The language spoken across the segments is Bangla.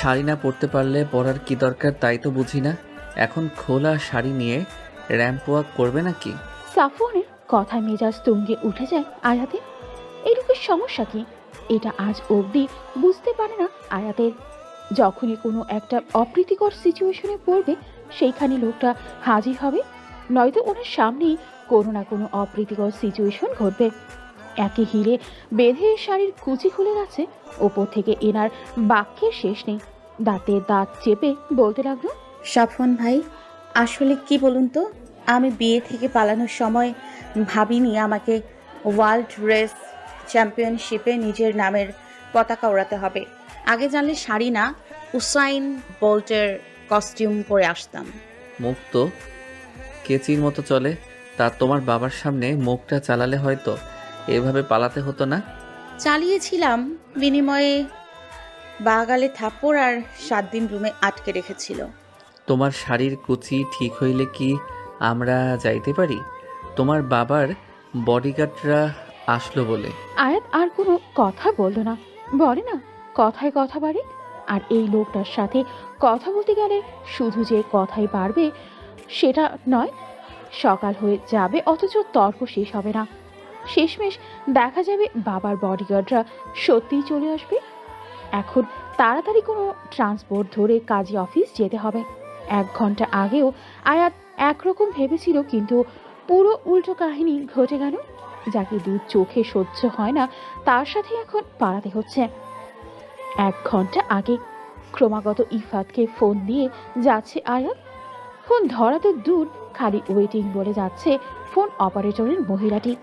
শাড়ি না পরতে পারলে পরার কি দরকার তাই তো বুঝি না। এখন খোলা শাড়ি নিয়ে র্যাম্প ওয়াক করবে নাকি? সাফওয়ানের কথায় মেজাজ তুঙ্গে উঠে যায় আয়াতের। এই লোকের সমস্যা কি? এটা আজ অবধি বুঝতে পারে না আয়াতের। যখনই কোনো একটা অপ্রীতিকর সিচুয়েশনে পড়বে সেইখানে লোকটা হাজির হবে, নয়তো ওনার সামনেই কোনো না কোনো অপ্রীতিকর সিচুয়েশন ঘটবে। একে হিরে বেঁধে শাড়ির কুচি খুলে গেছে, ওপর থেকে এনার বাক্যের শেষ নেই। দাঁতে দাঁত চেপে বলতে লাগলো, সাফওয়ান ভাই, আসলে কি বলুন তো, আমি বিয়ে থেকে পালানোর সময় ভাবিনি আমাকে ওয়ার্ল্ড রেস চ্যাম্পিয়নশিপে নিজের নামের পতাকা ওড়াতে হবে। আগে জানলে শাড়ি না, উসাইন বোল্টের কস্টিউম পরে আসতাম। মুখ তো কেচির মতো চলে, তা তোমার বাবার সামনে মুখটা চালালে হয়তো এভাবে পালাতে হতো না। চালিয়েছিলাম, বিনিময়ে বাগালে থাপ্পড় আর 7 দিন রুমে আটকে রেখেছিল। তোমার শাড়ির কুচি ঠিক হইলে কি আমরা যাইতে পারি? তোমার বাবার বডিগার্ডরা আসলো বলে। আয়াত আর কোনো কথা বলল না। বলে না, কথায় কথা বাড়ে। আর এই লোকটার সাথে কথা বলতে গেলে শুধু যে কথাই বাড়বে সেটা নয়, সকাল হয়ে যাবে অথচ তর্ক শেষ হবে না। শেষমেশ দেখা যাবে বাবার বডিগার্ডরা সত্যিই চলে আসবে। এখন তাড়াতাড়ি কোনো ট্রান্সপোর্ট ধরে কাজী অফিস যেতে হবে। 1 ঘন্টা আগেও আয়াত একরকম ভেবেছিল, কিন্তু পুরো উল্টো কাহিনী ঘটে গেল। যাকে দু চোখে সহ্য হয় না তার সাথে এখন পালাতে হচ্ছে। 1 ঘন্টা আগে ক্রমাগত ইফাতকে ফোন দিয়ে যাচ্ছে আয়াত। ফোন ধরা তো দূর, খালি ওয়েটিং বলে যাচ্ছে ফোন অপারেটরের মহিলাটি।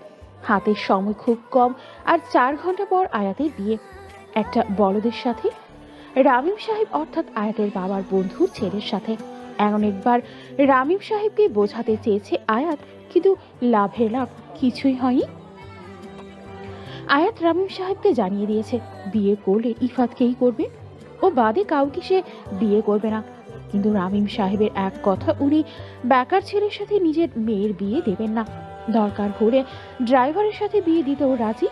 হাতের সময় খুব কম, আর 4 ঘন্টা পর আয়াতের বিয়ে একটা বড়দের সাথে, রামিম সাহেব অর্থাৎ আয়াতের বাবার বন্ধুর ছেলের সাথে। অনেকবার রামিম সাহেবকে বোঝাতে চেয়েছে আয়াত, কিন্তু লাভের লাভ কিছুই হয়নি। আয়াত রামিম সাহেবকে জানিয়ে দিয়েছে বিয়ে করলে ইফাতকেই করবে, ও বাদে কাউকে সে বিয়ে করবে না। কিন্তু রামিম সাহেবের এক কথা, উনি বেকার ছেলের সাথে নিজের মেয়ের বিয়ে দেবেন না। দরকার হলে ড্রাইভারের সাথে বিয়ে দিতেও রাজি।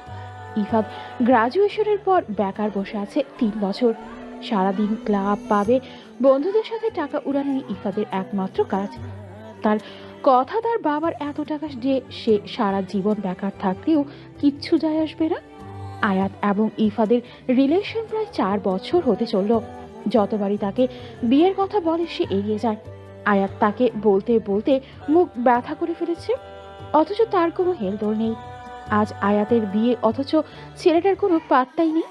ইফাত গ্রাজুয়েশনের পর বেকার বসে আছে 3 বছর। সারাদিন ক্লাব পাবে বন্ধুদের সাথে টাকা উড়ানোই ইফাতের একমাত্র কাজ। তার কথা, তার বাবার এত টাকা যে সে সারা জীবন বেকার থাকলেও কিচ্ছু যায় আসবে না। আয়াত এবং ইফাদের রিলেশন প্রায় 4 বছর হতে চলল। যতবারই তাকে বিয়ের কথা বলে সে এড়িয়ে যায়। আয়াত তাকে বলতে বলতে মুখ ব্যথা করে ফেলেছে, অথচ তার কোনো হেলদোল নেই। আজ আয়াতের বিয়ে, অথচ ছেলেটার কোনো পাত্তাই নেই।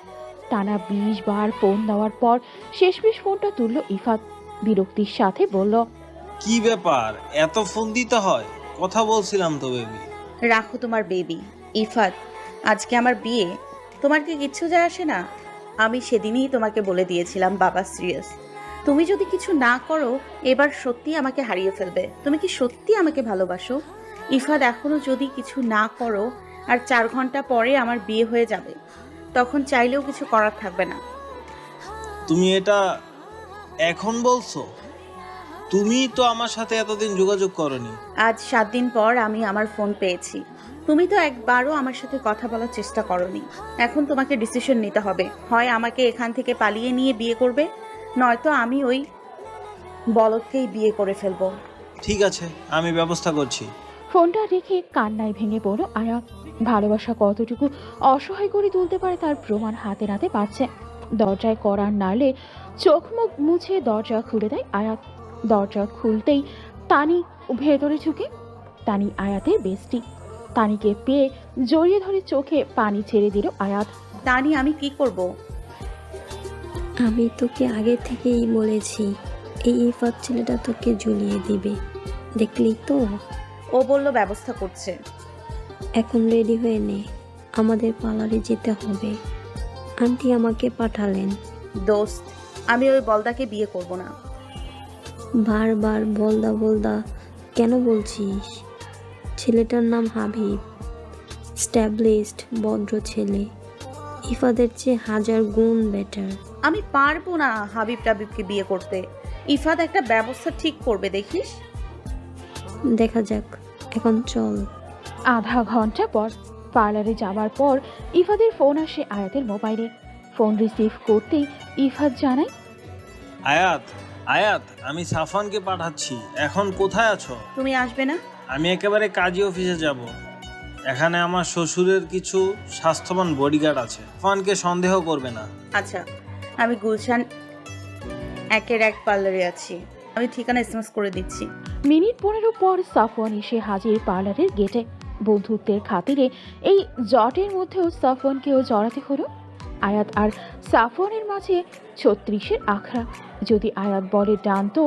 টানা 20 বার ফোন দেওয়ার পর শেষমেশ ফোনটা তুলল ইফাত। বিরক্তির সাথে বলল, কি ব্যাপার, এত ফোন দিতে হয়? কথা বলছিলাম তো বেবি। রাখো তোমার বেবি। ইফাত, আজকে আমার বিয়ে, তোমার কি কিচ্ছু যায় আসে না? আমি সেদিনই তোমাকে বলে দিয়েছিলাম বাবা সিরিয়াস। তুমি যদি কিছু না করো এবার সত্যি আমাকে হারিয়ে ফেলবে। তুমি কি সত্যি আমাকে ভালোবাসো? ইফাত, এখনো যদি কিছু না করো আর 4 ঘন্টা পরে আমার বিয়ে হয়ে যাবে, তখন চাইলেও কিছু করার থাকবে না। তুমি এটা এখন বলছো? তুমি তো আমার সাথে এতদিন যোগাযোগ করনি। আজ 7 দিন পর আমি আমার ফোন পেয়েছি। তুমি তো একবারও আমার সাথে কথা বলার চেষ্টা করনি। এখন তোমাকে ডিসিশন নিতে হবে, হয় আমাকে এখান থেকে পালিয়ে নিয়ে বিয়ে করবে, নয়তো আমি ওই বলদকেই বিয়ে করে ফেলবো। ঠিক আছে, আমি ব্যবস্থা করছি। ফোনটা রেখে কান্নায় ভেঙে পড়ল আয়াত। ভালোবাসা কতটুকু অসহায় করে তুলতে পারে তার প্রমাণ হাতে নাতে পাচ্ছে। দরজায় করার নাড়লে চোখ মুখ মুছে দরজা খুলে দেয় আয়াত। দরজা খুলতেই তানি ভেতরে ঢুকে। তানি আয়াতের বেস্টি। তানিকে পেয়ে জড়িয়ে ধরে চোখে পানি ছেড়ে দিল আয়াত। তানি, আমি কি করব? আমি তোকে আগে থেকেই বলেছি, এই ইফাত ছেলেটা তোকে ঝুলিয়ে দিবে, দেখলি তো। ও বলল ব্যবস্থা করছে। এখন রেডি হয়ে নে, আমাদের পার্লারে যেতে হবে। আন্টি আমাকে পাঠালেন। দোস্ত, আমি ওই বলদাকে বিয়ে করব না। বারবার বলদা বলদা কেন বলছিস? ছেলেটার নাম হাবিব, স্ট্যাবলিশড ভদ্র ছেলে, ইফাদের চেয়ে 1000 গুণ বেটার। আমি পারবো না হাবিব টাবিবকে বিয়ে করতে। ইফাত একটা ব্যবস্থা ঠিক করবে, দেখিস। দেখা যাক, এখন চল। আধা ঘন্টা পর পার্লারে যাওয়ার পর ইফাদের ফোন আসে আয়াতের মোবাইলে। ফোন রিসিভ করতেই ইফাত জানায়, আয়াত, আয়াত, আমি সাফওয়ানকে পাঠাচ্ছি। এখন কোথায় আছো? তুমি আসবে না? আমি একেবারে কাজী অফিসে যাব। এখানে আমার শ্বশুরের কিছু স্বাস্থ্যবান বডিগার্ড আছে। সাফওয়ানকে সন্দেহ করবে না। আচ্ছা, আমি গুলশান 1-1 পার্লারে আছি। আমি ঠিকানা এসএমএস করে দিচ্ছি। মিনিট 15 পর সাফওয়ান এসে হাজির পার্লারের গেটে। বন্ধুত্বের খাতিরে এই জটের মধ্যেও সাফওয়ানকেও জড়াতে হলো। আয়াত আর সাফওয়ানের মাঝে 36-এর আখড়া। যদি আয়াত বলে ডান তো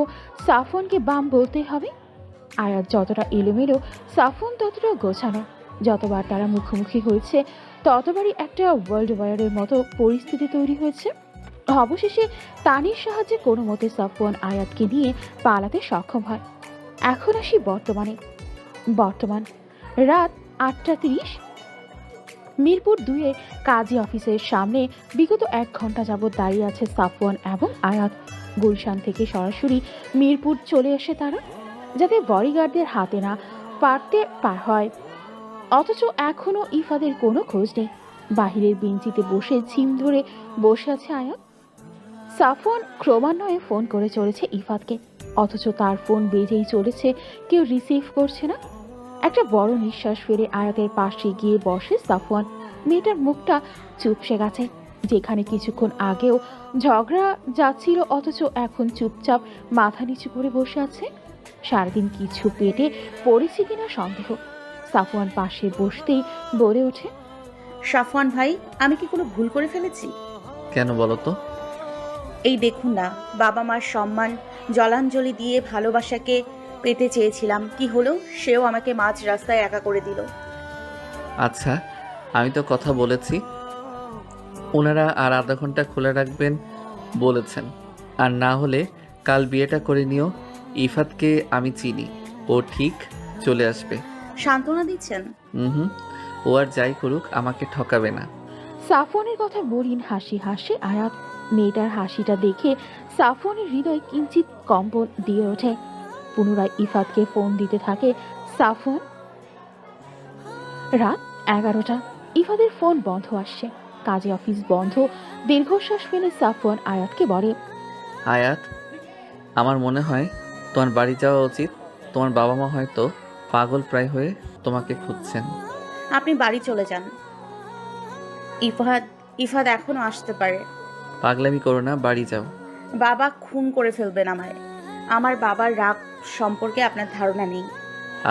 সাফওয়ানকে বাম বলতে হবে। আয়াত যতটা এলোমেলো, সাফওয়ান ততটা গোছানো। যতবার তারা মুখোমুখি হয়েছে ততবারই একটা ওয়ার্ল্ড ওয়ারের মতো পরিস্থিতি তৈরি হয়েছে। অবশেষে তানির সাহায্যে কোনো মতে সাফওয়ান আয়াতকে নিয়ে পালাতে সক্ষম হয়। এখন আসি বর্তমান রাত 8:30। মিরপুর 2-এ কাজী অফিসের সামনে বিগত 1 ঘন্টা যাবৎ দাঁড়িয়ে আছে সাফওয়ান এবং আয়াত। গুলশান থেকে সরাসরি মিরপুর চলে আসে তারা, যাতে বডিগার্ডদের হাতে না পারতে হয়। অথচ এখনও ইফাদের কোনো খোঁজ নেই। বাহিরের বেঞ্চিতে বসে ঝিম ধরে বসে আছে আয়াত। সাফওয়ান ক্রমান্বয়ে ফোন করে চলেছে ইফাতকে, অথচ তার ফোন বেজেই চলেছে, কেউ রিসিভ করছে না। একটা বড় নিঃশ্বাস ফেলে আয়াতের পাশে গিয়ে বসে সাফওয়ান। মেয়েটার মুখটা চুপসে গেছে। যেখানে কিছুক্ষণ আগেও ঝগড়া যাচ্ছিল, অথচ এখন চুপচাপ মাথা নিচু করে বসে আছে। সারাদিন কিছু পেটে পড়েছে কিনা সন্দেহ। সাফওয়ান পাশে বসতেই বলে ওঠে, সাফওয়ান ভাই, আমি কি কোনো ভুল করে ফেলেছি? কেন বলো তো? এই দেখুন না, বাবা মার সম্মান জলাঞ্জলি দিয়ে ভালোবাসাকে পেতে চেয়েছিলাম, কি হলো? সেও আমাকে মাঝ রাস্তায় একা করে দিল। আচ্ছা, আমি তো কথা বলেছি, ওনারা আর আধা ঘন্টা খোলা রাখবেন বলেছেন। আর না হলে কাল বিয়েটা করে নিও। ইফাতকে আমি চিনি, ও ঠিক চলে আসবে। সান্ত্বনা দিচ্ছেন? হুম, ও আর যাই করুক আমাকে ঠকাবে না। সাফওয়ানের কথা মলিন হাসি হাসে আয়াত। মেয়েটার হাসিটা দেখে সাফওয়ানের হৃদয় কিঞ্চিত কম্পন দিয়ে ওঠে। পুনরায় ইফাতকে ফোন দিতে থাকে সাফওয়ান। রাত 11টা। ইফাদের ফোন বন্ধ আসছে। কাজে অফিস বন্ধ। দীর্ঘশ্বাস ফেলে সাফওয়ান আয়াতকে বলে, আয়াত, আমার মনে হয় তোমার বাড়ি যাওয়া উচিত। তোমার বাবা মা হয়তো পাগল প্রায় হয়ে তোমাকে খুঁজছেন। আপনি বাড়ি চলে যান। ইফাদ এখনো আসতে পারে। পাগলামি করো না, বাড়ি যাও। বাবা খুন করে ফেলবেন আমায়। আমার বাবার রাগ সম্পর্কে আপনার ধারণা নেই।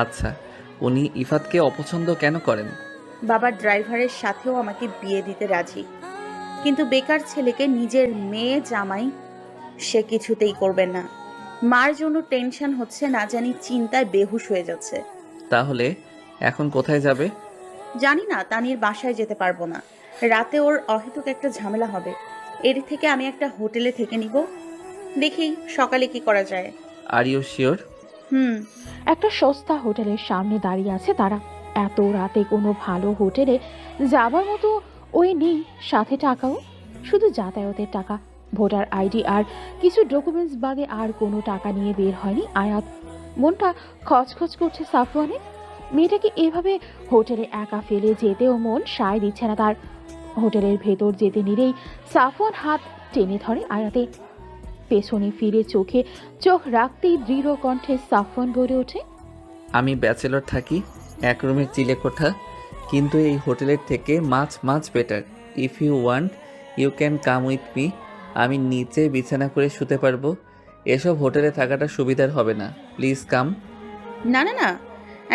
আচ্ছা, উনি ইফাতকে অপছন্দ কেন করেন? বাবার ড্রাইভারের সাথেও আমাকে বিয়ে দিতে রাজি, কিন্তু বেকার ছেলেকে নিজের মেয়ে জামাই সে কিছুতেই করবেন না। মার জন্য টেনশন হচ্ছে, না জানি চিন্তায় বেহুশ হয়ে যাচ্ছে। তাহলে এখন কোথায় যাবে? জানি না, তানির বাসায় যেতে পারবো না। রাতে ওর অহেতুক একটা ঝামেলা হবে। এর থেকে আমি একটা হোটেলে থেকে নিব। দেখি সকালে কি করা যায়। Are you sure? একটা সস্তা হোটেলের সামনে দাঁড়িয়ে আছে তারা। এত রাতে কোনো ভালো হোটেলে যাবার মতো ওই নেই, সাথে টাকাও, শুধু যাতায়াতের টাকা, ভোটার আইডি আর কিছু ডকুমেন্টস বাদে আর কোনো টাকা নিয়ে বের হয়নি আয়াত। মনটা খচখচ করছে সাফওয়ানের। মেয়েটাকে এভাবে হোটেলে একা ফেলে যেতেও মন সায় দিচ্ছে না তার। হোটেলের ভেতর যেতে নিলেই সাফওয়ান হাত টেনে ধরে আয়াতে। পেছনে ফিরে চোখে চোখ রাখতেই দৃঢ় কণ্ঠে সাফওয়ান বলে ওঠে, আমি ব্যাচেলর থাকি, এক রুমের চিলে কোঠা, কিন্তু এই হোটেলের থেকে মাছ better. If you want you can come with me. আমি নিচে বিছানা করে শুতে পারবো। এসব হোটেলে থাকাটা সুবিধার হবে না। Please come. না না না,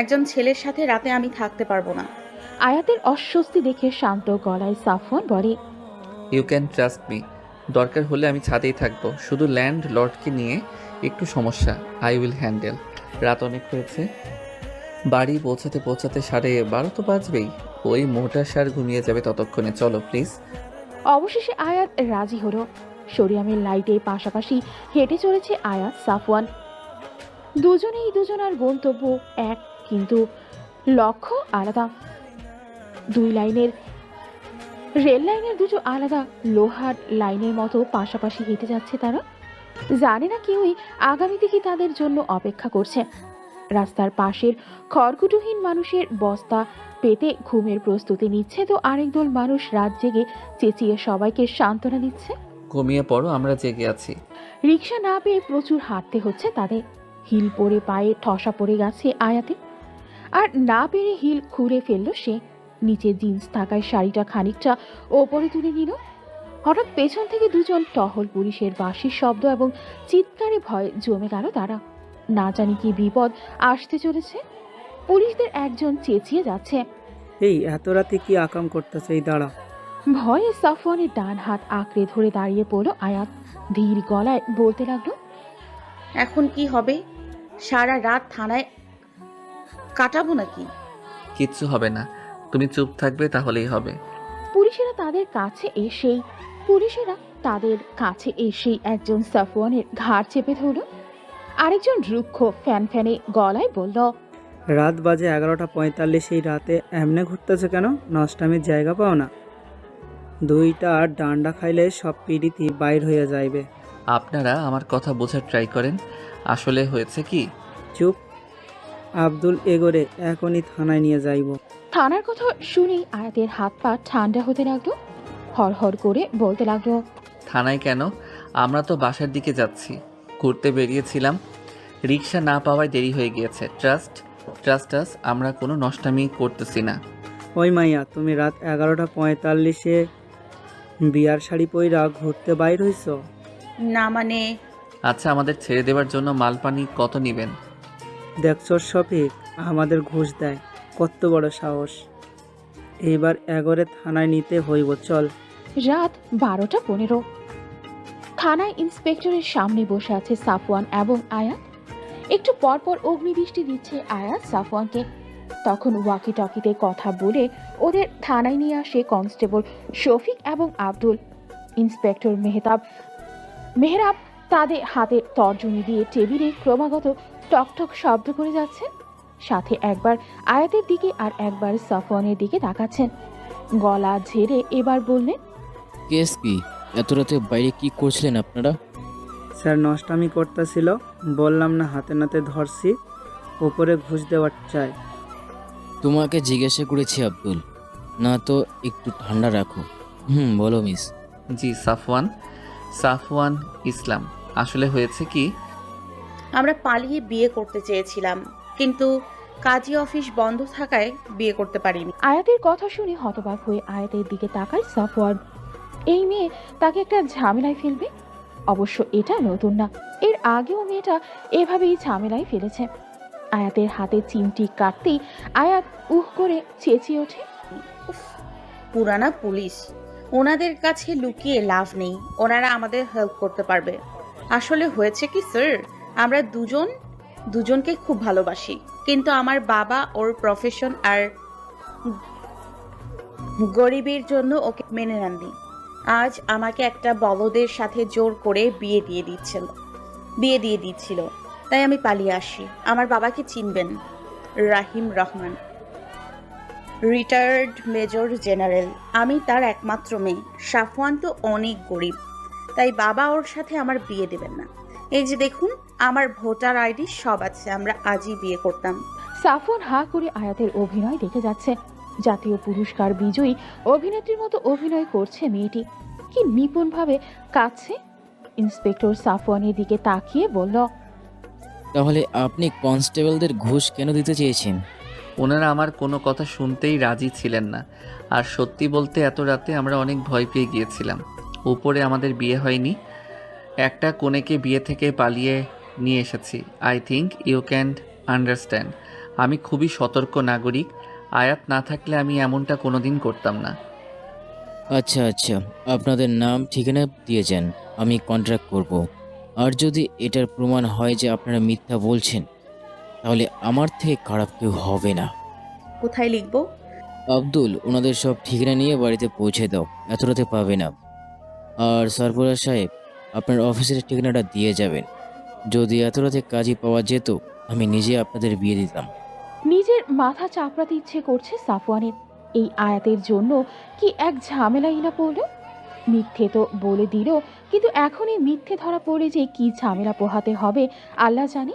একজন ছেলের সাথে রাতে আমি থাকতে পারবো না। আয়াতের অস্বস্তি দেখে শান্ত গলায় সাফওয়ান বলে, ইউ ক্যান ট্রাস্ট মি। দরকার হলে আমি ছাদেই থাকবো। শুধু ল্যান্ড লর্ডকে নিয়ে একটু সমস্যা। I will handle. রাত অনেক হয়েছে, বাড়ি পৌঁছাতে 12:30 তো বাজবেই। ওই মোটা সার ঘুমিয়ে যাবে ততক্ষণে। চলো প্লিজ। অবশেষে আয়াত রাজি হলো। সোডিয়ামের লাইটে পাশাপাশি হেঁটে চলেছে আয়াত সাফওয়ান। দুজনেই দুজনার গন্তব্য এক, কিন্তু লক্ষ্য আলাদা। রেল লাইনের দুটো আলাদা লোহার লাইনের মতো পাশাপাশি হেঁটে যাচ্ছে তারা। জানে না কেউই আগামীতে কি তাদের জন্য অপেক্ষা করছে। রাস্তার পাশের খড়কুটোহীন মানুষের বস্তা পেতে ঘুমের প্রস্তুতি নিচ্ছে, তো আরেক দল মানুষ রাত জেগে চেঁচিয়ে সবাইকে সান্ত্বনা দিচ্ছে। ঘুমিয়ে পড়ো, আমরা জেগে আছি। রিক্সা না পেয়ে প্রচুর হাঁটতে হচ্ছে তাদের। হিল পরে পায়ে ঠসা পড়ে গেছে আয়াতে, আর না পেরে হিল খুঁড়ে ফেললো সে। নিচে জিন্স থাকায় শাড়িটা খানিকটা ওপরে তুলে নিল। হঠাৎ পেছন থেকে দুজন টহল পুলিশের বাঁশির শব্দ এবং চিৎকারে ভয়ে জমে গেল তারা। না জানি কি বিপদ আসতে চলেছে। পুলিশদের একজন চেঁচিয়ে যাচ্ছে। এই এত রাতে কি আকাম করতেছে? এই দাঁড়া। ভয়ে সাফওয়ানের ডান হাত আঁকড়ে ধরে দাঁড়িয়ে পড়ল আয়াত। ধীর গলায় বলতে লাগলো, এখন কি হবে? সারা রাত থানায় কাটাবো নাকি? কিচ্ছু হবে না, তুমি চুপ থাকবে তাহলেই হবে। পুলিশেরা তাদের কাছে এসেই একজন সাফওয়ানের ঘাড় চেপে ধরল। আরেকজন রুক্ষ ফ্যানে গলায় বলল, রাত বাজে 11:45। এই রাতে এমনে ঘুরতেছে কেন? নষ্টামির জায়গা পাও না? দুইটা ডান্ডা খাইলে সব পিড়িতি বাইর হয়ে যাইবে। আপনারা আমার কথা বোঝার ট্রাই করেন। আসলে হয়েছে কি, চুপ। আব্দুল এগোরে এখনই থানায় নিয়ে যাইব। থানার কথা শুনেই আয়াতের হাত পা ঠান্ডা হতে লাগলো। হড়হড় করে বলতে লাগলো, থানায় কেন? আমরা তো বাসার দিকে যাচ্ছি, ঘুরতে বেরিয়েছিলাম, রিক্সা না পাওয়ায় দেরি হয়ে গিয়েছে। ট্রাস্ট আস, আমরা কোনো নষ্টামি করতেছি না। ওই মাইয়া, তুমি রাত 11:45-এ বিয়ার শাড়ি পইরা ঘুরতে বাইর হইছ? না মানে, আচ্ছা, আমাদের ছেড়ে দেওয়ার জন্য মালপানি কত নেবেন? দেখছ শফিক, আমাদের ঘুষ দেয়। কত বড় সাহস! এইবার এগোরে থানায় নিতে হইব, চল। রাত 12:15। থানায় ইন্সপেক্টরের সামনে বসে আছে সাফওয়ান এবং আয়াত। একটু পরপর অগ্নিদৃষ্টি দিচ্ছে আয়াত সাফওয়ানকে। তখন ওয়াকি টকিতে কথা বলে ওদের থানায় নিয়ে আসে কনস্টেবল শফিক এবং আব্দুল। ইন্সপেক্টর মেহরাব তাদের হাতে তর্জনী দিয়ে টেবিলে ক্রমাগত টকটক শব্দ করে যাচ্ছেন। সাথে একবার আয়াতের দিকে আর একবার সাফওয়ানের দিকে তাকাচ্ছেন। গলা ঝেড়ে এবার বললেন, কেস কি? এত রাতে বাইরে কি করছিলেন আপনারা? স্যার নষ্টামি করতেছিল, বললাম না হাতে নাতে ধরছি, ওপরে ঘুষ দেওয়ার চাই। তোমাকে জিজ্ঞাসা করেছি আব্দুল, না তো একটু ঠান্ডা রাখো। বলো মিস। জি, সাফওয়ান ইসলাম। আসলে হয়েছে কি, আমরা পালিয়ে বিয়ে করতে চেয়েছিলাম, কিন্তু কাজী অফিস বন্ধ থাকায় বিয়ে করতে পারিনি। আয়াতের কথা শুনে হতবাক হয়ে আয়াতের দিকে তাকায় সাফওয়ান। এই মেয়ে তাকে একটা ঝামেলায় ফেলবে। অবশ্য এটা নতুন না, এর আগেও মেয়েটা এভাবেই ঝামেলায় ফেলেছে। আয়াতের হাতে চিমটি কাটতেই আয়াত উহ করে চেঁচিয়ে ওঠে, উফ, পুরানা পুলিশ, ওনাদের কাছে লুকিয়ে লাভ নেই, ওনারা আমাদের হেল্প করতে পারবে। আসলে হয়েছে কি স্যার, আমরা দুজনকে খুব ভালোবাসি, কিন্তু আমার বাবা ওর প্রফেশন আর গরিবের জন্য ওকে মেনে নেননি। আজ আমাকে একটা বলদের সাথে জোর করে বিয়ে দিয়ে দিচ্ছিল, তাই আমি পালিয়ে আসি। আমার বাবাকে চিনবেন, রাহিম রহমান, রিটায়ার্ড মেজর জেনারেল। আমি তার একমাত্র মেয়ে। সাফওয়ান তো অনেক গরিব, তাই বাবা ওর সাথে আমার বিয়ে দেবেন না। এই যে দেখুন, আমার ভোটার আইডি সব আছে, আমরা আজই বিয়ে করতাম। সাফওয়ান হা করে আয়াতের অভিনয় দেখে যাচ্ছে। জাতীয় পুরস্কার বিজয়ী অভিনেত্রীর মতো অভিনয় করছে মেয়েটি, কি নিপুণভাবে কাঁদছে। ইন্সপেক্টর সাফওয়ানের দিকে তাকিয়ে বলল, তাহলে আপনি কনস্টেবলদের ঘুষ কেন দিতে চেয়েছেন? ওনারা আমার কোনো কথা শুনতেই রাজি ছিলেন না। আর সত্যি বলতে এত রাতে আমরা অনেক ভয় পেয়ে গিয়েছিলাম। উপরে আমাদের বিয়ে হয়নি, একটা কনেকে বিয়ে থেকে পালিয়ে নিয়ে এসেছি। I think you can understand. আমি খুবই সতর্ক নাগরিক। আয়াত না থাকলে আমি এমনটা কোনোদিন করতাম না। আচ্ছা, আপনাদের নাম ঠিকানা দিয়ে যান, আমি কন্ট্রাক্ট করব। আর যদি এটার প্রমাণ হয় যে আপনারা মিথ্যা বলছেন, তাহলে আমার থেকে খারাপ কেউ হবে না। কোথায় লিখবো? আব্দুল, ওনাদের সব ঠিকানা নিয়ে বাড়িতে পৌঁছে দাও, এত রাতে পাবে না। আর সরফরাজ সাহেব, আপনার অফিসের ঠিকানাটা দিয়ে যাবেন। যদি এত রাতে কাজই পাওয়া যেত, আমি নিজে আপনাদের বিয়ে দিতাম। নিজের মাথা চাপড়াতে ইচ্ছে করছে সাফওয়ানের। এই আয়াতের জন্য কি এক ঝামেলাই না পড়ল। মিথ্যে তো বলে দিল, কিন্তু এখন এই মিথ্যে ধরা পড়ে যে কি ঝামেলা পোহাতে হবে আল্লাহ জানে।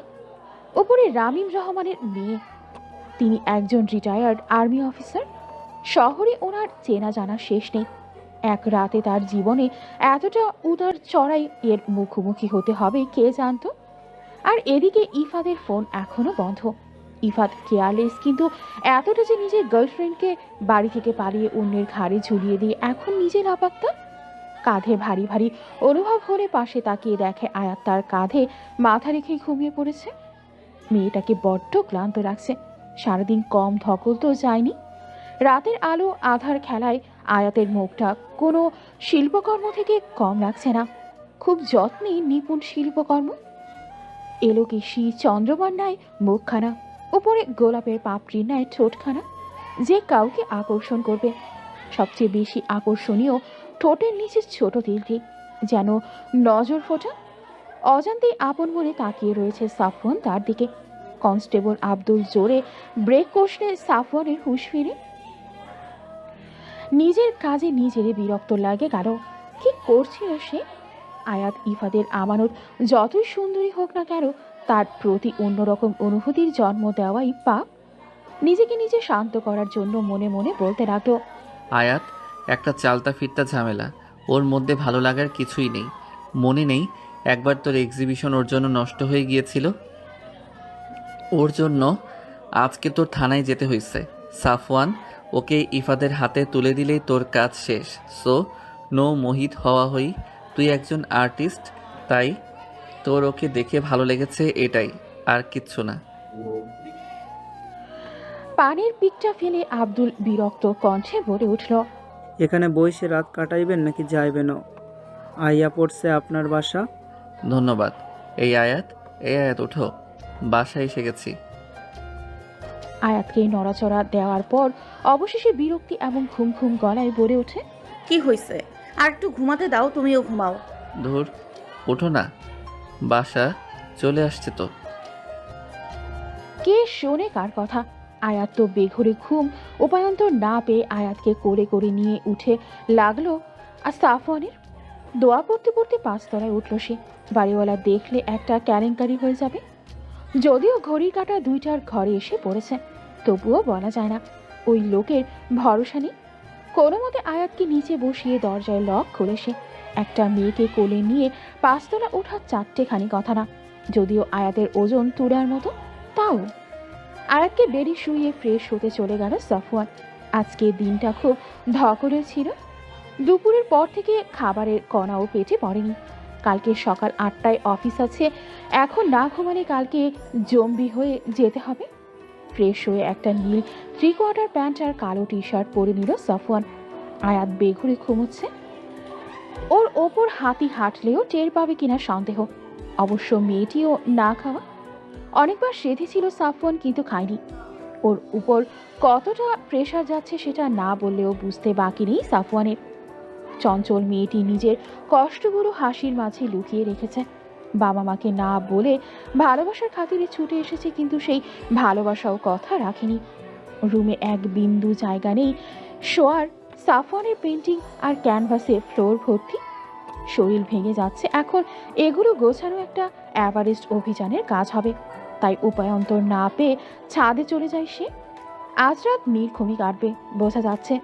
ওপরে রামিম রহমানের মেয়ে, তিনি একজন রিটায়ার্ড আর্মি অফিসার। শহরে ওনার চেনা জানা শেষ নেই। এক রাতে তার জীবনে এতটা উদার চড়াই এর মুখোমুখি হতে হবে কে জানতো। আর এদিকে ইফাদের ফোন এখনো বন্ধ। ইফাত কেয়ারলেস, কিন্তু এতটা যে নিজের গার্লফ্রেন্ডকে বাড়ি থেকে পালিয়ে অন্যের ঘাড়ে ঝুলিয়ে দিয়ে এখন নিজে লাপাত্তা। কাঁধে ভারী ভারী অনুভব হলে পাশে তাকিয়ে দেখে আয়াত তার কাঁধে মাথা রেখেই ঘুমিয়ে পড়েছে। মেয়েটাকে বড্ড ক্লান্ত লাগছে, সারাদিন কম ধকল তো যায়নি। রাতের আলো আধার খেলায় আয়াতের মুখটা কোনো শিল্পকর্ম থেকে কম লাগছে না, খুব যত্নে নিপুণ শিল্পকর্ম। এলোকেশি চন্দ্রমার ন্যায় মুখখানা, উপরে গোলাপের পাপড়ির ন্যায় ঠোঁটখানা, যে কাউকে আকর্ষণ করবে। সবচেয়ে বেশি আকর্ষণীয় ঠোঁটের নিচে ছোট তিলটি, যেন নজর ফোটা। অজান্তেই আপন মনে তাকিয়ে রয়েছে সাফওয়ান তার দিকে। কনস্টেবল আব্দুল জোরে ব্রেক কষলে সাফওয়ানের হুঁশ ফিরে। নিজের কাজে নিজেরই বিরক্ত লাগে গেল। কি করছিল সে? আয়াত ইফাদের আমানত যতই সুন্দরী হোক না কেন, তার প্রতি অন্যরকম অনুভূতির জন্ম দেওয়াই পাপ। নিজেকে নিজে শান্ত করার জন্য মনে মনে বলতে লাগলো, আয়াত একটা চালতা ফিরতা ঝামেলা, ওর মধ্যে ভালো লাগার কিছুই নেই। মনে নেই একবার তোর এক্সিবিশন ওর জন্য নষ্ট হয়ে গিয়েছিল? ওর জন্য আজকে তোর থানায় যেতে হয়েছে। সাফওয়ান, ওকে ইফাদের হাতে তুলে দিলেই তোর কাজ শেষ। সো নো মোহিত হওয়া হই, তুই একজন আর্টিস্ট, তাই তোর ওকে দেখে ভালো লেগেছে, এটাই, আর কিচ্ছু না। পানের পিকটা ফেলে আব্দুল বিরক্ত কণ্ঠে বলে উঠল, এখানে বসে রাত কাটাইবেন নাকি যাইবেনও? আইয়া পড়ছে আপনার বাসা। ধন্যবাদ। এই আয়াত ওঠো, বাসায় এসে গেছি। আয়াতকে নড়াচড়া দেওয়ার পর অবশেষে বিরক্তি এবং ঘুম ঘুম গলায় বলে ওঠে, কি হয়েছে? আর একটু ঘুমাতে দাও, তুমিও ঘুমাও। ধুর, ওঠো না, বাসা চলে আসছে তো। কে শোনে কার কথা? আয়াত তো বেঘরে ঘুম উপায়ন্তর না পেয়ে আয়াতকে কোলে করে নিয়ে উঠে লাগলো। আর সাফওয়ানের দোয়া পড়তে পড়তে 5 তলায় উঠল সে। বাড়িওয়ালা দেখলে একটা কেলেঙ্কারি হয়ে যাবে। যদিও ঘড়ির কাঁটা 2টার ঘরে এসে পড়েছে, তবুও বলা যায় না। ওই লোকের ভরসা নেই। কোনো মতে আয়াতকে নিচে বসিয়ে দরজায় লক খুলে সে একটা মেয়েকে কোলে নিয়ে 5 তলা ওঠার 4টেখানি কথা না। যদিও আয়াতের ওজন তুলার মতো, তাও আয়াতকে বেডে শুয়ে ফ্রেশ হতে চলে গেল সাফওয়ান। আজকে দিনটা খুব ধকলের ছিল। দুপুরের পর থেকে খাবারের কণাও পেটে পড়েনি। কালকে সকাল 8টায় অফিস আছে, এখন না ঘুমালে কালকে জম্বি হয়ে যেতে হবে। ফ্রেশ হয়ে একটা নীল 3/4 প্যান্ট আর কালো টি-শার্ট পরে নিল সাফওয়ান। আয়াত বেঘুরে ঘুমোচ্ছে। ওর ওপর হাতি হাঁটলেও টের পাবে কিনা সন্দেহ। অবশ্য মেয়েটিও না খাওয়া। অনেকবার সেধেছিল সাফওয়ান, কিন্তু খায়নি। ওর উপর কতটা প্রেশার যাচ্ছে সেটা না বললেও বুঝতে বাকি নেই সাফওয়ানের। চঞ্চল মেয়েটি নিজের কষ্টগুলো হাসির মাঝে লুকিয়ে রেখেছে। বাবা মাকে না বলে ভালোবাসার খাতিরে ছুটে এসেছে, কিন্তু সেই ভালোবাসাও কথা রাখেনি। রুমে এক বিন্দু জায়গা নেই শোয়ার। সাফওয়ানের পেন্টিং আর ক্যানভাসে ফ্লোর ভর্তি। শরীর ভেঙে যাচ্ছে। এখন এগুলো গোছানো একটা এভারেস্ট অভিযানের কাজ হবে, তাই উপায়ন্তর না পেয়ে ছাদে চলে যায় সে। আজ রাত নির্ঘুমই কাটবে বোঝা যাচ্ছে।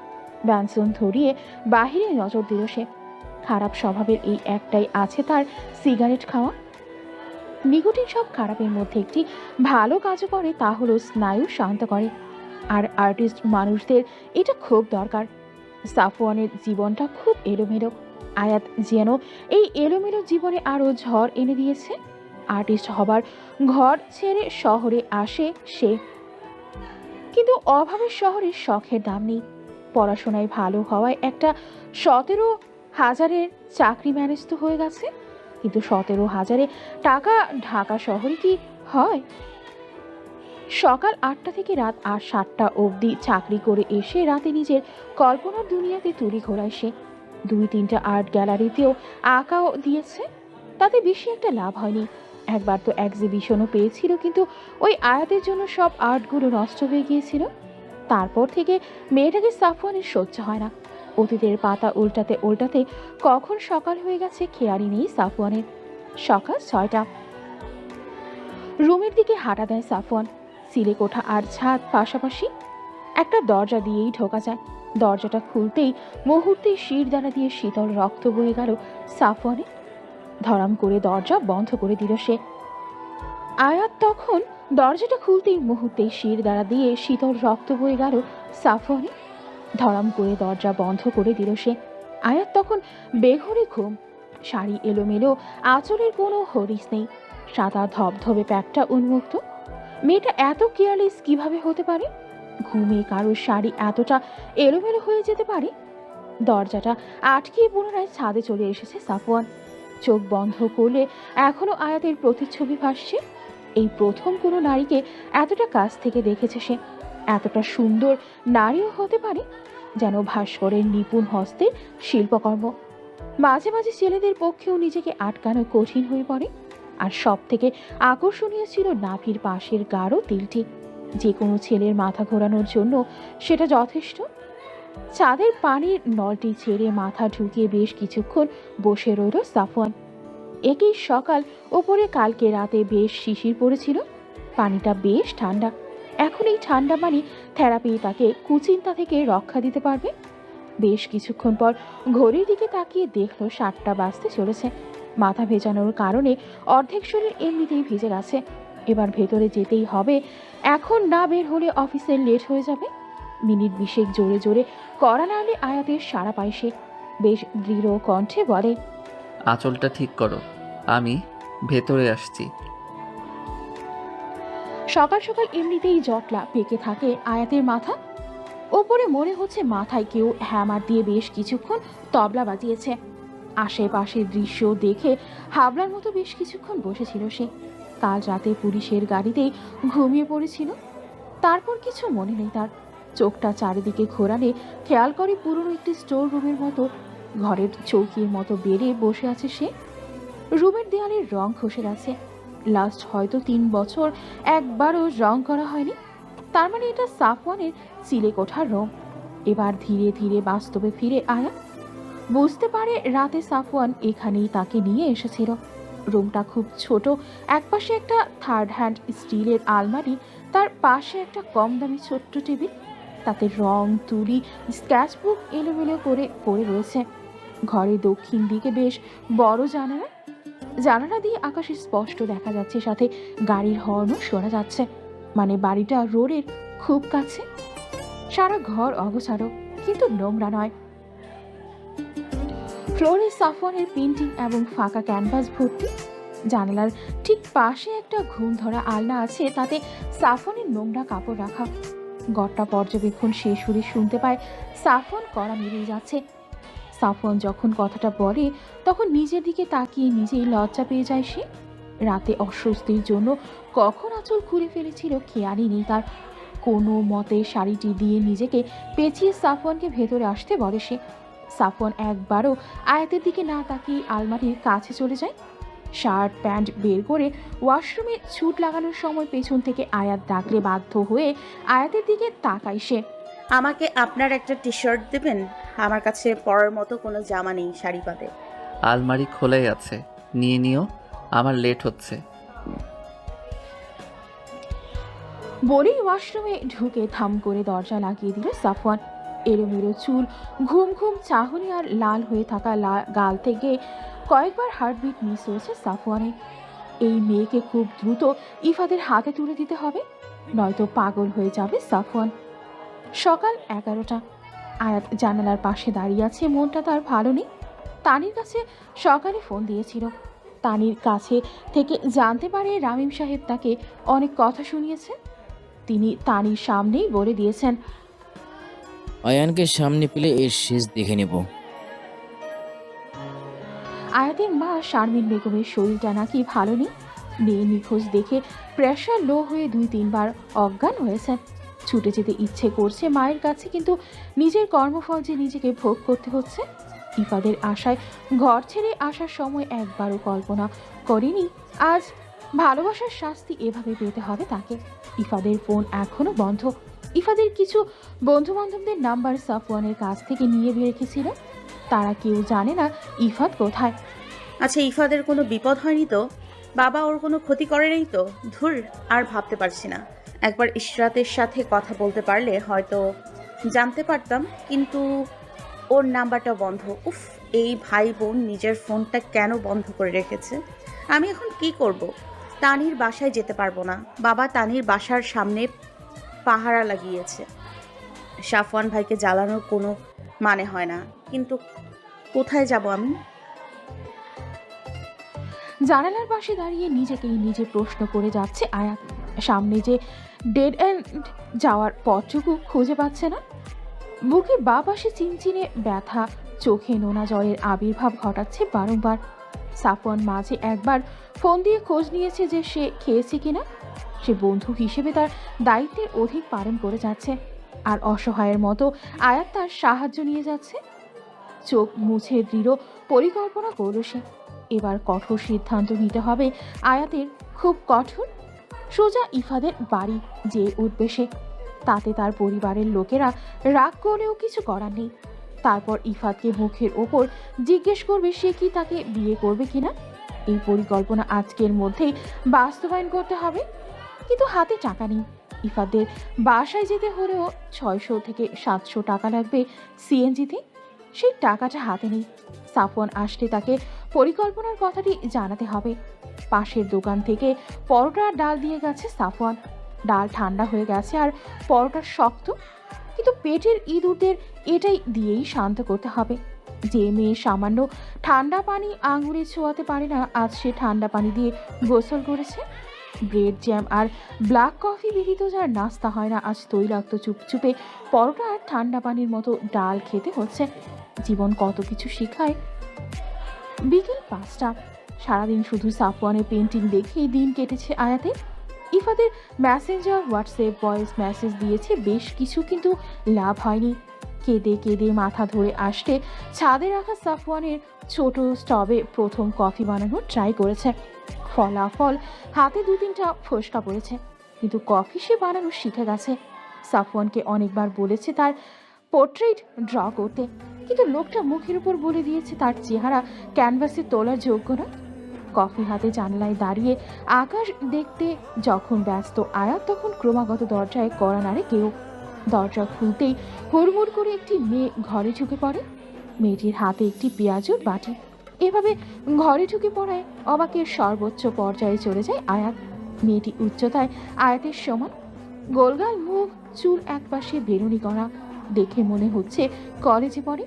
ব্যঞ্জন ধরিয়ে বাহিরে নজর দিল সে। খারাপ স্বভাবের এই একটাই আছে তার, সিগারেট খাওয়া। নিকোটিন সব খারাপের মধ্যে একটি ভালো কাজও করে, তা হলো স্নায়ু শান্ত করে। আর আর্টিস্ট মানুষদের এটা খুব দরকার। সাফওয়ানের জীবনটা খুব এলোমেলো। আয়াত যেন এই এলোমেলো জীবনে আরও ঝড় এনে দিয়েছে। আর্টিস্ট হবার ঘর ছেড়ে শহরে আসে সে, কিন্তু অভাবের শহরে শখের দাম নেই। পড়াশোনায় ভালো হওয়ায় একটা 17,000-এর চাকরি ম্যানেজ তো হয়ে গেছে, কিন্তু 17,000-এ টাকা ঢাকা শহরে কি হয়? সকাল 8টা থেকে রাত 7টা অবধি চাকরি করে এসে রাতে নিজের কল্পনার দুনিয়াতে তুলি ঘোরায় সে। 2-3টা আর্ট গ্যালারিতেও আঁকাও দিয়েছে, তাতে বেশি একটা লাভ হয়নি। একবার তো এক্সিবিশনও পেয়েছিল, কিন্তু ওই আয়াতের জন্য সব আর্টগুলো নষ্ট হয়ে গিয়েছিল। তারপর থেকে মেয়েটাকে সাফওয়ানের সহ্য হয় না। অতীতের পাতা উল্টাতে উল্টাতে কখন সকাল হয়ে গেছে খেয়ালই নেই সাফওয়ানের। সকাল 6টা। রুমের দিকে হাঁটা দেয় সাফওয়ান। সিলে কোঠা আর ছাদ পাশাপাশি, একটা দরজা দিয়েই ঢোকা যায়। দরজাটা খুলতেই মুহূর্তেই শির দ্বারা দিয়ে শীতল রক্ত বয়ে গেল সাফওয়ানে। ধরাম করে দরজা বন্ধ করে দিল সে। আয়াত তখন দরজাটা খুলতেই মুহূর্তেই শির দ্বারা দিয়ে শীতল রক্ত বয়ে গেল সাফওয়ানে। ধরাম করে দরজা বন্ধ করে দিল সে। আয়াত তখন বেঘরে ঘুম, শাড়ি এলোমেলো, আঁচলের কোনো হরিস নেই, সাদা ধবধবে প্যাকটা উন্মুক্ত। মেয়েটা এত কেয়ারলেস কিভাবে হতে পারে? ঘুমে কারোর শাড়ি এতটা এলোমেলো হয়ে যেতে পারে? দরজাটা আটকিয়ে পুনরায় ছাদে চলে এসেছে সাফওয়ান। চোখ বন্ধ করলে এখনো আয়াতের প্রতিচ্ছবি ভাসছে। এই প্রথম কোনো নারীকে এতটা কাছ থেকে দেখেছে সে। এতটা সুন্দর নারীও হতে পারে, যেন ভাস্করের নিপুণ হস্তের শিল্পকর্ম। মাঝে মাঝে ছেলেদের পক্ষেও নিজেকে আটকানো কঠিন হয়ে পড়ে। আর সব থেকে আকর্ষণীয় ছিল নাভির পাশের গাঢ় তিলটি। যে কোনো ছেলের মাথা ঘোরানোর জন্য সেটা যথেষ্ট। চাঁদের পানির নলটি ছেড়ে মাথা ঢুকিয়ে বেশ কিছুক্ষণ বসে রইল সাফওয়ান। একই সকাল, ওপরে কালকে রাতে বেশ শিশির পড়েছিল, পানিটা বেশ ঠান্ডা। এখন এই ঠান্ডা পানি থেরাপি তাকে কুচিন্তা থেকে রক্ষা দিতে পারবে। বেশ কিছুক্ষণ পর ঘড়ির দিকে তাকিয়ে দেখল 7টা বাজতে চলেছে। মাথা ভেজানোর কারণে অর্ধেক শরীর এমনিতেই ভিজে গেছে। এবার ভেতরে যেতেই হবে, এখন না বের হলে অফিসে লেট হয়ে যাবে। মিনিট 20 জোরে জোরে কড়া নাড়লে আয়াতের সাড়া পায় সে। বেশ দৃঢ় কণ্ঠে বলে, আঁচলটা ঠিক করো, আমি ভেতরে আসছি। সকাল সকাল এমনিতেই জটলা পেকে থাকে আয়াতের মাথা। ওপরে মনে হচ্ছে মাথায় কেউ হ্যামার দিয়ে বেশ কিছুক্ষণ তবলা বাজিয়েছে। আশেপাশের দৃশ্য দেখে হাবলার মতো বেশ কিছুক্ষণ বসেছিল সে। কাল রাতে পুলিশের গাড়িতেই ঘুমিয়ে পড়েছিল। তারপর কিছু মনে নেই তার। চোখটা চারিদিকে ঘোরালে খেয়াল করে পুরনো একটি স্টোর রুমের মতো ঘরের চৌকির মতো বেড়ে বসে আছে সে। রুমের দেয়ালের রং খসে গেছে। লাস্ট হয়তো 3 বছর একবারও রং করা হয়নি। তার মানে এটা সাফওয়ানের সিলে কোঠার রুম। এবার ধীরে ধীরে বাস্তবে ফিরে আয়াত বুঝতে পারে রাতে সাফওয়ান এখানেই তাকে নিয়ে এসেছিল। রুমটা খুব ছোট। একপাশে একটা 3rd হ্যান্ড স্টিলের আলমারি, তার পাশে একটা কম দামি ছোট্ট টেবিল, তাতে রং তুলি স্কেচবুক এলোমেলো করে পড়ে রয়েছে। ঘরের দক্ষিণ দিকে বেশ বড় জানালা। জানালা দিয়ে আকাশে স্পষ্ট দেখা যাচ্ছে, সাথে গাড়ির হর্নও শোনা যাচ্ছে। মানে বাড়িটা রোডের খুব কাছে। সারা ঘর অগোছালো, কিন্তু নোংরা নয়। ফ্লোরে সাফওয়ানের পেন্টিং এবং ফাঁকা ক্যানভাস ভর্তি। জানালার ঠিক পাশে একটা ঘুম ধরা আলনা আছে, তাতে সাফওয়ানের নোংরা কাপড় রাখা। ঘরটা পর্যবেক্ষণ শেষ হলে শুনতে পায় সাফওয়ান কড়া মেরে যাচ্ছে। সাফওয়ান যখন কথাটা বলে তখন নিজের দিকে তাকিয়ে নিজেই লজ্জা পেয়ে যায় সে। রাতে অস্বস্তির জন্য কখন আঁচল খুলে ফেলেছিল খেয়ালই নেই তার। কোনো মতে শাড়িটি দিয়ে নিজেকে পেঁচিয়ে সাফওয়ানকে ভেতরে আসতে বলে সে। সাফওয়ান একবারও আয়াতের দিকে না তাকিয়ে আলমারির কাছে চলে যায়। শার্ট প্যান্ট বের করে ওয়াশরুমে ছুট লাগানোর সময় পেছন থেকে আয়াত ডাকলে বাধ্য হয়ে আয়াতের দিকে তাকায় সে। আমাকে আপনার একটা টি শার্ট দেবেন? আমার কাছে পরার মতো কোনো জামা নেই শাড়ি বাদে। আলমারি খোলাই আছে, নিয়ে নিও, আমার লেট হচ্ছে। বলেই ওয়াশরুমে ঢুকে থাম করে দরজা লাগিয়ে দিল সাফওয়ান। এলোমেলো চুল, ঘুম ঘুম চাহনি আর লাল হয়ে থাকা গাল থেকে কয়েকবার হার্টবিট মিস হয়েছে সাফওয়ানের। এই মেয়েকে খুব দ্রুত ইফাদের হাতে তুলে দিতে হবে, নয়তো পাগল হয়ে যাবে সাফওয়ান। সকাল 11টা। আয়াত জানালার পাশে দাঁড়িয়ে আছে। মনটা তার ভালো নেই। তানির কাছে সকালে ফোন দিয়েছিল। তানির কাছে থেকে জানতে পারে রামিম সাহেব তাকে অনেক কথা শুনিয়েছে। তিনি তানির সামনেই বলে দিয়েছেন, আয়ানকে সামনে পেলে এর শেষ দেখে নেব। আয়াতের মা শারমিন বেগমের শরীরটা নাকি ভালো নেই। মেয়ে নিখোঁজ দেখে প্রেশার লো হয়ে 2-3 বার অজ্ঞান হয়েছেন। ছুটে যেতে ইচ্ছে করছে মায়ের কাছে, কিন্তু নিজের কর্মফল যে নিজেকে ভোগ করতে হচ্ছে। ইফাদের আশায় ঘর ছেড়ে আসার সময় একবারও কল্পনা করেনি আজ ভালোবাসার শাস্তি এভাবে পেতে হবে তাকে। ইফাদের ফোন এখনো বন্ধ। ইফাদের কিছু বন্ধু বান্ধবদের নাম্বার সাফওয়ানের কাছ থেকে নিয়ে রেখেছিল। তারা কেউ জানে না ইফাদ কোথায়। আচ্ছা, ইফাদের কোনো বিপদ হয়নি তো? বাবা ওর কোনো ক্ষতি করে নেই তো? ধুর, আর ভাবতে পারছি না। একবার ইশরাতের সাথে কথা বলতে পারলে হয়তো জানতে পারতাম, কিন্তু ওর নাম্বারটা বন্ধ। উফ, এই ভাই বোন নিজের ফোনটা কেন বন্ধ করে রেখেছে? আমি এখন কি করব? তানির বাসায় যেতে পারবো না। বাবা তানির বাসার সামনে পাহারা লাগিয়েছে। সাফওয়ান ভাইকে জ্বালানোর কোনো মানে হয় না, কিন্তু কোথায় যাব আমি? জানালার পাশে দাঁড়িয়ে নিজেকেই নিজে প্রশ্ন করে যাচ্ছে আয়াত। সামনে যে ডেড এন্ড যাওয়ার পথটুকু খুঁজে পাচ্ছে না। বুকের বা পাশে চিনচিনে ব্যথা, চোখে নোনা জলের আবির্ভাব ঘটাচ্ছে বারংবার। সাফওয়ান মাঝে একবার ফোন দিয়ে খোঁজ নিয়েছে যে সে খেয়েছে কিনা। সে বন্ধু হিসেবে তার দায়িত্বের অধিক পালন করে যাচ্ছে, আর অসহায়ের মতো আয়াত তার সাহায্য নিয়ে যাচ্ছে। চোখ মুছে দৃঢ় পরিকল্পনা করল সে। এবার কঠোর সিদ্ধান্ত নিতে হবে আয়াতের, খুব কঠোর। সোজা ইফাদের বাড়ি যে উঠবে সে। তাতে তার পরিবারের লোকেরা রাগ করলেও কিছু করার নেই। তারপর ইফাদকে মুখের ওপর জিজ্ঞেস করবে সে কি তাকে বিয়ে করবে কিনা। এই পরিকল্পনা আজকের মধ্যেই বাস্তবায়ন করতে হবে, কিন্তু হাতে টাকা নেই। ইফাদের বাসায় যেতে হলেও 600 থেকে 700 টাকা লাগবে সিএনজিতে। সেই টাকাটা হাতে নেই। সাফওয়ান আসলে তাকে পরিকল্পনার কথাটি জানাতে হবে। পাশের দোকান থেকে পরোটা আর ডাল দিয়ে গেছে সাফওয়ান। ডাল ঠান্ডা হয়ে গেছে আর পরোটা শক্ত, কিন্তু পেটের ইঁদুরদের এটাই দিয়েই শান্ত করতে হবে। যে মেয়ে সামান্য ঠান্ডা পানি আঙুলে ছোঁয়াতে পারে না, আজ সে ঠান্ডা পানি দিয়ে গোসল করেছে। ব্রেড জ্যাম আর ব্ল্যাক কফি ব্যতীত যার নাস্তা হয় না, আজ তৈলাক্ত চুপচুপে পরোটা আর ঠান্ডা পানির মতো ডাল খেতে হচ্ছে। জীবন কত কিছু শিখায়। বিকেল 5টা। সারাদিন শুধু সাফওয়ানের পেন্টিং দেখেই দিন কেটেছে আয়াতের। ইফাদের মেসেঞ্জার, হোয়াটসঅ্যাপ ভয়েস মেসেজ দিয়েছে বেশ কিছু, কিন্তু লাভ হয়নি। কেঁদে কেঁদে মাথা ধরে আসতে ছাদে রাখা সাফওয়ানের ছোট স্টবে প্রথম কফি বানানোর ট্রাই করেছে। ফলাফল হাতে 2-3টা ফোসকা পড়েছে, কিন্তু কফি সে বানানো শিখে গেছে। সাফওয়ানকে অনেকবার বলেছে তার পোর্ট্রেট ড্র করতে, কিন্তু লোকটা মুখের উপর বলে দিয়েছে তার চেহারা ক্যানভাসে তোলার যোগ্য না। কফি হাতে জানলায় দাঁড়িয়ে আকাশ দেখতে যখন ব্যস্ত আয়াত, তখন ক্রমাগত দরজায় কড়া নাড়ে কেউ। দরজা খুলতেই হুড়মুড় করে একটি মেয়ে ঘরে ঢুকে পড়ে। মেয়েটির হাতে একটি পেঁয়াজুর বাটি। এভাবে ঘরে ঢুকে পড়ায় অবাকের সর্বোচ্চ পর্যায়ে চলে যায় আয়াত। মেয়েটি উচ্চতায় আয়াতের সমান, গোলগাল মুখ, চুল একপাশে বেরুনি করা, দেখে মনে হচ্ছে কলেজে পড়ে।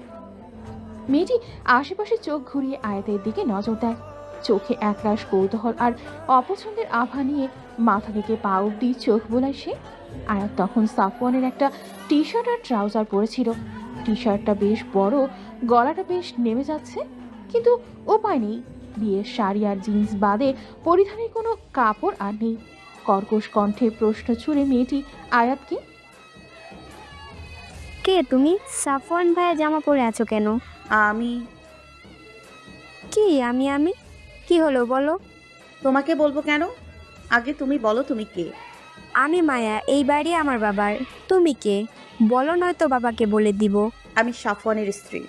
মেয়েটি আশেপাশে চোখ ঘুরিয়ে আয়াতের দিকে নজর দেয়। চোখে একরাশ কৌতূহল আর অপছন্দের আভা নিয়ে মাথা থেকে পা অব্দি চোখ বোলায় সে। আয়াত তখন সাফওয়ানের একটা টি শার্ট আর ট্রাউজার পরেছিল। টি শার্টটা বেশ বড়, গলাটা বেশ নেমে যাচ্ছে, কিন্তু উপায় নেই। বিয়ের শাড়ি আর জিন্স বাদে পরিধানের কোনো কাপড় আর নেই। কর্কশ কণ্ঠে প্রশ্ন ছুড়ে মেয়েটি আয়াতকে, কে তুমি? সাফওয়ান ভাইয়া জামা পরে আছো কেন? আমি কি আমি কি হলো বলো? তোমাকে বলবো কেন? আগে তুমি বলো, তুমি কে? আমি মায়া, এই বাড়ি আমার বাবার। তুমি কে বলো, নয়তো বাবাকে বলে দিব। আমি সাফওয়ানের স্ত্রী।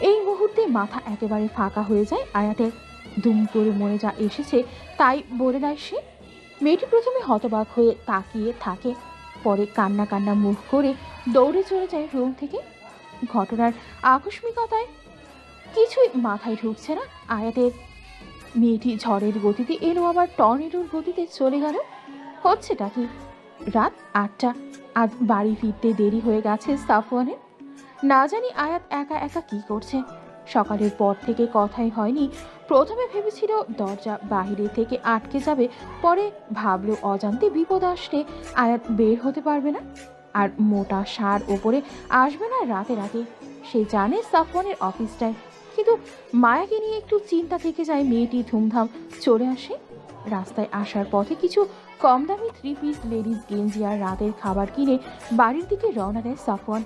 এই মুহূর্তে মাথা একেবারে ফাঁকা হয়ে যায় আয়াতের। দুম করে মনে যা এসেছে তাই বলে দেয় সে। মেয়েটি প্রথমে হতবাক হয়ে তাকিয়ে থাকে, পরে কান্না কান্না মুখ করে দৌড়ে চলে যায় রুম থেকে। ঘটনার আকস্মিকতায় কিছুই মাথায় ঢুকছে না আয়াতের। মেয়েটি ঝড়ের গতিতে এলো, আবার টর্নেডোর গতিতে চলে গেল। হচ্ছেটা কি? রাত 8টা। আজ বাড়ি ফিরতে দেরি হয়ে গেছে সাফওয়ানের। না জানি আয়াত একা একা কি করছে। সকালের পর থেকে কথাই হয়নি। প্রথমে ভেবেছিল দরজা বাইরে থেকে আটকে যাবে, পরে ভাবলো অজান্তে বিপদ আসলে আয়াত বের হতে পারবে না, আর মোটা সার ওপরে আসবে না রাতে রাতে। সে জানে সাফওয়ানের অফিসটায়, কিন্তু মায়াকে নিয়ে একটু চিন্তা থেকে যায়। মেয়েটি ধুমধাম চলে আসে। রাস্তায় আসার পথে কিছু কম দামি 3 পিস লেডিস গেঞ্জি আর রাতের খাবার কিনে বাড়ির দিকে রওনা দেয় সাফওয়ান।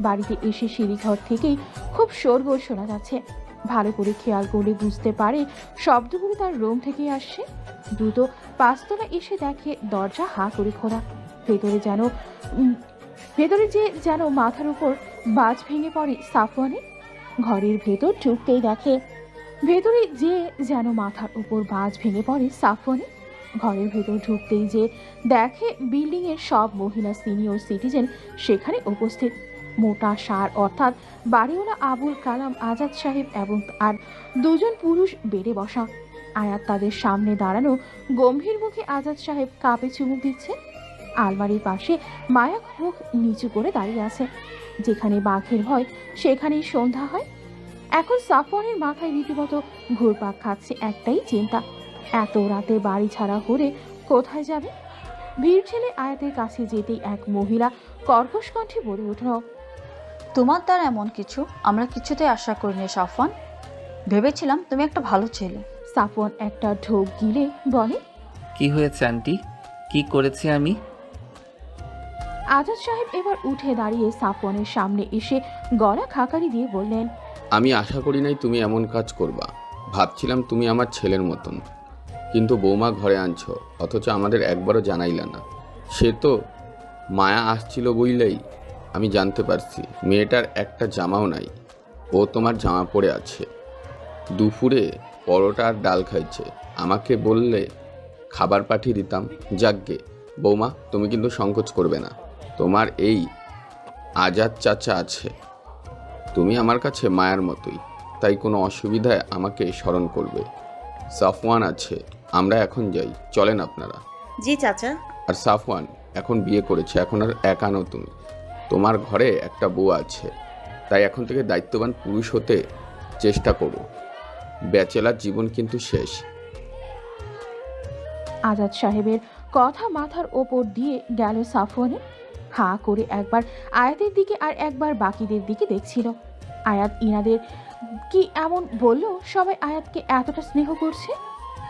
বাড়িতে এসে সিঁড়িঘর থেকেই খুব শোরগোল শোনা যাচ্ছে। ভালো করে খেয়াল করলে বুঝতে পারে শব্দগুলো তার রুম থেকেই আসছে। দ্রুত 5 তলা এসে দেখে দরজা হা করে খোলা। ভেতরে যে যেন মাথার উপর বাজ ভেঙে পড়ে সাফওয়ানের। ঘরের ভেতর ঢুকতেই দেখে ভেতরে যে যেন মাথার উপর বাজ ভেঙে পড়ে সাফওয়ানের। ঘরের ভেতর ঢুকতেই যে দেখে বিল্ডিংয়ের সব মহিলা সিনিয়র সিটিজেন সেখানে উপস্থিত। মোটা সার অর্থাৎ বাড়িওয়ালা আবুল কালাম আজাদ সাহেব এবং আর দুজন পুরুষ বেড়ে বসা। আয়াত তাদের সামনে দাঁড়ানো, গম্ভীর মুখে আজাদ সাহেব কাপে চুমুক দিচ্ছে। আলমারির পাশে মায়া মুখ নিচু করে দাঁড়িয়ে আছে। যেখানে বাঘের ভয় সেখানেই সন্ধ্যা হয়। এখন সাফওয়ানের মাথায় রীতিমতো ঘুরপাক খাচ্ছে একটাই চিন্তা, এত রাতে বাড়ি ছাড়া হলে কোথায় যাবে। ভিড় ঠেলে আয়াতের কাছে যেতেই এক মহিলা কর্কশ কণ্ঠে বলে উঠল, তোমার দ্বারা এমন কিছু আমরা কিছুতেই আশা করিনি সাফওয়ান। ভেবেছিলাম তুমি একটা ভালো ছেলে। সাফওয়ান একটা ঢোক গিলে বলে, কি হয়েছে আন্টি? কি করেছি আমি? আজাদ সাহেব এবার উঠে দাঁড়িয়ে সাফওয়ানের সামনে এসে গলা খাকারি দিয়ে বললেন, আমি আশা করি নাই তুমি এমন কাজ করবা। ভাবছিলাম তুমি আমার ছেলের মতন, কিন্তু বৌমা ঘরে আনছো অথচ আমাদের একবারও জানাইলা না। সে তো মায়া আসছিল বইলেই আমি জানতে পারছি মেয়েটার একটা জামাও নাই, ও তোমার জামা পরে আছে। দুপুরে পরোটা আর ডাল খাইছে, আমাকে বললে খাবার পাঠিয়ে দিতাম। যাকগে বৌমা, তুমি কিন্তু সংকোচ করবে না। তোমার এই আজাদ চাচা আছে, তুমি আমার কাছে মায়ের মতোই, তাই কোনো অসুবিধায় আমাকে স্মরণ করবে। সাফওয়ান আছে, আমরা এখন যাই, চলেন আপনারা। জি চাচা। আর সাফওয়ান এখন বিয়ে করেছে, এখন আর একা নও তুমি, তোমার ঘরে একটা বউ আছে, তাই এখন থেকে দায়িত্ববান পুরুষ হতে চেষ্টা করো। ব্যাচেলার জীবন কিন্তু শেষ। আজাদ সাহেবের কথা মাথার ওপর দিয়ে গেল সাফওয়ানে। হাঁ করে একবার আয়াতের দিকে আর একবার বাকিদের দিকে দেখছিল। আয়াত ইনাদের কি এমন বলল সবাই আয়াতকে এতটা স্নেহ করছে?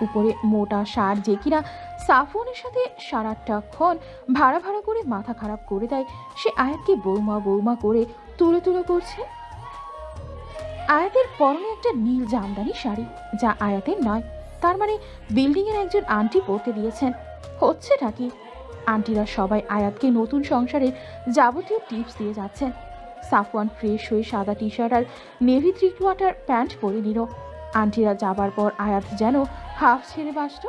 উপরে মোটা সার যে কিনা সাফওয়ানের সাথে সারাটাক্ষণ ভাড়া ভাড়া করে মাথা খারাপ করে দেয়, সে আয়াতকে বৌমা বৌমা করে তুলে তুলে করছে। আয়াতের পরনে একটা নীল জামদানি শাড়ি, যা আয়াতের নয়। তার মানে বিল্ডিংয়ের একজন আন্টি পরতে দিয়েছেন। হচ্ছেটা কি? আন্টিরা সবাই আয়াতকে নতুন সংসারের যাবতীয় টিপস দিয়ে যাচ্ছেন। সাফওয়ান ফ্রেশ হয়ে সাদা টি শার্ট আর নেভি 3 কোয়ার্টার প্যান্ট পরে নিল। আন্টিরা যাবার পর আয়াত যেন হাফ ছেড়ে বাসত।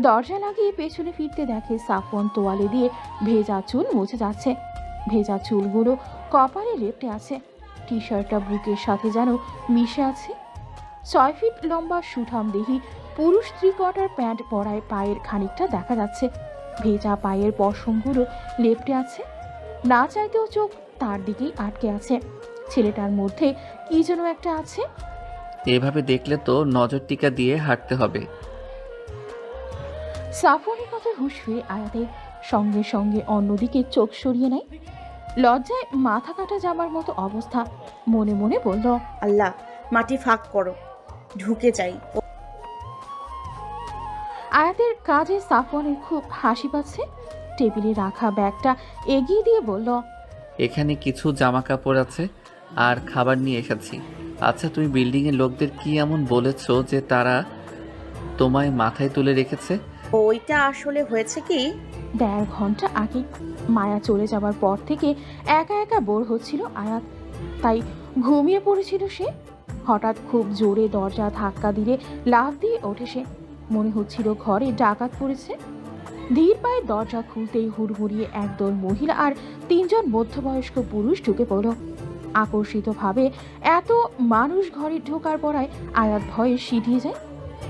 দরজা লাগিয়ে পেছনে ফিরতে দেখে সাফওয়ান তোয়ালে দিয়ে ভেজা চুল মুছে যাচ্ছে। ভেজা চুলগুলো কপালে লেপটে আছে। টি শার্টটা বুকের সাথে যেন মিশে আছে। 6 ফিট লম্বা সুঠাম দেহি পুরুষ 3 কোয়ার্টার প্যান্ট পরায় পায়ের খানিকটা দেখা যাচ্ছে। ভেজা পায়ের পশমগুলো লেপটে আছে। না চাইতেও চোখ তার দিকেই আটকে আছে। ছেলেটার মধ্যে কি যেন একটা আছে। এভাবে দেখলে তো নজর টিকা দিয়ে হাঁটতে হবে। সাফওয়ানের কথায় হুঁশ ফিরে আয়াতে সঙ্গে সঙ্গে অন্যদিকে চোখ সরিয়ে নেয়। লজ্জায় মাথা কাটা যাবার মতো অবস্থা। মনে মনে বলল, আল্লাহ, মাটি ফাঁক করো, ঢুকে যাই। আয়াতের কাজে সাফওয়ানের খুব হাসি পাচ্ছে। টেবিলে রাখা ব্যাগটা এগিয়ে দিয়ে বলল, এখানে কিছু জামা কাপড় আছে আর খাবার নিয়ে এসেছি। আচ্ছা, তুমি বিল্ডিংয়ের লোকদের কি এমন বলেছো যে তারা তোমায় মাথায় তুলে রেখেছে? ওইটা আসলে হয়েছে কি, 1.5 ঘন্টা আগে মায়া চলে যাবার পর থেকে একা একা বোর হচ্ছিল আয়াত, তাই ঘুমিয়ে পড়েছিল সে। হঠাৎ খুব জোরে দরজা ধাক্কা দিলে লাফ দিয়ে ওঠে সে। মনে হচ্ছিল ঘরে ডাকাত পড়েছে। ধীর পায়ে দরজা খুলতেই হুড়হুড়িয়ে একদল মহিলা আর 3 জন মধ্যবয়স্ক পুরুষ ঢুকে পড়ল। আকর্ষিতভাবে এত মানুষ ঘরে ঢোকার পরায় আয়াত ভয়ে সিঁটিয়ে যায়।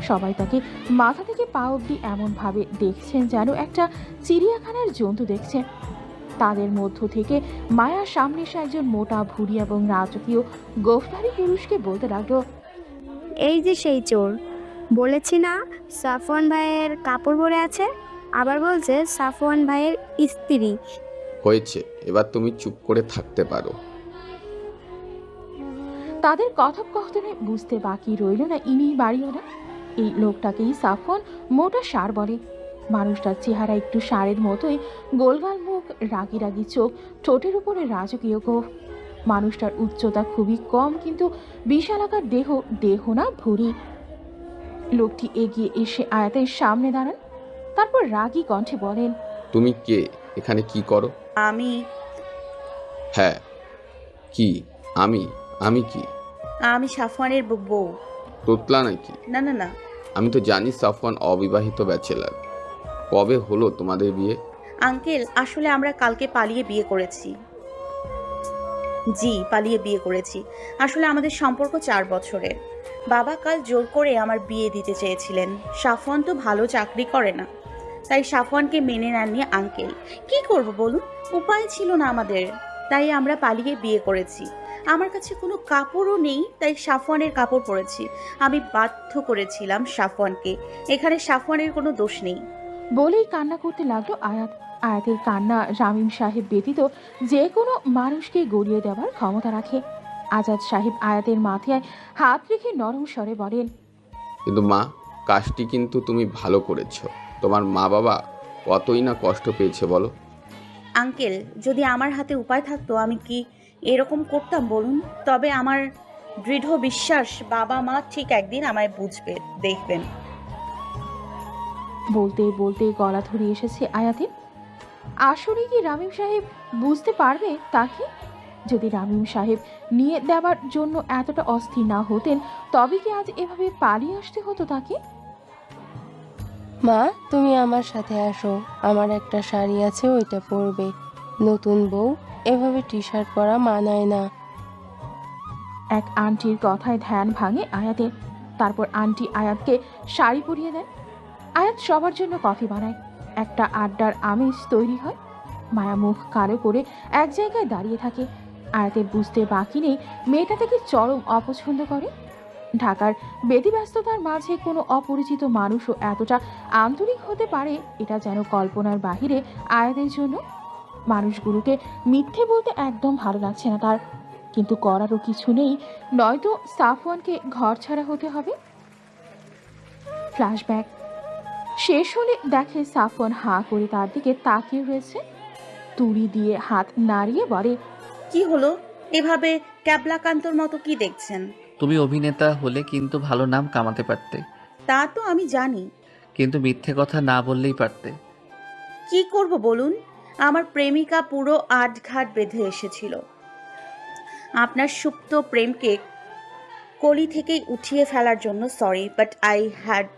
সবাই তাকে মাথা থেকে পা অবধি এমনভাবে দেখছেন যেন একটা চিড়িয়াখানার জন্তু দেখছে। তাদের মধ্য থেকে মায়ার সামনে এসে একজন মোটা ভুঁড়ি এবং রাজকীয় গোফধারী পুরুষকে বলতে লাগলো, এই যে সেই চোর, বলেছি না সাফওয়ান ভাইয়ের কাপড় পরে আছে, আবার বলছে সাফওয়ান ভাইয়ের স্ত্রী। হয়েছে, এবার তুমি চুপ করে থাকতে পারো। তাদের কথোপকথনে বুঝতে বাকি রইল না ইনি বাড়িওয়ালা। এই লোকটাকেই সাফওয়ান মোটা সার বলে। মানুষটার চেহারা একটু সারের মতোই, গোলগাল মুখ, রাগি রাগি চোখ, ঠোঁটের উপরে রাজকীয় গোফ। মানুষটার উচ্চতা খুবই কম, কিন্তু বিশালাকার দেহ না ভুঁড়ি। লোকটি এগিয়ে এসে আয়াতের সামনে দাঁড়ান, তারপর রাগী কণ্ঠে বলেন, তুমি কে? এখানে কি করো? আমি হ্যাঁ, কি? আমি কি? আমি সাফওয়ানের বউ। তোতলা নাকি? না না না। আমি তো জানি সাফওয়ান অবিবাহিত ব্যাচেলার। কবে হলো তোমাদের বিয়ে? আঙ্কেল, আসলে আমরা কালকে পালিয়ে বিয়ে করেছি। জি, পালিয়ে বিয়ে করেছি। আসলে আমাদের সম্পর্ক 4 বছরের। বাবা কাল জোর করে আমার বিয়ে দিতে চেয়েছিলেন। সাফওয়ান তো ভালো চাকরি করে না, তাই সাফওয়ানকে মেনে নেননি আঙ্কেল। কি করব বলুন, উপায় ছিল না আমাদের, তাই আমরা পালিয়ে বিয়ে করেছি। আমার কাছে কোনো কাপড়ও নেই, তাই সাফওয়ানের কাপড় পরেছি। আমি বাধ্য করেছিলাম সাফওয়ানকে। এখানে সাফওয়ানের কোনো দোষ নেই। বলেই কান্না করতে লাগলো আয়াত। আয়াতের কান্না রামিম সাহেব ব্যতীত যে কোনো মানুষকে গড়িয়ে দেওয়ার ক্ষমতা রাখে। আজাদ সাহেব আয়াতের মাথায় হাত রেখে নরম স্বরে বলেন, কিন্তু মা, কাজটি কিন্তু তুমি ভালো করেছো। তোমার মা বাবা কতই না কষ্ট পেয়েছে বলো। আঙ্কেল, যদি আমার হাতে উপায় থাকতো আমি কি এরকম করতাম বলুন? তবে আমার দৃঢ় বিশ্বাস বাবা মা ঠিক একদিন আমায় বুঝবে, দেখবেন। বলতে বলতে গলা ধরে এসেছে আয়াতের। আসলে কি রামিম সাহেব বুঝতে পারবে তাকে? যদি রামিম সাহেব নিয়ে দেওয়ার জন্য এতটা অস্থির না হতেন, তবে কি আজ এভাবে পালিয়ে আসতে হতো তাকে? মা, তুমি আমার সাথে আসো। আমার একটা শাড়ি আছে, ওইটা পরবে। নতুন বউ এভাবে টি শার্ট পরা মানায় না। এক আন্টির কথায় ধ্যান ভাঙে আয়াতের। তারপর আন্টি আয়াতকে শাড়ি পরিয়ে দেন। আয়াত সবার জন্য কফি বানায়। একটা আড্ডার আমেজ তৈরি হয়। মায়া মুখ কালো করে এক জায়গায় দাঁড়িয়ে থাকে। আয়াতের বুঝতে বাকি নেই মেয়েটা থেকে চরম অপছন্দ করে। ঢাকার ব্যতিব্যস্ততার মাঝে কোনো অপরিচিত মানুষও এতটা আন্তরিক হতে পারে, এটা যেন কল্পনার বাহিরে আয়াতের জন্য। মানুষগুলোকে মিথ্যে বলতে একদম ভালো লাগছে না তার, কিন্তু করারও কিছু নেই, নয়তো সাফওয়ানকে ঘর ছাড়া হতে হবে। ফ্ল্যাশব্যাক শেষ হলে দেখে সাফওয়ান হাঁ করে তার দিকে তাকিয়ে রয়েছে। তুড়ি দিয়ে হাত নাড়িয়ে বলে, কি হলো? এভাবে ক্যাবলাকান্তর মতো কি দেখছেন? তুমি অভিনেতা হলে কিন্তু ভালো নাম কামাতে পারতে, তা তো আমি জানি। কিন্তু মিথ্যে কথা না বললেই পারতে। কি করব বলুন? আমার প্রেমিকা পুরো আটঘাট বেঁধে এসেছিল। আপনার সুপ্ত প্রেমকে কলি থেকেই উঠিয়ে ফেলার জন্য sorry, but I had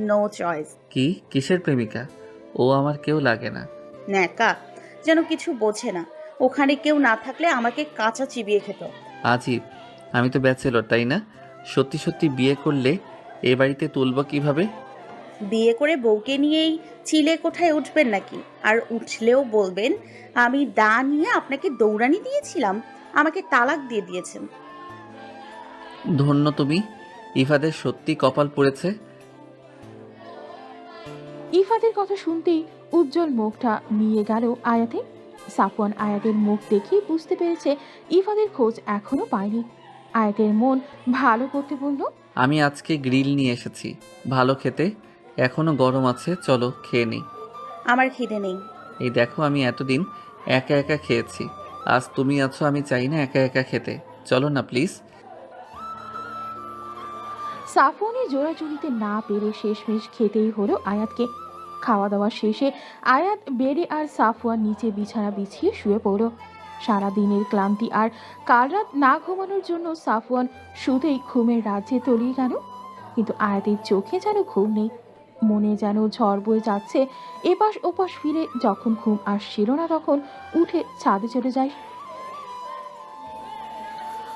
no choice. কি? কিসের প্রেমিকা? ও আমার কেউ লাগে না। ন্যাকা যেন কিছু বোঝে না। ওখানে কেউ না থাকলে আমাকে কাঁচা চিবিয়ে খেত। আজীব, আমি তো ব্যাচেলর, তাই না? সত্যি সত্যি বিয়ে করলে এ বাড়িতে তুলব কিভাবে? বিয়ে করে বউকে নিয়েই চিলে কোঠায় উঠবেন নাকি? আর উঠলেও বলবেন আমি দা নিয়ে আপনাকে দৌড়ানি দিয়েছিলাম, আমাকে তালাক দিয়ে দিয়েছেন। ধন্য তুমি। ইফাদের সত্যি কপাল পড়েছে। ইফাদের কথা শুনতেই উজ্জ্বল মুখটা নিয়ে গেল আয়াতে। সাফওয়ান আয়াতের মুখ দেখেই বুঝতে পেরেছে ইফাদের খোঁজ এখনো পায়নি। আয়াতের মন ভালো করতে বলল, আমি আজকে গ্রিল নিয়ে এসেছি, ভালো খেতে, এখনো গরম আছে, চলো খেয়ে নিই। আমার খিদে নেই। এই দেখো, আমি এতদিন একা একা খেয়েছি, আজ তুমি আছো, আমি চাই না একা একা খেতে, চলো না প্লিজ। সাফওয়ানের জোড়াজুড়িতে না পেরে শেষমেশ খেতেই হলো আয়াতকে। খাওয়া দাওয়া শেষে আয়াত বেডে আর সাফওয়ান নিচে বিছানা বিছিয়ে শুয়ে পড়ল। সারাদিনের ক্লান্তি আর কাল রাত না ঘুমানোর জন্য সাফওয়ান শুধুই ঘুমের রাজ্যে তলিয়ে গেল। কিন্তু আয়াতের চোখে যেন ঘুম নেই, মনে যেন ঝড় বয়ে যাচ্ছে এপাশ ওপাশ ফিরে। যখন ঘুম আসছিল না তখন উঠে ছাদে চলে যায়।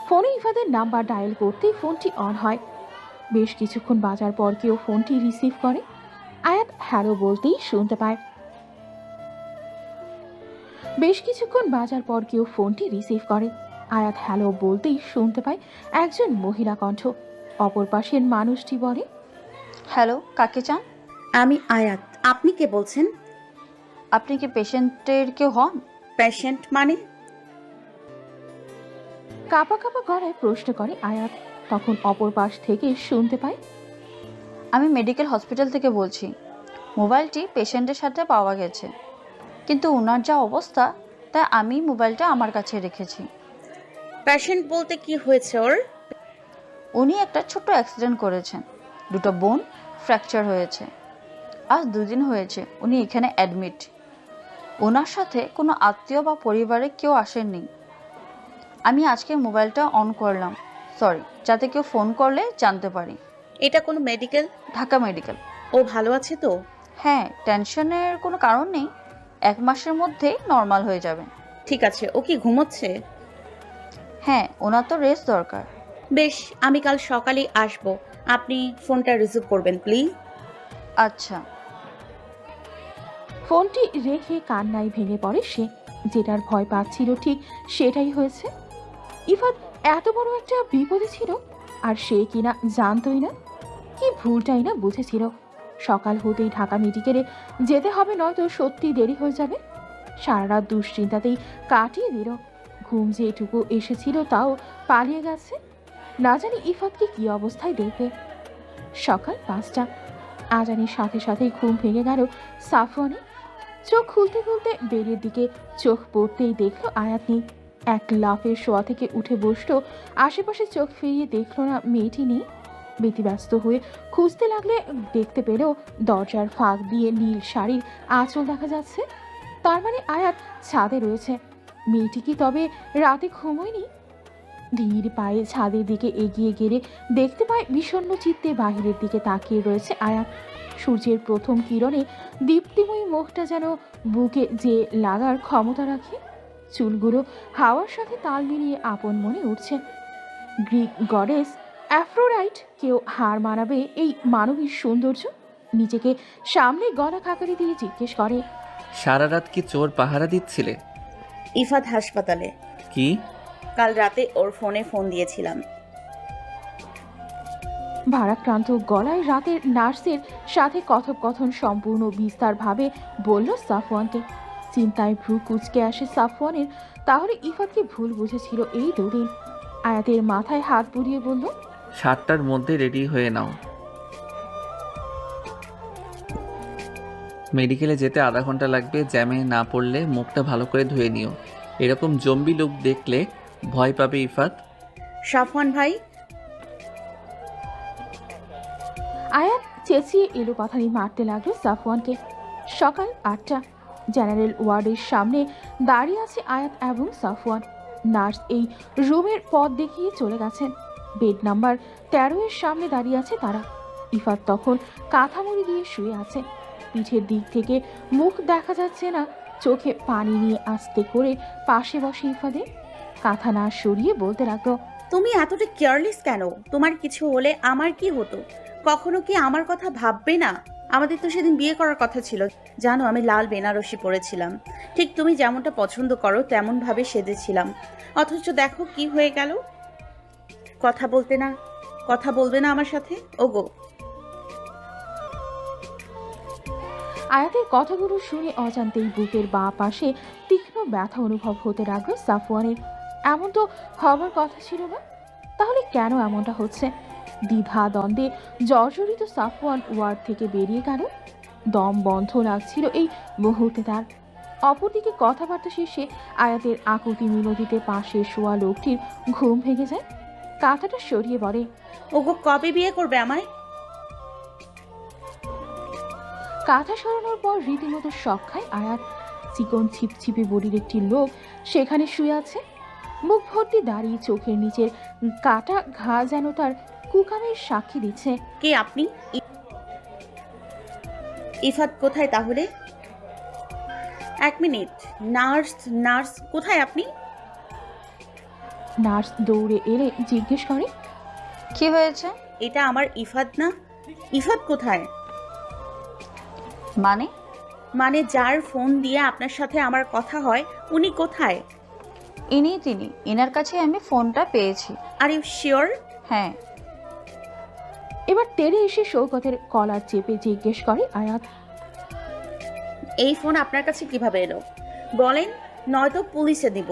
ফোনে ইফাদের নাম্বার ডায়াল করতেই ফোনটি অন হয়। বেশ কিছুক্ষণ বাজার পর কেউ ফোনটি রিসিভ করে। আয়াত হ্যালো বলতেই শুনতে পায়। বেশ কিছুক্ষণ বাজার পর কেউ ফোনটি রিসিভ করে। আয়াত হ্যালো বলতেই শুনতে পায় একজন মহিলা কণ্ঠ। অপর পাশের মানুষটি বলে, হ্যালো, কাকে চান? আমি আয়াত। আপনি কে বলছেন? আপনি কি পেশেন্টের কেউ হন? পেশেন্ট মানে? কাঁপা কাঁপা গলায় প্রশ্ন করে আয়াত। তখন অপর পাশ থেকে শুনতে পায়, আমি মেডিকেল হসপিটাল থেকে বলছি। মোবাইলটি পেশেন্টের সাথে পাওয়া গেছে, কিন্তু ওনার যা অবস্থা তাই আমি মোবাইলটা আমার কাছে রেখেছি। পেশেন্ট বলতে কি হয়েছে ওর? উনি একটা ছোট্ট অ্যাক্সিডেন্ট করেছেন, দুটো বোন ফ্র্যাকচার হয়েছে। আজ 2 দিন হয়েছে উনি এখানে অ্যাডমিট। ওনার সাথে কোনো আত্মীয় বা পরিবারে কেউ আসেননি। আমি আজকে মোবাইলটা অন করলাম, সরি, যাতে কেউ ফোন করলে জানতে পারি। এটা কোনো মেডিকেল? ঢাকা মেডিকেল। ও ভালো আছে তো? হ্যাঁ, টেনশনের কোনো কারণ নেই, 1 মাসের মধ্যেই নর্মাল হয়ে যাবে। ঠিক আছে, ও কি ঘুমোচ্ছে? হ্যাঁ, ওনার তো রেস্ট দরকার। বেশ, আমি কাল সকালেই আসব। আপনি ফোনটা রিসিভ করবেন প্লিজ। আচ্ছা। ফোনটি রেখে কান্নায় ভেঙে পড়ে সে। যেটার ভয় পাচ্ছিল ঠিক সেটাই হয়েছে। ইফাত এত বড় একটা বিপদে ছিল আর সে কিনা জানতই না। কি ভুলটাই না বুঝেছিল। সকাল হতেই ঢাকা মেডিকেলে যেতে হবে, নয়তো সত্যি দেরি হয়ে যাবে। সারা রাত দুশ্চিন্তাতেই কাটিয়ে দিল। ঘুম যেটুকু এসেছিল তাও পালিয়ে গেছে। না জানি ইফাতকে কি অবস্থায় দেখবে। সকাল 5টা। আজানের সাথে সাথেই ঘুম ভেঙে গেল সাফওয়ানে। চোখ খুলতে খুলতে বেডের দিকে চোখ পড়তেই দেখলো আয়াত নেই। এক লাফে শোয়া থেকে উঠে বসলো। আশেপাশে চোখ ফিরিয়ে দেখলো না মেয়েটি নেই। ব্যতিব্যস্ত হয়ে খুঁজতে লাগলে দেখতে পেল দরজার ফাঁক দিয়ে নীল শাড়ির আঁচল দেখা যাচ্ছে। তার মানে আয়াত ছাদে রয়েছে। মেয়েটি কি তবে রাতে ঘুমোয়নি? ধীর পায়ে ছাদের দিকে এগিয়ে গেলে দেখতে পায় বিষণ্ণ চিত্তে বাহিরের দিকে তাকিয়ে রয়েছে আয়াত। সূর্যের প্রথম কিরণে দীপ্তিময়ী মুখটা যেন বুকে যে লাগার ক্ষমতা রাখে। চুলগুলো হাওয়ার সাথে তাল মিলিয়ে আপন মনে উঠছে। গ্রিক গডেস অ্যাফ্রোডাইট কেউ হার মানাবে এই মানবীর সৌন্দর্য? নিজেকে সামনে গলা খাকারি দিয়ে জিজ্ঞেস করে, সারা রাত কি চোর পাহারা দিচ্ছিলে? ইফাত হাসপাতালে। কি? কাল রাতে ওর ফোনে ফোন দিয়েছিলাম। ভারাক্রান্ত গলায় রাতের নার্সের সাথে কথোপকথন সম্পূর্ণ বিস্তারভাবে বলল সাফওয়ানকে। চিন্তায় ভ্রু কুচকে আসে সাফওয়ানের। তাহলে ইফাতকে ভুল বুঝেছিল এই দুদিন। আয়াতের মাথায় হাত বুলিয়ে বলল, 7টার মধ্যে রেডি হয়ে নাও। মেডিকেলে যেতে আধা ঘন্টা লাগবে। জ্যামে না পড়লে মুখটা ভালো করে ধুয়ে নিও। এরকম জম্বি লুক দেখলে ভয় পাবে ইফাত। সাফওয়ান ভাই। আয়াত চেঁচিয়ে এলো পাথারি মারতে লাগলো সাফওয়ানকে। সকাল 8টা। জেনারেল ওয়ার্ডের সামনে দাঁড়িয়ে আছে আয়াত এবং সাফওয়ান। নার্স এই রুমের পথ দেখিয়ে চলে গেছেন। বেড নাম্বার 13-এর সামনে দাঁড়িয়ে আছে তারা। ইফাত তখন কাঁথা মুড়ি দিয়ে শুয়ে আছে। পিঠের দিক থেকে মুখ দেখা যাচ্ছে না। চোখে পানি নিয়ে আস্তে করে পাশে বসে ইফাদের। কাঁথা না সরিয়ে বলতে লাগলো, তুমি এতটা কেয়ারলেস কেন? তোমার কিছু হলে আমার কি হতো? কখনো কি আমার কথা ভাববে না? আমাদের তো সেদিন বিয়ে করার কথা ছিল। জানো, আমি লাল বেনারসি পরেছিলাম, ঠিক তুমি যেমনটা পছন্দ করো তেমন ভাবে সেজেছিলাম। অথচ দেখো কি হয়ে গেল। কথা বলবে না আমার সাথে? ওগো। আয়াতের কথাগুলো শুনে অজান্তেই বুকের বাঁ পাশে তীক্ষ্ণ ব্যথা অনুভব হতে লাগলো সাফওয়ানের। এমন তো হবার কথা ছিল না। তাহলে কেন এমনটা হচ্ছে? দ্বিধা দ্বন্দ্বে জর্জরিত সাফওয়ান ওয়ার্ড থেকে বেরিয়ে গেল। দম বন্ধ লাগছিল এই মুহূর্তে তার। অপরদিকে কথাবার্তা শেষে আয়াতের আকুতি মিনতিতে পাশে শোয়া লোকটির ঘুম ভেঙে যায়। কাঁথাটা সরিয়ে বলে, ওগো, কবে বিয়ে করবে আমায়? কাঁথা সরানোর পর রীতিমতো শখ খায় আয়াত। চিকন ছিপছিপে বডির একটি লোক সেখানে শুয়ে আছে। মুখ ভর্তি দাঁড়িয়ে চোখের নিচের কাটা ঘা যেন তার কুকামের সাক্ষী দিচ্ছে। কে আপনি? ইফাত কোথায় তাহলে? 1 মিনিট। নার্স কোথায় আপনি? নার্স দৌড়ে এলে জিজ্ঞেস করে, কি হয়েছে? এটা আমার ইফাত না। ইফাত কোথায়? মানে যার ফোন দিয়ে আপনার সাথে আমার কথা হয় উনি কোথায়? তিনি এনার কাছে আমি ফোনটা পেয়েছি। Are you sure? হ্যাঁ। এবার তেড়ে এসে শৌকতের কলার চেপে জিজ্ঞেস করে আয়াত, এই ফোন আপনার কাছে কিভাবে এলো? বলেন, নয়তো পুলিশে দিব।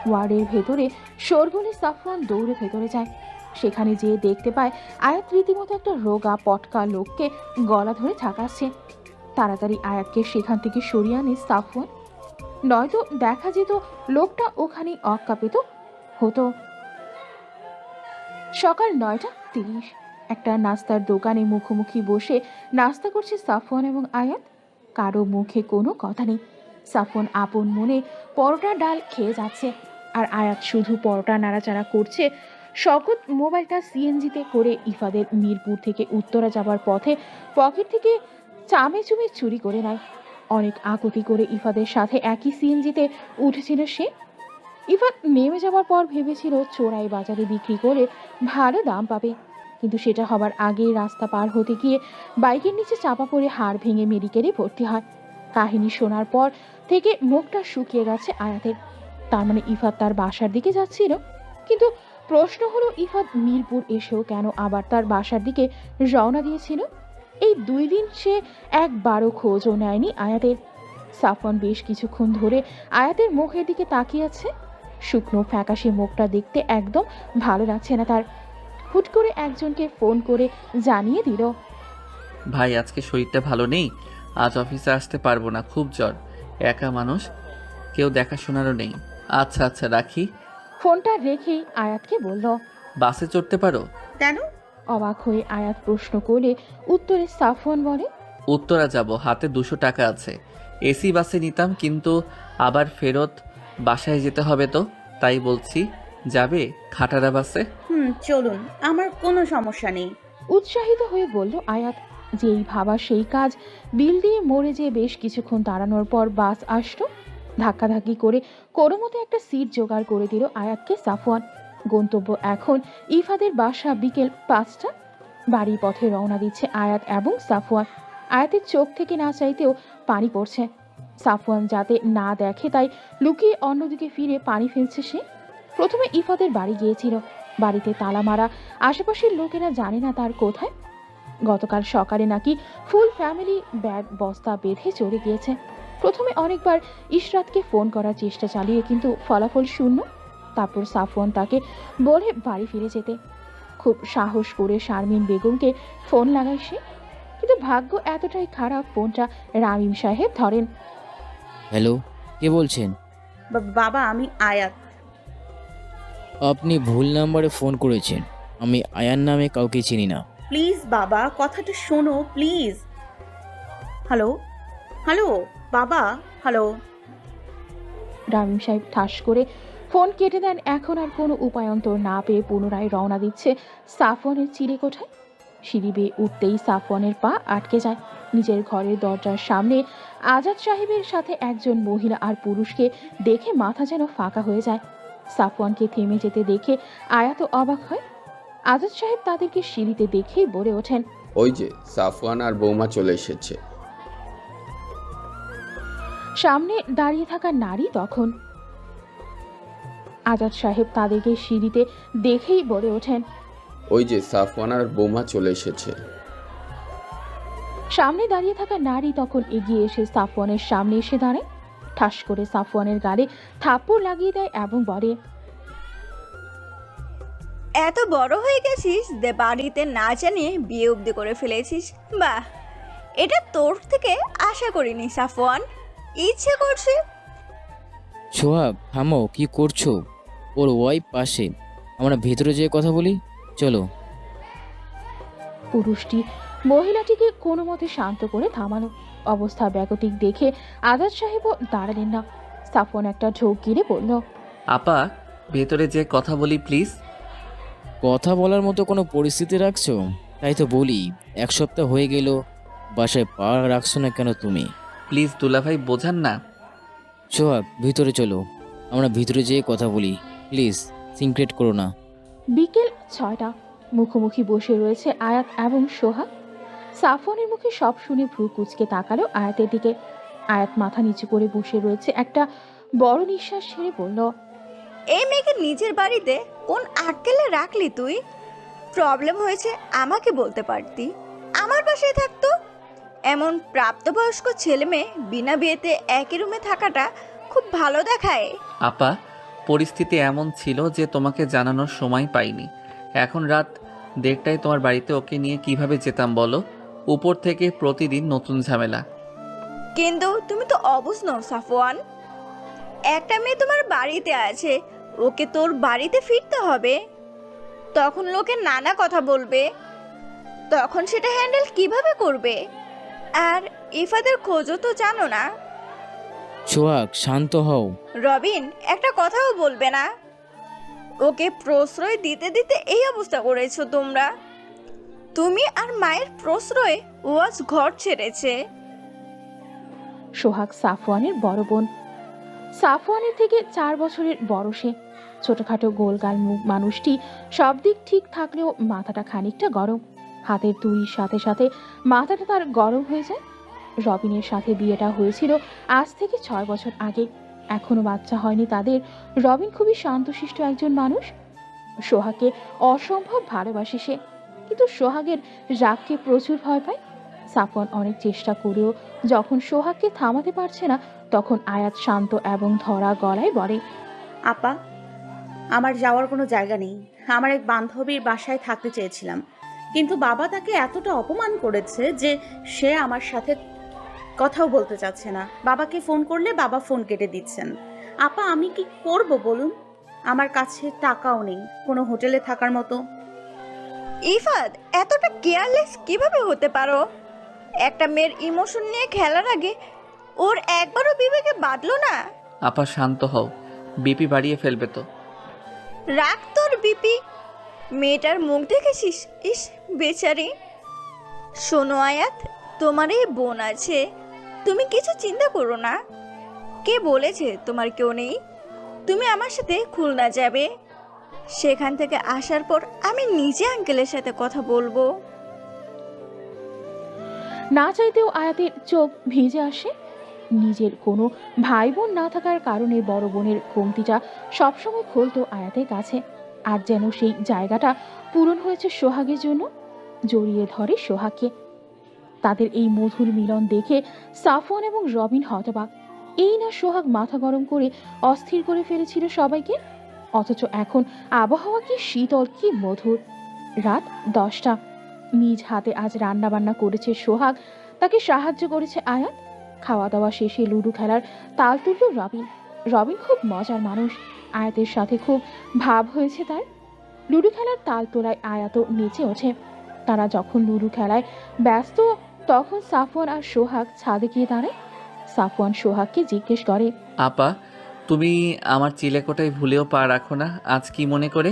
ওয়ার্ডের ভেতরে শোরগোলে সাফওয়ান দৌড়ে ভেতরে যায়। সেখানে যেয়ে দেখতে পায় আয়াত রীতিমতো একটা রোগা পটকা লোককে গলা ধরে ঝাঁকাচ্ছে। তাড়াতাড়ি আয়াতকে সেখান থেকে সরিয়ে আনে সাফওয়ান। নয়তো দেখা যেত লোকটা ওখানেই অক্কাপিত হতো। সকাল 9:30। একটা নাস্তার দোকানে মুখোমুখি বসে নাস্তা করছে সাফওয়ান এবং আয়াত। কারো মুখে কোনো কথা নেই। সাফওয়ান আপন মনে পরোটা ডাল খেয়ে যাচ্ছে, আর আয়াত শুধু পরোটা নাড়াচাড়া করছে। শকত মোবাইলটা সিএনজিতে করে ইফাদের মিরপুর থেকে উত্তরা যাবার পথে পকেট থেকে চামে চুমে চুরি করে নেয়। অনেক আকুতি করে ইফাদের সাথে একই সিএনজিতে উঠেছিল সে। ইফাত নেমে যাওয়ার পর ভেবেছিল চোরাই বাজারে বিক্রি করে ভালো দাম পাবে, কিন্তু সেটা হবার আগেই রাস্তা পার হতে গিয়ে বাইকের নিচে চাপা পড়ে হাড় ভেঙে মেডিকেলে ভর্তি হয়। কাহিনী শোনার পর থেকে মুখটা শুকিয়ে গেছে আয়াতের। তার মানে ইফাত তার বাসার দিকে যাচ্ছিল, কিন্তু প্রশ্ন হলো ইফাত মিরপুর এসেও কেন আবার তার বাসার দিকে রওনা দিয়েছিল? এই 2 দিন সে একবারও খোঁজও নেয়নি আয়াতের। সাফওয়ান বেশ কিছুক্ষণ ধরে আয়াতের মুখের দিকে তাকিয়ে আছে। শুকনো ফ্যাকাশে মুখটা দেখতে একদম ভালো লাগছে না তার। হুট করে একজনকে ফোন করে জানিয়ে দিল, ভাই আজকে শরীরটা ভালো নেই, আজ অফিসে আসতে পারবো না, খুব জ্বর, একা মানুষ, কেউ দেখাশোনারও নেই। আচ্ছা আচ্ছা রাখি। ফোনটা রেখেই আয়াতকে বলল, বাসে চড়তে পারো? কেন? অবাক হয়ে আয়াত প্রশ্ন করলে উত্তরে সাফওয়ান বলে, উত্তরা যাব, হাতে 200 টাকা আছে, এসি বাসে নিতাম কিন্তু আবার ফেরত বাসায় যেতে হবে, তো তাই বলছি যাবে খাটারা বাসে? চলুন, আমার কোনো সমস্যা নেই। উৎসাহিত হয়ে বলল আয়াত। যেই ভাবা সেই কাজ। বিল দিয়ে মরে যেয়ে বেশ কিছুক্ষণ দাঁড়ানোর পর বাস আসলো। ধাক্কাধাক্কি করে কোনো মতো একটা সিট জোগাড় করে দিল আয়াতকে সাফওয়ান। গন্তব্য এখন ইফাদের বাসা। বিকেল 5টা। বাড়ির পথে রওনা দিচ্ছে আয়াত এবং সাফওয়ান। আয়াতের চোখ থেকে না চাইতেও পানি পড়ছে। সাফওয়ান যাতে না দেখে তাই লুকিয়ে অন্যদিকে ফিরে পানি ফেলছে সে। প্রথমে ইফাদের বাড়ি গিয়েছিল, বাড়িতে তালা মারা, আশেপাশের লোকেরা জানে না তার কোথায়। গতকাল সকালে নাকি ফুল ফ্যামিলি ব্যাগ বস্তা বেঁধে চলে গিয়েছে। প্রথমে অনেকবার ইশরাতকে ফোন করার চেষ্টা চালিয়ে কিন্তু ফলাফল শূন্য। তারপর সাফওয়ান তাকে বলে বাড়ি ফিরে যেতে। খুব সাহস করে শারমিন বেগমকে ফোন লাগায় সে, কিন্তু ভাগ্য এতটাই খারাপ ফোনটা রামিম সাহেব ধরেন। হ্যালো, কে বলছেন? বাবা, আমি আয়াত। আপনি ভুল নাম্বারে ফোন করেছেন। আমি আয়ান নামে কাউকে চিনি না। প্লিজ বাবা, কথাটা শোনো প্লিজ। হ্যালো হ্যালো বাবা, হ্যালো। রামিম সাহেব ঠাস করে ফোন কেটে দেন। এখন আর কোনো উপায়ন্তর না পেয়ে পুনরায় রওনা দিচ্ছে সাফওয়ানের চিড়ে কোঠায়। সিঁড়ি বেয়ে উঠতেই সাফওয়ানের পা আটকে যায়। নিজের ঘরের দরজার সামনে আজাদ সাহেবের সাথে একজন মহিলা আর পুরুষকে দেখে মাথা যেন ফাঁকা হয়ে যায়। সাফওয়ানকে থেমে যেতে দেখে আয়াত অবাক হয়। আজাদ সাহেব তাদেরকে সিঁড়িতে দেখেই বলে ওঠেন, ওই যে সাফওয়ান আর বৌমা চলে এসেছে। সামনে দাঁড়িয়ে থাকা নারী তখন। আজাদ সাহেব তাদেরকে সিঁড়িতে দেখেই বলে ওঠেন, ওই যে সাফওয়ান আর বৌমা চলে এসেছে। সামনে দাঁড়িয়ে থাকা নারী তখন এগিয়ে এসে সাফওয়ানের সামনে এসে দাঁড়ায়। ঠাস করে সাফওয়ানের গালে থাপ্পড় লাগিয়ে দেয় এবং বলে, এত বড় হয়ে গেছিস যে বাড়িতে না জানিয়ে বিয়ে অবধি করে ফেলেছিস। বাহ, এটা তোর থেকে আশা করিনি সাফওয়ান। ইচ্ছে করছে। সোহাগ থামো, কি করছো? ওর ওয়াইফ পাশে, আমরা ভেতরে যেয়ে কথা বলি, চলো। পুরুষটি মহিলাটিকে কোনো মতে শান্ত করে থামানো। অবস্থা ব্যাগতিক দেখে আজাদ সাহেবও দাঁড়ালেন না। সাফওয়ান একটা ঝোঁক গিরে বলল, আপা ভেতরে যে কথা বলি প্লিজ। কথা বলার মতো কোনো পরিস্থিতি রাখছো? তাই তো বলি, 1 সপ্তাহ হয়ে গেল, বাসায় পা রাখছো না কেন তুমি? প্লিজ দুলাভাই, বোঝান না। সোহাগ ভিতরে চলো, আমরা ভিতরে যেয়ে কথা বলি, প্লিজ সিক্রেট করো না। বিকেল 6টা। মুখোমুখি বসে রয়েছে আয়াত এবং সোহাগ। সাফওয়ানের মুখে সব শুনে ভ্রু কুচকে তাকালো আয়াতের দিকে। আয়াত মাথা নিচু করে বসে রয়েছে। একটা বড় নিঃশ্বাস ছেড়ে বলল, এই মেয়েকে নিজের বাড়িতে কোন আটকেলে রাখলি তুই? প্রবলেম হয়েছে আমাকে বলতে পারতি, আমার বাসায় থাকতো। এমন প্রাপ্তবয়স্ক ছেলে মেয়ে বিনা বিয়েতে একই রুমে থাকাটা খুব ভালো দেখায়। আপা পরিস্থিতি এমন ছিল যে তোমাকে জানানোর সময় পাইনি। এখন রাত 1:30টায় তোমার বাড়িতে ওকে নিয়ে কিভাবে যেতাম বলো? উপর থেকে প্রতিদিন নতুন ঝামেলা। কিন্তু তুমি তো অবুঝ নও সাফওয়ান। একটা মেয়ে তোমার বাড়িতে আছে, ওকে তোর বাড়িতে ফিরতে হবে। তখন লোকে নানা কথা বলবে, তখন সেটা হ্যান্ডেল কিভাবে করবে? আর ইফাদের খোঁজও তো জানো না। সোহাগ শান্ত হও। রবিন একটা কথাও বলবে না। ওকে প্রশ্রয় দিতে দিতে এই অবস্থা করেছো তোমরা। তুমি আর মায়ের প্রশ্রয়ে ও আজ ঘর ছেড়েছে। সোহাগ সাফওয়ানের বড় বোন। সাফওয়ানের থেকে 4 বছরের বড় সে। ছোটখাটো গোলগাল মুখ মানুষটি সব দিক ঠিক থাকলেও মাথাটা খানিকটা গরম। হাতের তুড়ির সাথে সাথে মাথাটা তার গরম হয়ে যায়। রবিনের সাথে বিয়েটা হয়েছিল আজ থেকে 6 বছর আগে। এখনো বাচ্চা হয়নি তাদের। রবিন খুবই শান্তশিষ্ট একজন মানুষ। সোহাগকে অসম্ভব ভালোবাসে সে, কিন্তু সোহাগের রাগকে প্রচুর ভয় পায়। সাফওয়ান অনেক চেষ্টা করেও যখন সোহাগকে থামাতে পারছে না, তখন আয়াত শান্ত এবং ধরা গলায় বলে, আপা, আমার যাওয়ার কোনো জায়গা নেই। আমার এক বান্ধবীর বাসায় থাকতে চেয়েছিলাম, কিন্তু বাবা তাকে এতটা অপমান করেছে যে সে আমার সাথে কথাও বলতে চাচ্ছে না। বাবাকে ফোন করলে বাবা ফোন কেটে দিচ্ছেন। আপা, আমি কি করব বলুন? আমার কাছে টাকাও নেই কোনো হোটেলে থাকার মতো। ইফাত, এতটা কেয়ারলেস কিভাবে হতে পারো? একটা মেয়ের ইমোশন নিয়ে খেলার আগে ওর একবারও বিবেকে বাঁধলো না? আপা শান্ত হও, বিপি বাড়িয়ে ফেলবে তো। রাখ তোর বিপি। মেয়েটার মুখ দেখেছিস? ইস বেচারি। শোনো আয়াত, তোমার এই বোন আছে, তুমি কিছু চিন্তা করো না। কে বলেছে তোমার কেউ নেই? তুমি আমার সাথে খুলনা যাবে, সেখান থেকে আসার পর আমি নিজে আঙ্কেলের সাথে কথা বলবো। না চাইতেও আয়াতের চোখ ভিজে আসে। নিজের কোনো ভাই বোন না থাকার কারণে বড় বোনের কমতিটা সবসময় খোলতো আয়াতের কাছে। আর যেন সেই জায়গাটা পূরণ হয়েছে সোহাগের জন্য। জড়িয়ে ধরে সোহাগকে। তাদের এই মধুর মিলন দেখে সাফওয়ান এবং রবিন হতবাক। এই না সোহাগ মাথা গরম করে অস্থির করে ফেলেছিল সবাইকে, অথচ এখন আবহাওয়া কি শীতল, কি মধুর। রাত 10টা। নিজ হাতে আজ রান্না বান্না করেছে সোহাগ, তাকে সাহায্য করেছে আয়াত। খাওয়া দাওয়া শেষে লুডো খেলার তাল তুলল রবিন। রবিন খুব মজার মানুষ, আয়াতের সাথে খুব ভাব হয়েছে তার। লুডো খেলার তাল তোলায় আয়াতও নেচে ওঠে। তারা যখন লুডো খেলায় ব্যস্ত, তখন সাফওয়ান আর সোহাগ ছাদে গিয়ে দাঁড়ায়। সাফওয়ান সোহাগকে জিজ্ঞেস করে, আপা, তুমি আমার চিলেকোটায় ভুলেও পা রাখো না। আজ কি মনে করে?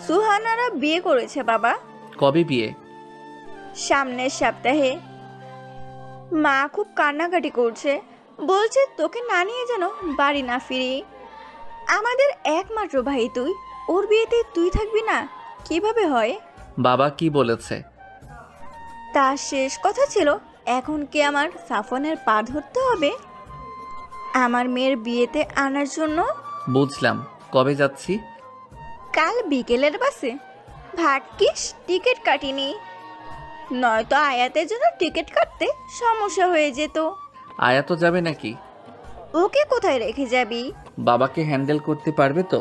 সুহানারা বিয়ে করেছে বাবা। কবে বিয়ে? সামনের সপ্তাহে। মা খুব কান্নাকাটি করছে, বলছে তোকে না নিয়ে যেন বাড়ি না ফিরি। আমাদের একমাত্র ভাই তুই, ওর বিয়েতে তুই থাকবি না কিভাবে হয়? বাবা কি বলেছে? তার শেষ কথা ছিল, এখন কি আমার সাফনের পা ধরতে হবে আমার মেয়ের বিয়েতে আনার জন্য? বুঝলাম। কবে যাচ্ছি? কাল বিকেলের বাসে। ভাগ্যিস টিকিট কাটিনি, নয়তো আয়াতের জন্য টিকিট কাটতে সমস্যা হয়ে যেত। আয়া তো যাবে নাকি? ওকে কোথায় রেখে যাবি? বাবাকে হ্যান্ডেল করতে পারবে তো?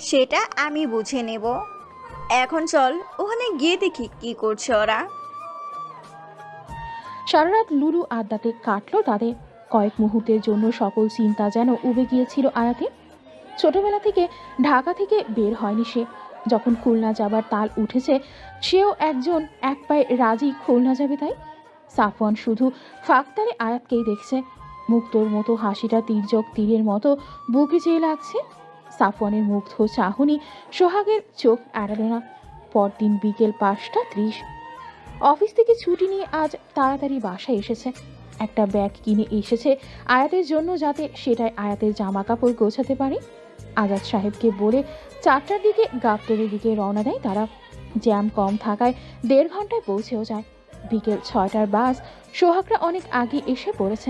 সেটা আমি বুঝে নেব। এখন চল ওখানে গিয়ে দেখি কি করছে ওরা। সারা রাত লুডু আড্ডাতে কাটলো তাদের। কয়েক মুহূর্তের জন্য সকল চিন্তা যেন উবে গিয়েছিল আয়াতে। ছোটবেলা থেকে ঢাকা থেকে বের হয়নি সে। যখন খুলনা যাবার তাল উঠেছে, সেও একজন এক পায়ে রাজি খুলনা যাবে। তাই সাফওয়ান শুধু ফাঁকতারে আয়াতকেই দেখছে। মুক্তোর মতো হাসিটা তির্যক তীরের মতো বুকে চেয়ে লাগছে। সাফওয়ানের মুগ্ধ চাহনি সোহাগের চোখ এড়াল না। পরদিন বিকেল 5:30। অফিস থেকে ছুটি নিয়ে আজ তাড়াতাড়ি বাসায় এসেছে। একটা ব্যাগ কিনে এসেছে আয়াতের জন্য, যাতে সেটাই আয়াতের জামা কাপড় গোছাতে পারে। আজাদ সাহেবকে বলে 4টার দিকে গাবতলির দিকে রওনা দেয় তারা। জ্যাম কম থাকায় 1.5 ঘন্টায় পৌঁছেও যায়। বিকেল 6টার বাস। সোহাগরা অনেক আগে এসে পড়েছে।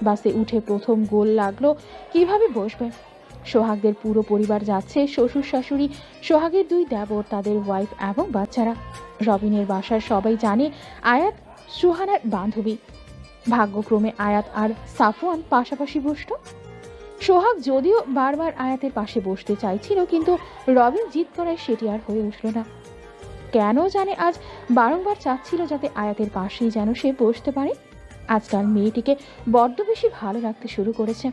বাসে উঠে প্রথম গোল লাগলো কিভাবে বসবে। সোহাগদের পুরো পরিবার যাচ্ছে, শ্বশুর শাশুড়ি, সোহাগের 2 দেবর, তাদের ওয়াইফ এবং বাচ্চারা। রবিনের বাসার সবাই জানে আয়াত সুহানার বান্ধবী। ভাগ্যক্রমে আয়াত আর সাফওয়ান পাশাপাশি বসত। সোহাগ যদিও বারবার আয়াতের পাশে বসতে চাইছিল, কিন্তু রবিন জিদ করায় সেটি আর হয়ে উঠল না। কেন জানে আজ বারংবার চাচ্ছিল যাতে আয়াতের পাশেই যেন সে বসতে পারে। আজকাল মেয়েটিকে বড্ড বেশি ভালো লাগতে শুরু করেছে।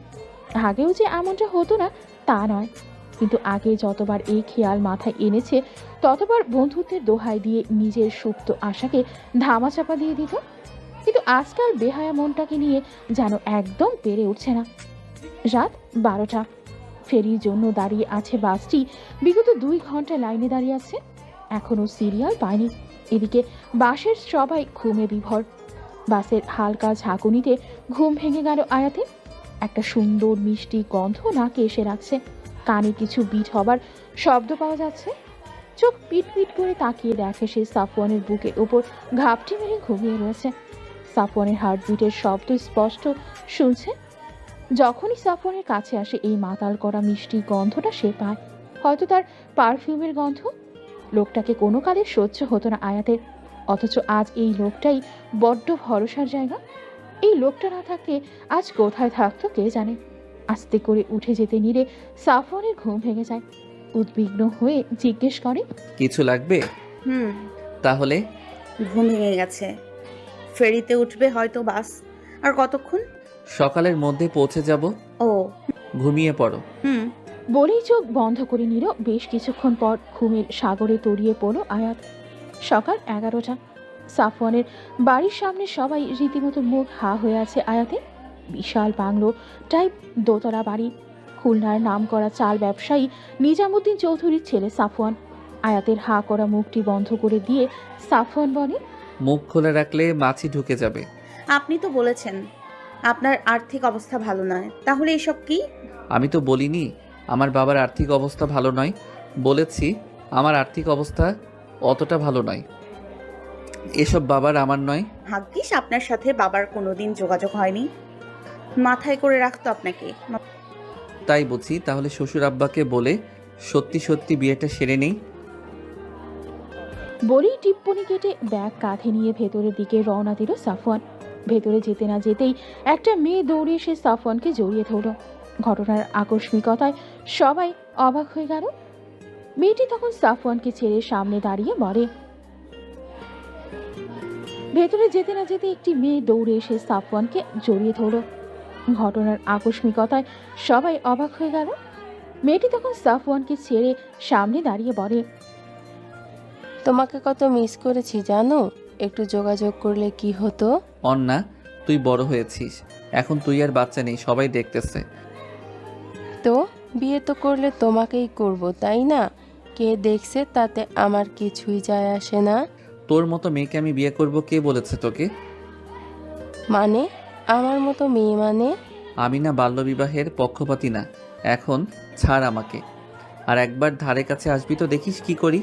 আগেও যে এমনটা হতো না তা নয়, কিন্তু আগে যতবার এই খেয়াল মাথায় এনেছে, ততবার বন্ধুত্বের দোহাই দিয়ে নিজের সুপ্ত আশাকে ধামাচাপা দিয়ে দিত। কিন্তু আজকাল বেহায়া মনটাকে নিয়ে যেন একদম পেরে উঠছে না। রাত 12টা। ফেরির জন্য দাঁড়িয়ে আছে বাসটি। বিগত 2 ঘন্টা লাইনে দাঁড়িয়ে আছে। এখনো সিরিয়াল পায়নি। এদিকে বাসের সবাই ঘুমে বিভোর। বাসের হালকা ঝাঁকুনিতে ঘুম ভেঙে গেল আয়াতের। একটা সুন্দর মিষ্টি গন্ধ নাকে এসে রাখছে। কানে কিছু বিট হবার শব্দ পাওয়া যাচ্ছে। চোখ পিট পিট করে তাকিয়ে দেখে সে সাফওয়ানের বুকের ওপর ঘাপটি মেরে ঘুমিয়ে রয়েছে। সাফওয়ানের হার্টবিটের শব্দ স্পষ্ট শুনছে। যখনই সাফওয়ানের কাছে আসে এই মাতাল করা মিষ্টি গন্ধটা সে পায়, হয়তো তার পারফিউমের গন্ধ। লোকটাকে কোনো কালে সহ্য হতো না আয়াতের, অথচ আজ এই লোকটাই বড্ড ভরসার জায়গা। এই লোকটা না থাকলে আজ কোথায় থাকতো কে জানে। আস্তে করে উঠে যেতে নিলে সাফওয়ানের ঘুম ভেঙে যায়। উদ্বিগ্ন হয়ে জিজ্ঞেস করে, কিছু লাগবে? হুম, তাহলে ঘুম ভেঙে গেছে। ফেরিতে উঠবে হয়তো বাস। আর কতক্ষণ? সকালের মধ্যে পৌঁছে যাব। ও, ঘুমিয়ে পড়ো। হুম। বলেই চোখ বন্ধ করে নিল। বেশ কিছুক্ষণ পর ঘুমের সাগরে তলিয়ে পড়ল আয়াত। সকাল 11টা। সাফওয়ানের বাড়ির সামনে সবাই রীতিমতো মুখ হা হয়ে আছে আয়াতে। বিশাল বাংলো টাইপ দোতলা বাড়ি। খুলনার নামকরা চাল ব্যবসায়ী নিজামুদ্দিন চৌধুরীর ছেলে সাফওয়ান। আয়াতের হা করা মুখটি বন্ধ করে দিয়ে সাফওয়ান বলে, মুখ খোলা রাখলে মাছি ঢুকে যাবে। আপনি তো বলেছেন আপনার আর্থিক অবস্থা ভালো নয়, তাহলে এসব কি? আমি তো বলিনি আমার বাবার আর্থিক অবস্থা ভালো নয়, বলেছি আমার আর্থিক অবস্থা অতটা ভালো নয়। এসব বাবার আমার নয়। ভাগ্যিস আপনার সাথে বাবার কোনোদিন যোগাযোগ হয়নি, মাথায় করে রাখতো আপনাকে। তাই বুঝি, তাহলে শ্বশুর আব্বাকে বলে সত্যি সত্যি বিয়েটা সেরে নেই। বলেই টিপ্পনি কেটে ব্যাগ কাঁধে নিয়ে ভেতরের দিকে রওনা দিল সাফওয়ান। ভেতরে যেতে না যেতেই একটা মেয়ে দৌড়ে এসে সাফওয়ানকে জড়িয়ে ধরল। ঘটনার আকস্মিকতায় সবাই অবাক হয়ে গেল। মেয়েটি তখন সাফওয়ানকে ছেড়ে সামনে দাঁড়িয়ে বলে, ভেতরে যেতে না যেতে একটি মেয়ে দৌড়ে এসে সাফওয়ানকে জড়িয়ে ধরল। ঘটনার আকস্মিকতায় সবাই অবাক হয়ে গেল। মেয়েটি তখন সাফওয়ানকে ছেড়ে সামনে দাঁড়িয়ে বলে, তোমাকে কত মিস করেছি জানো, একটু যোগাযোগ করলে কি হতো। অন্না, তুই বড় হয়েছিস, এখন তুই আর বাচ্চা নেই, সবাই দেখতেছে। তো বিয়ে তো করলে তোমাকেই করব, তাই না? কে দেখছে তাতে আমার কিছুই যায় আসে না। তোর মতো মেয়েকে আমি বিয়ে করব কে বলেছে তোকে? মানে আমার মতো মেয়ে মানে? আমি না বাল্যবিবাহের পক্ষপাতী না। এখন ছাড় আমাকে, আর একবার ধারে কাছে আসবি তো দেখিস কি করি।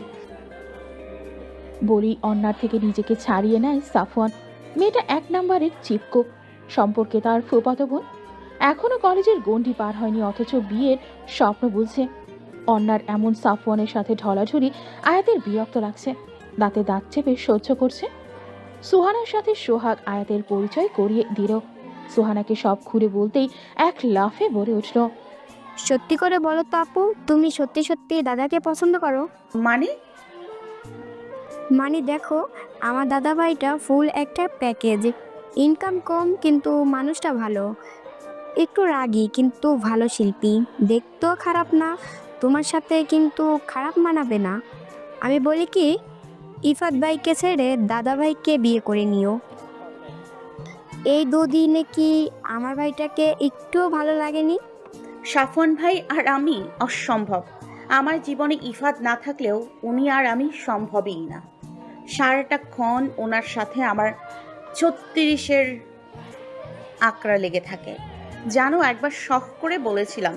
বলেই অন্যার থেকে নিজেকে ছাড়িয়ে নেয় সাফওয়ান। মেয়েটা 1 নম্বরের চিপকো, সম্পর্কে তার ফুফাতো বোন। এখনো কলেজের গণ্ডি পার হয়নি, অথচ বিয়ের স্বপ্ন বুঝছে। অন্যার এমন সাফওয়ানের সাথে ঢলাঢলি আয়াতের বিরক্ত লাগছে। দাঁতে দাঁত চেপে সহ্য করছে। সুহানার সাথে সোহাগ আয়াতের পরিচয় করিয়ে দিল। সুহানাকে সব খুলে বলতেই এক লাফে বলে উঠল, সত্যি করে বলো তো আপু, তুমি সত্যি সত্যি দাদাকে পছন্দ করো? মানে? মানে দেখো, আমার দাদা ভাইটা ফুল একটা প্যাকেজ। ইনকাম কম কিন্তু মানুষটা ভালো, একটু রাগী কিন্তু ভালো শিল্পী, দেখতেও খারাপ না। তোমার সাথে কিন্তু খারাপ মানাবে না। আমি বলি কি, ইফাত ভাইকে ছেড়ে দাদা ভাইকে বিয়ে করে নিও। এই দুদিনে কি আমার ভাইটাকে একটুও ভালো লাগেনি? সাফওয়ান ভাই আর আমি অসম্ভব। আমার জীবনে ইফাত না থাকলেও উনি আর আমি সম্ভবই না। সারাটাক্ষণ ওনার সাথে আমার 36-এর আকড়া লেগে থাকে। জানো, একবার শখ করে বলেছিলাম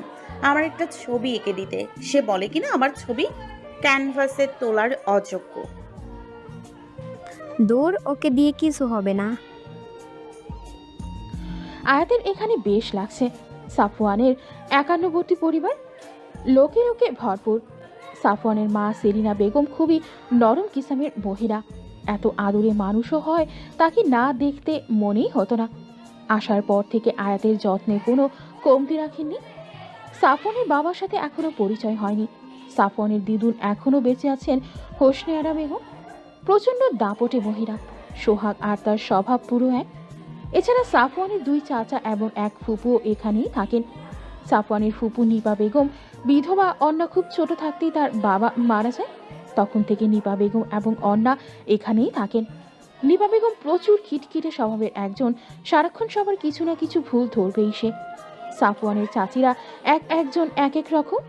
আমার একটা ছবি এঁকে দিতে। সে বলে কিনা আমার ছবি ক্যানভাসে তোলার অযোগ্য। দূর, ওকে দিয়ে কিছু হবে না। আয়াতের এখানে বেশ লাগছে। সাফওয়ানের 51টি পরিবার, লোকে লোকে ভরপুর। সাফওয়ানের মা সেলিনা বেগম খুবই নরম কিসামের মহিলা। এত আদুরে মানুষও হয় তাকে না দেখতে মনেই হতো না। আসার পর থেকে আয়াতের যত্নে কোনো কমতি রাখেননি। সাফওয়ানের বাবার সাথে এখনো পরিচয় হয়নি। সাফওয়ানের দিদুন এখনো বেঁচে আছেন হোসনে আরা বেগম, প্রচণ্ড দাপটে মহিলা। সোহাগ আর তার স্বভাব পুরো এক। এছাড়া সাফওয়ানের 2 চাচা এবং 1 ফুপুও এখানেই থাকেন। সাফওয়ানের ফুপু নিপা বেগম বিধবা। অন্না খুব ছোট থাকতেই তার বাবা মারা যায়। তখন থেকে নিপা বেগম এবং অন্না এখানেই থাকেন। নিপা বেগম প্রচুর খিটখিটে স্বভাবের একজন, সারাক্ষণ সবার কিছু না কিছু ভুল ধরবেই সে। সাফওয়ানের চাচিরা একজন এক রকম।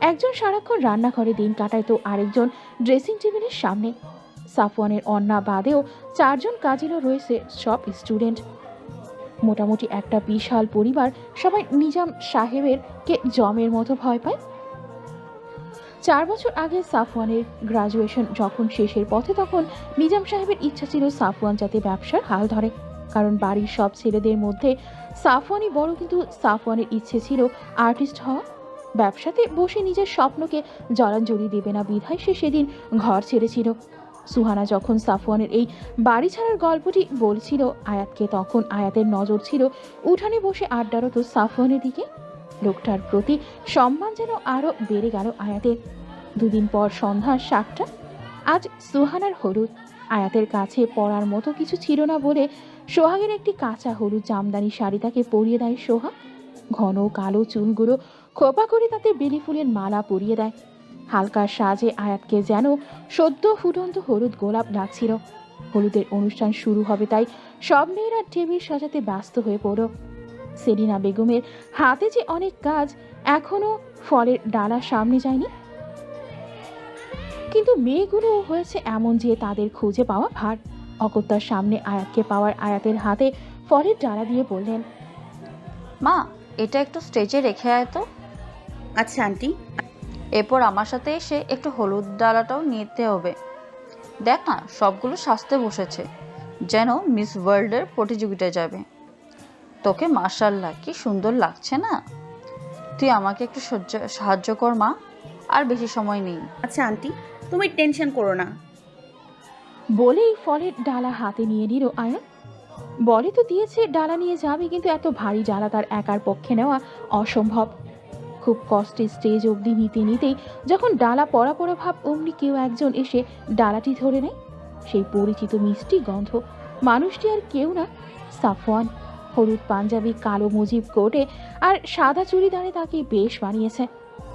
একজন সারাক্ষণ রান্নাঘরে দিন কাটায় তো আরেকজন ড্রেসিং টেবিলের সামনে। সাফওয়ানের অন্না বাদেও 4 জন কাজিনও রয়েছে, সব স্টুডেন্ট। মোটামুটি একটা বিশাল পরিবার। সবাই নিজাম সাহেবের কে জমের মতো ভয় পায়। 4 বছর আগে সাফওয়ানের গ্রাজুয়েশন যখন শেষের পথে, তখন নিজাম সাহেবের ইচ্ছা ছিল সাফওয়ান যাতে ব্যবসার হাল ধরে, কারণ বাড়ির সব ছেলেদের মধ্যে সাফওয়ানই বড়। কিন্তু সাফওয়ানের ইচ্ছে ছিল আর্টিস্ট হওয়া। ব্যবসাতে বসে নিজের স্বপ্নকে জলাঞ্জলি দেবে না বিধায় সে সেদিন ঘর ছেড়েছিল। সুহানা যখন সাফওয়ানের এই বাড়ি ছাড়ার গল্পটি বলছিল আয়াতকে, তখন আয়াতের নজর ছিল উঠানে বসে আড্ডারত সাফওয়ানের দিকে। লোকটার প্রতি সম্মান যেন আরও বেড়ে গেল আয়াতের। 2 দিন পর সন্ধ্যা 7টা। আজ সুহানার হলুদ। আয়াতের কাছে পরার মতো কিছু ছিল না বলে সোহাগের একটি কাঁচা হলুদ জামদানি শাড়ি তাকে পরিয়ে দেয় সোহাগ। ঘন কালো চুলগুলো খোপা করে তাতে বেলি ফুলের মালা পরিয়ে দেয়। হালকা সাজে আয়াতকে যেন সদ্য ফুটন্ত হলুদ গোলাপ লাগছিল। হলুদের অনুষ্ঠান শুরু হবে তাই সব মেয়েরা টেবিল সাজাতে ব্যস্ত হয়ে পড়ল। সেলিনা বেগমের হাতে যে অনেক কাজ, এখনো ফলের ডালা সামনে যায়নি। কিন্তু মেয়েগুলো হয়েছে এমন যে তাদের খুঁজে পাওয়া ভার। অগত্যার সামনে আয়াতকে পাওয়ার আয়াতের হাতে ফলের ডালা দিয়ে বললেন, মা, এটা একটু স্টেজে রেখে আয় তো। আচ্ছা আন্টি। এরপর আমার সাথে এসে একটু হলুদ ডালাটাও নিতে হবে। দেখ না, সবগুলো সাজতে বসেছে, যেন মিস ওয়ার্ল্ডের প্রতিযোগিতায় যাবে। তোকে মাশাআল্লাহ কি সুন্দর লাগছে না? তুই আমাকে একটু সাহায্য কর মা, আর বেশি সময় নেই। আচ্ছা আন্টি, তুমি টেনশন করো না। বলেই ফলের ডালা হাতে নিয়ে নিল আয়াত। বলে তো দিয়েছে ডালা নিয়ে যাবে, কিন্তু এত ভারী ডালা তার একার পক্ষে নেওয়া অসম্ভব। খুব কষ্টে স্টেজ অবধি নিতে নিতেই যখন ডালা পড়া পড়া ভাব, অমনি কেউ একজন এসে ডালাটি ধরে নেয়। সেই পরিচিত মিষ্টি গন্ধ। মানুষটি আর কেউ না, সাফওয়ান। হলুদ পাঞ্জাবি, কালো মুজিব কোটে আর সাদা চুড়িদারে তাকে বেশ বানিয়েছে।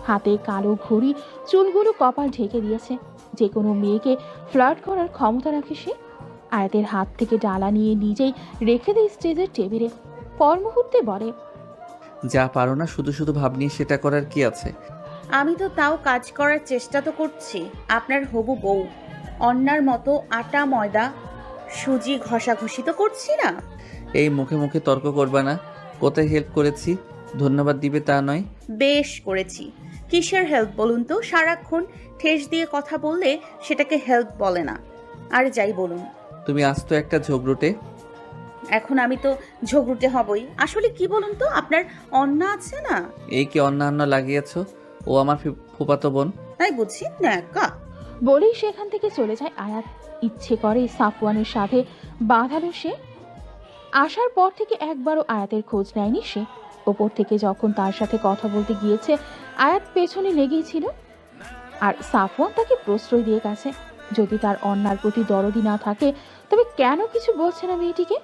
হাতে কালো ঘড়ি, চুলগুলো কপাল ঢেকে দিয়েছে। যে কোনো মেয়েকে ফ্লার্ট করার ক্ষমতা রাখে সে। আয়াতের হাত থেকে ডালা নিয়ে নিজেই রেখে দেয় স্টেজের টেবিলে। পর মুহূর্তে বলে, যা পারো না শুধু শুধু ভাব নিয়ে সেটা করার কি আছে? আমি তো তাও কাজ করার চেষ্টা তো করছি। আপনার হবু বউ, অন্যার মতো আটা ময়দা সুজি ঘষাঘষি তো করছি না। এই মুখে মুখে তর্ক করবা না। কোথায় হেল্প করেছি ধন্যবাদ দিবে তা নয়। বেশ করেছি। কিসের হেল্প বলুন তো? সারাক্ষণ ঠেস দিয়ে কথা বললে সেটাকে হেল্প বলে না। আর যাই বলুন, তুমি আস্ত একটা ঝগড়ুটে। এখন আমি তো ঝগড়ুটে হবই। আসলে কি বলুন তো, আপনার অন্না আছে না? এই কি অন্যান্য লাগিয়েছো? ও আমার ফুপাতো বোন। তাই বুঝি না একা। বলেই সেখান থেকে চলে যায় আয়াত। ইচ্ছে করে সাফওয়ানের সাথে বাঁধালো সে। আসার পর থেকে একবারও আয়াতের খোঁজ নেয়নি সে। ওপর থেকে যখন তার সাথে কথা বলতে গিয়েছে, আয়াত পেছনে লেগেই ছিল। আর সাফওয়ান তাকে প্রশ্রয় দিয়ে গেছে। যদি তার অন্যার প্রতি দরদি না থাকে, তবে কেন কিছু বলছে না মেয়েটিকে?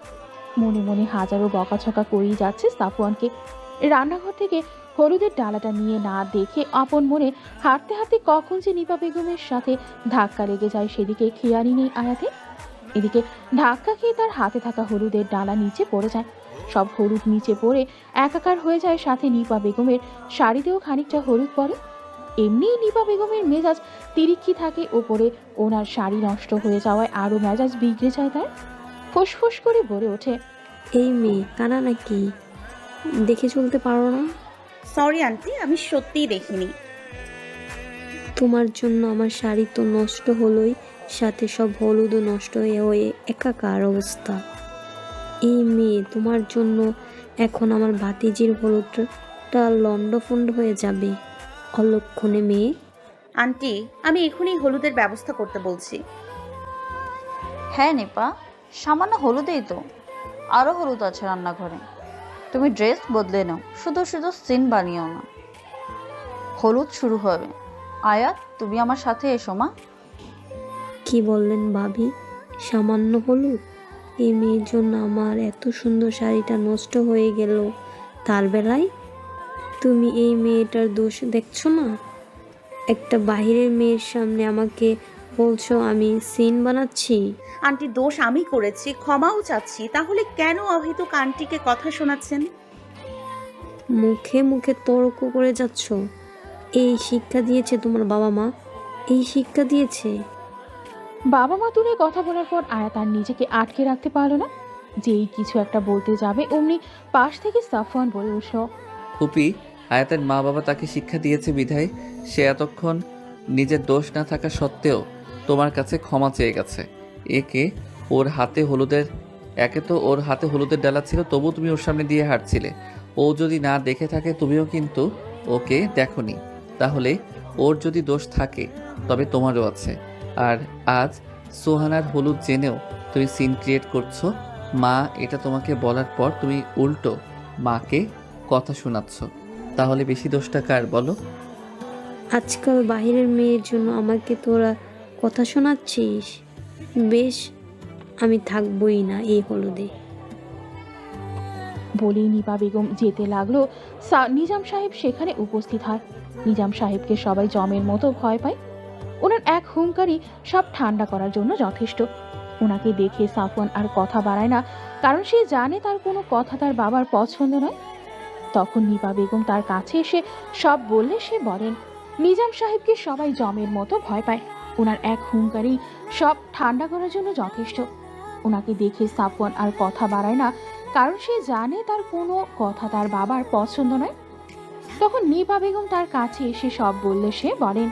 মনে মনে হাজারো বকাছকা করেই যাচ্ছে সাফওয়ানকে। রান্নাঘর থেকে হলুদের ডালাটা নিয়ে না দেখে আপন মনে হাঁটতে হাঁটতে কখন যে নিপা বেগমের সাথে ধাক্কা লেগে যায় সেদিকে খেয়ালই নেই আয়াতে। এদিকে ধাক্কা খেয়ে তার হাতে থাকা হলুদের ডালা নিচে পড়ে যায়। সব হলুদ নিচে পড়ে একাকার হয়ে যায়, সাথে নিপা বেগমের শাড়িতেও খানিকটা হলুদ পড়ে। এমনিই নিপা বেগমের মেজাজ তিরিক্ষি থাকে, ওপরে ওনার শাড়ি নষ্ট হয়ে যাওয়ায় আরও মেজাজ বিগড়ে যায় তার। ফুসফুস করে বলে ওঠে, এই মেয়ে কানা নাকি? দেখে চলতে পারো না? সরি আন্টি, আমি সত্যিই দেখিনি। তোমার জন্য আমার শাড়ি তো নষ্ট হলোই, সাথে সব হলুদও নষ্ট হয়ে হয়ে একাকার অবস্থা। এই মেয়ে, তোমার জন্য এখন আমার ভাতিজির হলুদটা লন্ডফন্ড হয়ে যাবে। অলক্ষণে মেয়ে। আন্টি, আমি এখনই হলুদের ব্যবস্থা করতে বলছি। হ্যাঁ নিপা, সামান্য হলুদেই তো, আরও হলুদ আছে রান্নাঘরে। তুমি ড্রেস বদলে নাও, শুধু শুধু সিন বানিও না। হলুদ শুরু হবে। আয়াত, তুমি আমার সাথে এসো মা। কি বললেন ভাবি? সামান্য হলুদ? এই মেয়ের জন্য আমার এত সুন্দর শাড়িটা নষ্ট হয়ে গেল। তার বেলায় তুমি এই মেয়েটার দোষ দেখছো না? একটা বাহিরের মেয়ের সামনে আমাকে বলছো আমি সিন বানাচ্ছি। আন্টি, দোষ আমি করেছি, ক্ষমাও চাচ্ছি। তাহলে কেন অহেতুক আন্টিকে কথা শোনাচ্ছেন? মুখে মুখে তর্ক করে যাচ্ছ। এই শিক্ষা দিয়েছে তোমার বাবা মা? এই শিক্ষা দিয়েছে? বাবা মা তুলে কথা বলার পর আয়াত আর নিজেকে আটকে রাখতে পারলো না। যেই কিছু একটা বলতে যাবে অমনি পাশ থেকে সাফওয়ান বলে উঠল, ফুপি, আয়াতের মা বাবা তাকে শিক্ষা দিয়েছে বিধায় সে এতক্ষণ নিজের দোষ না থাকা সত্ত্বেও তোমার কাছে ক্ষমা চেয়ে গেছে। একে তো ওর হাতে হলুদের ডালা ছিল, তবু তুমি ওর সামনে দিয়ে হাঁটছিলে। ও যদি না দেখে থাকে, তুমিও কিন্তু ওকে দেখোনি, তাহলে ওর যদি দোষ থাকে তবে তোমারও আছে। আর আজ সোহানার হলুদ জেনেও তুমি সিন ক্রিয়েট করছো। মা এটা তোমাকে বলার পর তুমি উল্টো মাকে কথা শোনাচ্ছ, তাহলে বেশি দোষটা কার বলো? আজকাল বাহিরের মেয়ের জন্য আমাকে তোরা কথা শোনাচ্ছিস? বেশ, আমি থাকবই না এই হলুদে। বলেই নিপা বেগম যেতে লাগলো। নিজাম সাহেব সেখানে উপস্থিত হয়। নিজাম সাহেবকে সবাই জমের মতো ভয় পায়। ওনার এক হুঙ্কারই সব ঠান্ডা করার জন্য যথেষ্ট। ওনাকে দেখে সাফওয়ান আর কথা বাড়ায় না, কারণ সে জানে তার কোনো কথা তার বাবার পছন্দ নয়। তখন নিপা বেগম তার কাছে এসে সব বললে সে বলেন, নিজাম সাহেবকে সবাই জমের মতো ভয় পায়। ওনার এক হুঙ্কারই সব ঠান্ডা করার জন্য যথেষ্ট। ওনাকে দেখে সাফওয়ান আর কথা বাড়ায় না, কারণ সে জানে তার কোনো কথা তার বাবার পছন্দ নয়। তখন নিপা বেগম তার কাছে এসে সব বললে সে বলেন,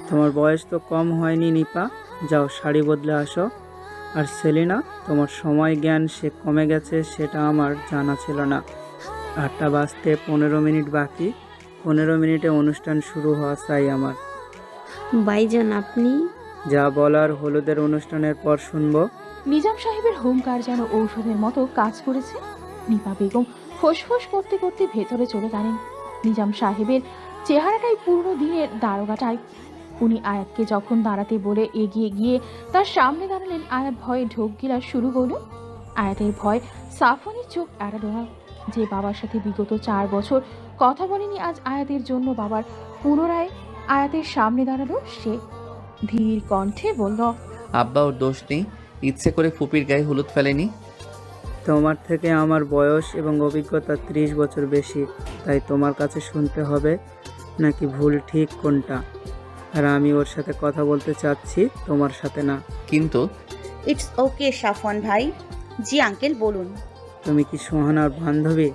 তোমার বয়স তো কম হয়নি নিপা, যাও শাড়ি বদলে আসো। আর সেলিনা, তোমার সময় জ্ঞান সে কমে গেছে, সেটা আমার জানা ছিল না। 8টা বাজতে 15 মিনিট বাকি, 15 মিনিটে অনুষ্ঠান শুরু হওয়া চাই আমার। ভাইজান আপনি? যা বলার হলুদের অনুষ্ঠানের পর শুনবো। নিজাম সাহেবের হুঙ্কার যেন ঔষধের মতো কাজ করেছে। নিপা বেগম ফোঁস করতে করতে ভেতরে চলে গেলেন। নিজাম সাহেবের চেহারাটাই পুরনো দিনের দারোগাটাই। উনি আয়াতকে যখন দাঁড়াতে বলে এগিয়ে গিয়ে তার সামনে দাঁড়ালেন, আয়াত ভয়ে ঢোক গিলা শুরু হলো। আয়াতের ভয় সাফওয়ানের চোখ এড়ালো না। যে বাবার সাথে বিগত 4 বছর কথা বলেনি, আজ আয়াতের জন্য বাবার পুনরায় আয়াতের সামনে দাঁড়ালো। সে ধীর কণ্ঠে বলল, আব্বা, ওর দোষ নেই, ইচ্ছে করে ফুপির গায়ে হলুদ ফেলেনি। তোমার থেকে আমার বয়স এবং অভিজ্ঞতা 30 বছর বেশি, তাই তোমার কাছে শুনতে হবে নাকি ভুল ঠিক কোনটা। আর আমি ওর সাথে কথা বলতে চাচ্ছি, তোমার সাথে না। কিন্তু ইটস ওকে সাফওয়ান ভাই। জি আঙ্কেল বলুন। তুমি কি সোহানার বান্ধবী?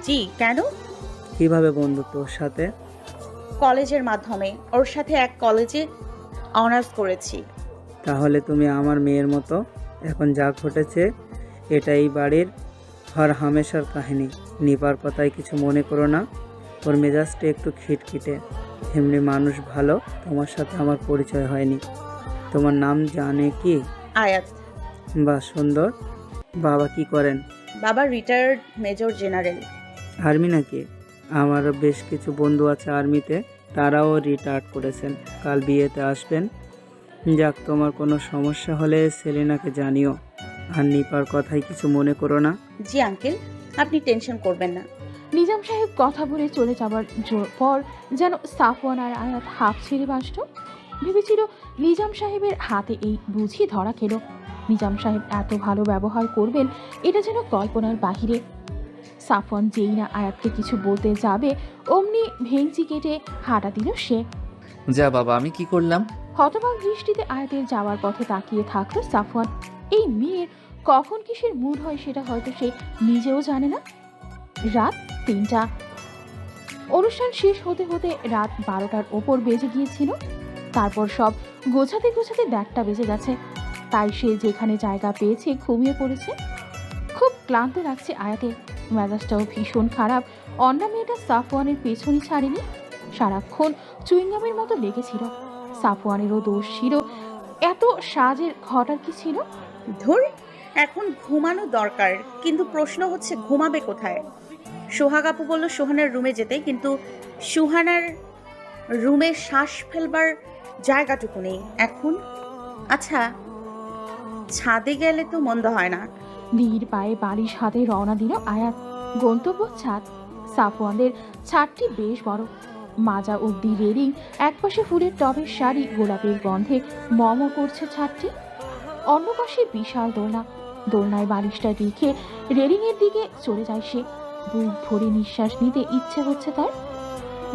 জি কেন? কিভাবে বন্ধুত্ব ওর সাথে? কলেজের মাধ্যমে ওর সাথে এক কলেজে অনার্স করেছি। তাহলে তুমি আমার মেয়ের মতো। এখন যা ঘটেছে এটা এই বাড়ির হর হামেশার কাহিনী। নিপার কথায় কিছু মনে করো না, ওর মেজাজটা একটু খিটখিটে। এমনি মানুষ ভালো, তোমার সাথে আমার পরিচয় হয়নি। তোমার নাম জানে কি? আয়াত। বাহ, সুন্দর। বাবা কি করেন? বাবা রিটায়ার্ড মেজর জেনারেল। আর্মি নাকি? আমারও বেশ কিছু বন্ধু আছে আর্মিতে, তারাও রিটায়ার্ড করেছেন। কাল বিয়েতে আসবেন। যাক, তোমার কোনো সমস্যা হলে সেলিনাকে জানিও। আর নিপার কথায় কিছু মনে করো না। জি আঙ্কেল, আপনি টেনশন করবেন না। নিজাম সাহেব কথা বলে চলে যাবার পর যেন সাফওয়ান আর আয়াত হাঁপ ছেড়ে বাসত। ভেবেছিল নিজাম সাহেবের হাতে এই বুঝি ধরা খেল। নিজাম সাহেব এত ভালো ব্যবহার করবেন এটা যেন কল্পনার বাহিরে। সাফওয়ান যেই না আয়াতকে কিছু বলতে যাবে, অমনি ভেঙচি কেটে হাঁটা দিল সে। যা বাবা, আমি কি করলাম? হতবাক দৃষ্টিতে আয়াতের যাওয়ার পথে তাকিয়ে থাকলো সাফওয়ান। এই মেয়ের কখন কিসের মুড হয় সেটা হয়তো সে নিজেও জানে না। রাত 3টা। অনুষ্ঠান শেষ হতে হতে রাত 12টার ওপর বেজে গিয়েছিল। তারপর সব গোছাতে গোছাতে 1টা বেজে গেছে। তাই সে যেখানে জায়গা পেয়েছে ঘুমিয়ে পড়েছে। খুব ক্লান্ত লাগছে আয়াতের, মেজাজটাও ভীষণ খারাপ। অন্না মেয়েটা সাফওয়ানের পেছনই ছাড়েনি, সারাক্ষণ চুইংগামের মতো লেগেছিল। সাফওয়ানেরও দোষ ছিল, এত সাজের ঘটার কি ছিল? ধুর, এখন ঘুমানো দরকার, কিন্তু প্রশ্ন হচ্ছে ঘুমাবে কোথায়? সোহাগ আপু বলল সুহানার রুমে যেতে, কিন্তু সুহানার রুমে শ্বাস ফেলবার জায়গাটুকু নেই এখন। আচ্ছা, ছাদে গেলে তো মন্দ হয় না। ধীর পায়ে বালিশ হাতে রওনা দিল আয়াত। গন্তব্য ছাদ। সাফওয়ানদের ছাদটি বেশ বড়, মাজা অব্দি রেলিং, একপাশে ফুলের টবের শাড়ি, গোলাপের গন্ধে মম করছে ছাদটি। অন্য পাশে বিশাল দোলনা। দোলনায় বালিশটা রেখে রেলিংয়ের দিকে চলে যায় সে। বুক ভরে নিঃশ্বাস নিতে ইচ্ছে হচ্ছে তার।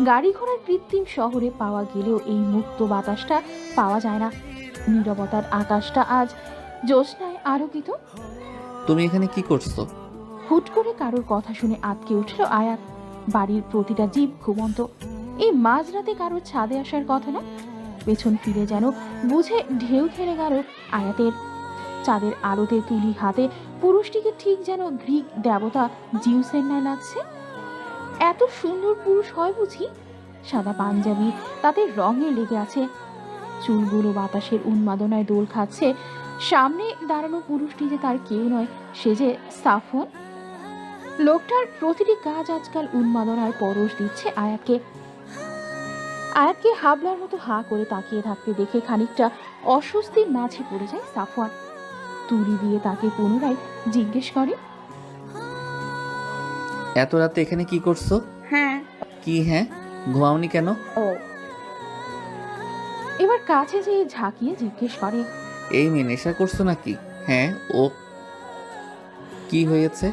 গাড়ি ঘোড়ার কৃত্রিম শহরে পাওয়া গেলেও এই মুক্ত বাতাসটা পাওয়া যায় না। নীরবতার আকাশটা আজ জ্যোৎস্নায় আলোকিত। তুমি এখানে কি করছো? হুট করে কারোর কথা শুনে আটকে উঠল আয়াত। বাড়ির প্রতিটা জীব ঘুমন্ত। এই মাঝরাতে কারোর ছাদে আসার কথা না। পেছন ফিরে যেন বুঝে ঢেউ খেলে গেল আয়াতের। চাঁদের আলোতে তুলি হাতে পুরুষটিকে ঠিক যেন গ্রিক দেবতা জিউসের ন্যায় লাগছে। এত সুন্দর পুরুষ হয় বুঝি? সাদা পাঞ্জাবি, তাতে রঙে লেগে আছে। চুলগুলো বাতাসের উন্মাদনায় দোল খাচ্ছে। সামনে দাঁড়ানো পুরুষটি যে তার কেউ নয়, সে যে সাফওয়ান। লোকটার প্রতিটি কাজ আজকাল উন্মাদনার পরশ দিচ্ছে আয়াতকে। আয়াতকে হাবলার মতো হা করে তাকিয়ে থাকতে দেখে খানিকটা অস্বস্তির মাঝে পড়ে যায় সাফওয়ান। তুড়ি দিয়ে তাকে পুনরায় জিজ্ঞেস করে, এত রাতে এখানে কি করছো? হ্যাঁ। কি হ্যাঁ? ঘুমাওনি কেন? ও, এবার কাছে যেয়ে ঝাঁকিয়ে জিজ্ঞেস করে, এই মেয়ে নেশা করছো নাকি? হ্যাঁ। ও কি হয়েছে?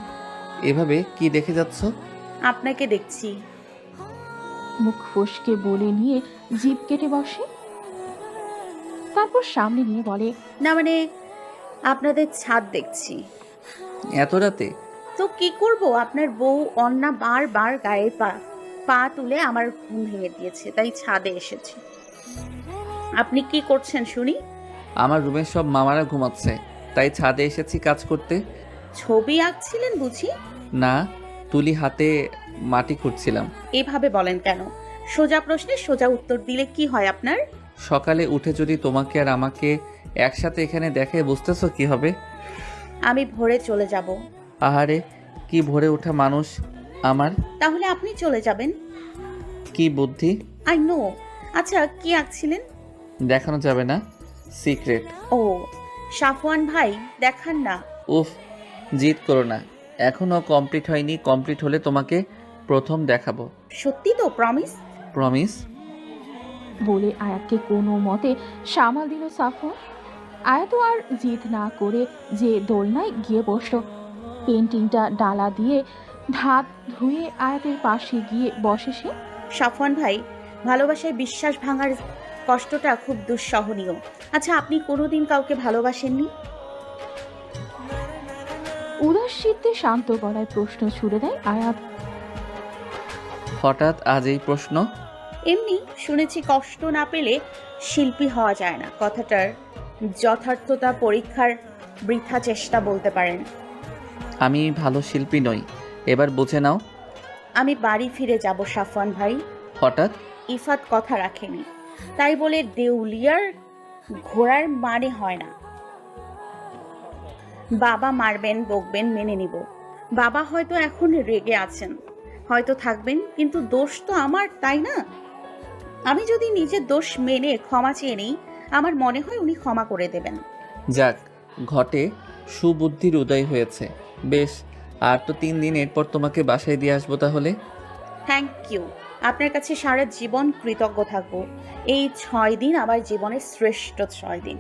এভাবে কি দেখে যাচ্ছ? আপনাকে দেখছি। মুখ ফসকে বলে নিয়ে জিভ কেটে বসে। তারপর সামনে নিয়ে বলে, না মানে আপনাদের ছাদ দেখছি। এত রাতে? তো কি করব, আপনার বউ অন্না বারবার গায়ে পা তুলে আমার ঘুম ভেঙে দিয়েছে, তাই ছাদে এসেছি। আপনি কি করছেন শুনি? আমার রুমের সব মামারা ঘুমাচ্ছে, তাই ছাদে এসেছি কাজ করতে। ছবি আঁকছিলেন বুঝি? না, তুলি হাতে মাটি খুঁড়ছিলাম। এভাবে বলেন কেন? সোজা প্রশ্নে সোজা উত্তর দিলে কি হয় আপনার? সকালে উঠে যদি তোমাকে আর আমাকে একসাথে এখানে দেখে, বুঝতেছো কি হবে? আমি ভোরে চলে যাব। আহারে, কি ভরে ওঠা মানুষ আমার। তাহলে আপনি চলে যাবেন। কি বুদ্ধি! I know. আচ্ছা, কি আঁকছিলেন? দেখানো যাবে না, সিক্রেট। ও সাফওয়ান ভাই, দেখান না। উফ, জিদ করো না, এখনো কমপ্লিট হয়নি। কমপ্লিট হলে তোমাকে প্রথম দেখাবো। সত্যি তো? প্রমিস? প্রমিস। বলে আয়াতকে কোনো মতে সামাল দিল সাফওয়ান। আয়াত আর জিদ না করে যে দোলনায় গিয়ে বসল। পেন্টিংটা ডালা দিয়ে ধাত ধুয়ে আয়াতের পাশে গিয়ে বসে সে। সাফওয়ান ভাই, ভালোবাসায় বিশ্বাস ভাঙার কষ্টটা খুব দুঃসহনীয়। আচ্ছা, আপনি কোনোদিন কাউকে ভালোবাসেননি? উদাস চিত্তে শান্ত গলায় প্রশ্ন ছুড়ে দেয় আয়াত। হঠাৎ আজ এই প্রশ্ন? এমনি শুনেছি কষ্ট না পেলে শিল্পী হওয়া যায় না। কথাটার যথার্থতা পরীক্ষার বৃথা চেষ্টা বলতে পারেন। আমি ভালো শিল্পী নই, এবার বুঝে নাও। আমি বাড়ি ফিরে যাব সাফওয়ান ভাই। হঠাৎ? ইফাত কথা রাখেনি, তাই বলে দেউলিয়ার ঘোড়ার মানে হয় না। বাবা মারবেন, বকবেন, মেনে নিব। বাবা হয়তো এখন রেগে আছেন, হয়তো থাকবেন, কিন্তু দোষ তো আমার, তাই না? আমি যদি নিজের দোষ মেনে ক্ষমা চেয়ে নিই, আমার মনে হয় উনি ক্ষমা করে দেবেন। যাক, ঘটে সুবুদ্ধির উদয় হয়েছে। বেশ, আর তো 3 দিন, এরপর তোমাকে বাসায় দিয়ে আসবো তাহলে। Thank you. আপনার কাছে সারা জীবন কৃতজ্ঞ থাকবো। এই 6 দিন আমার জীবনের শ্রেষ্ঠ 6 দিন।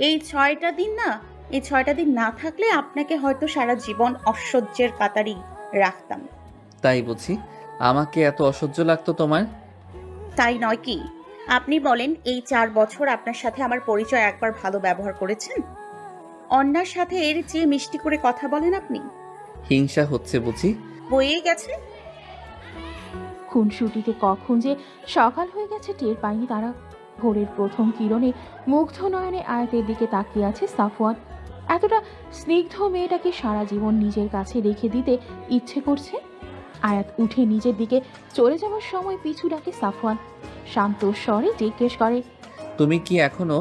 এই 6টা দিন না, এই 6টা দিন না থাকলে আপনাকে হয়তো সারা জীবন অসহ্যের কাতারি রাখতাম। তাই বুঝি? আমাকে এত অসহ্য লাগতো তোমার? তাই নয় কি? আপনি বলেন, এই 4 বছর আপনার সাথে আমার পরিচয় একবার ভালো ব্যবহার করেছেন? অন্যার সাথে এর চেয়ে মিষ্টি করে কথা বলেন আপনি? হিংসা হচ্ছে বুঝি? বয়ে গেছে। খুনসুটিতে কখন যে সকাল হয়ে গেছে টের পায়নি তারা। ভোরের প্রথম কিরণে মুগ্ধ নয়নে আয়াতের দিকে তাকিয়ে আছে সাফওয়ান। এতটা স্নিগ্ধ মেয়েটাকে সারা জীবন নিজের কাছে রেখে দিতে ইচ্ছে করছে। আয়াত উঠে নিজের দিকে চলে যাওয়ার সময় পিছু ডাকে সাফওয়ান। শান্ত স্বরে জিজ্ঞেস করে, তুমি কি এখনো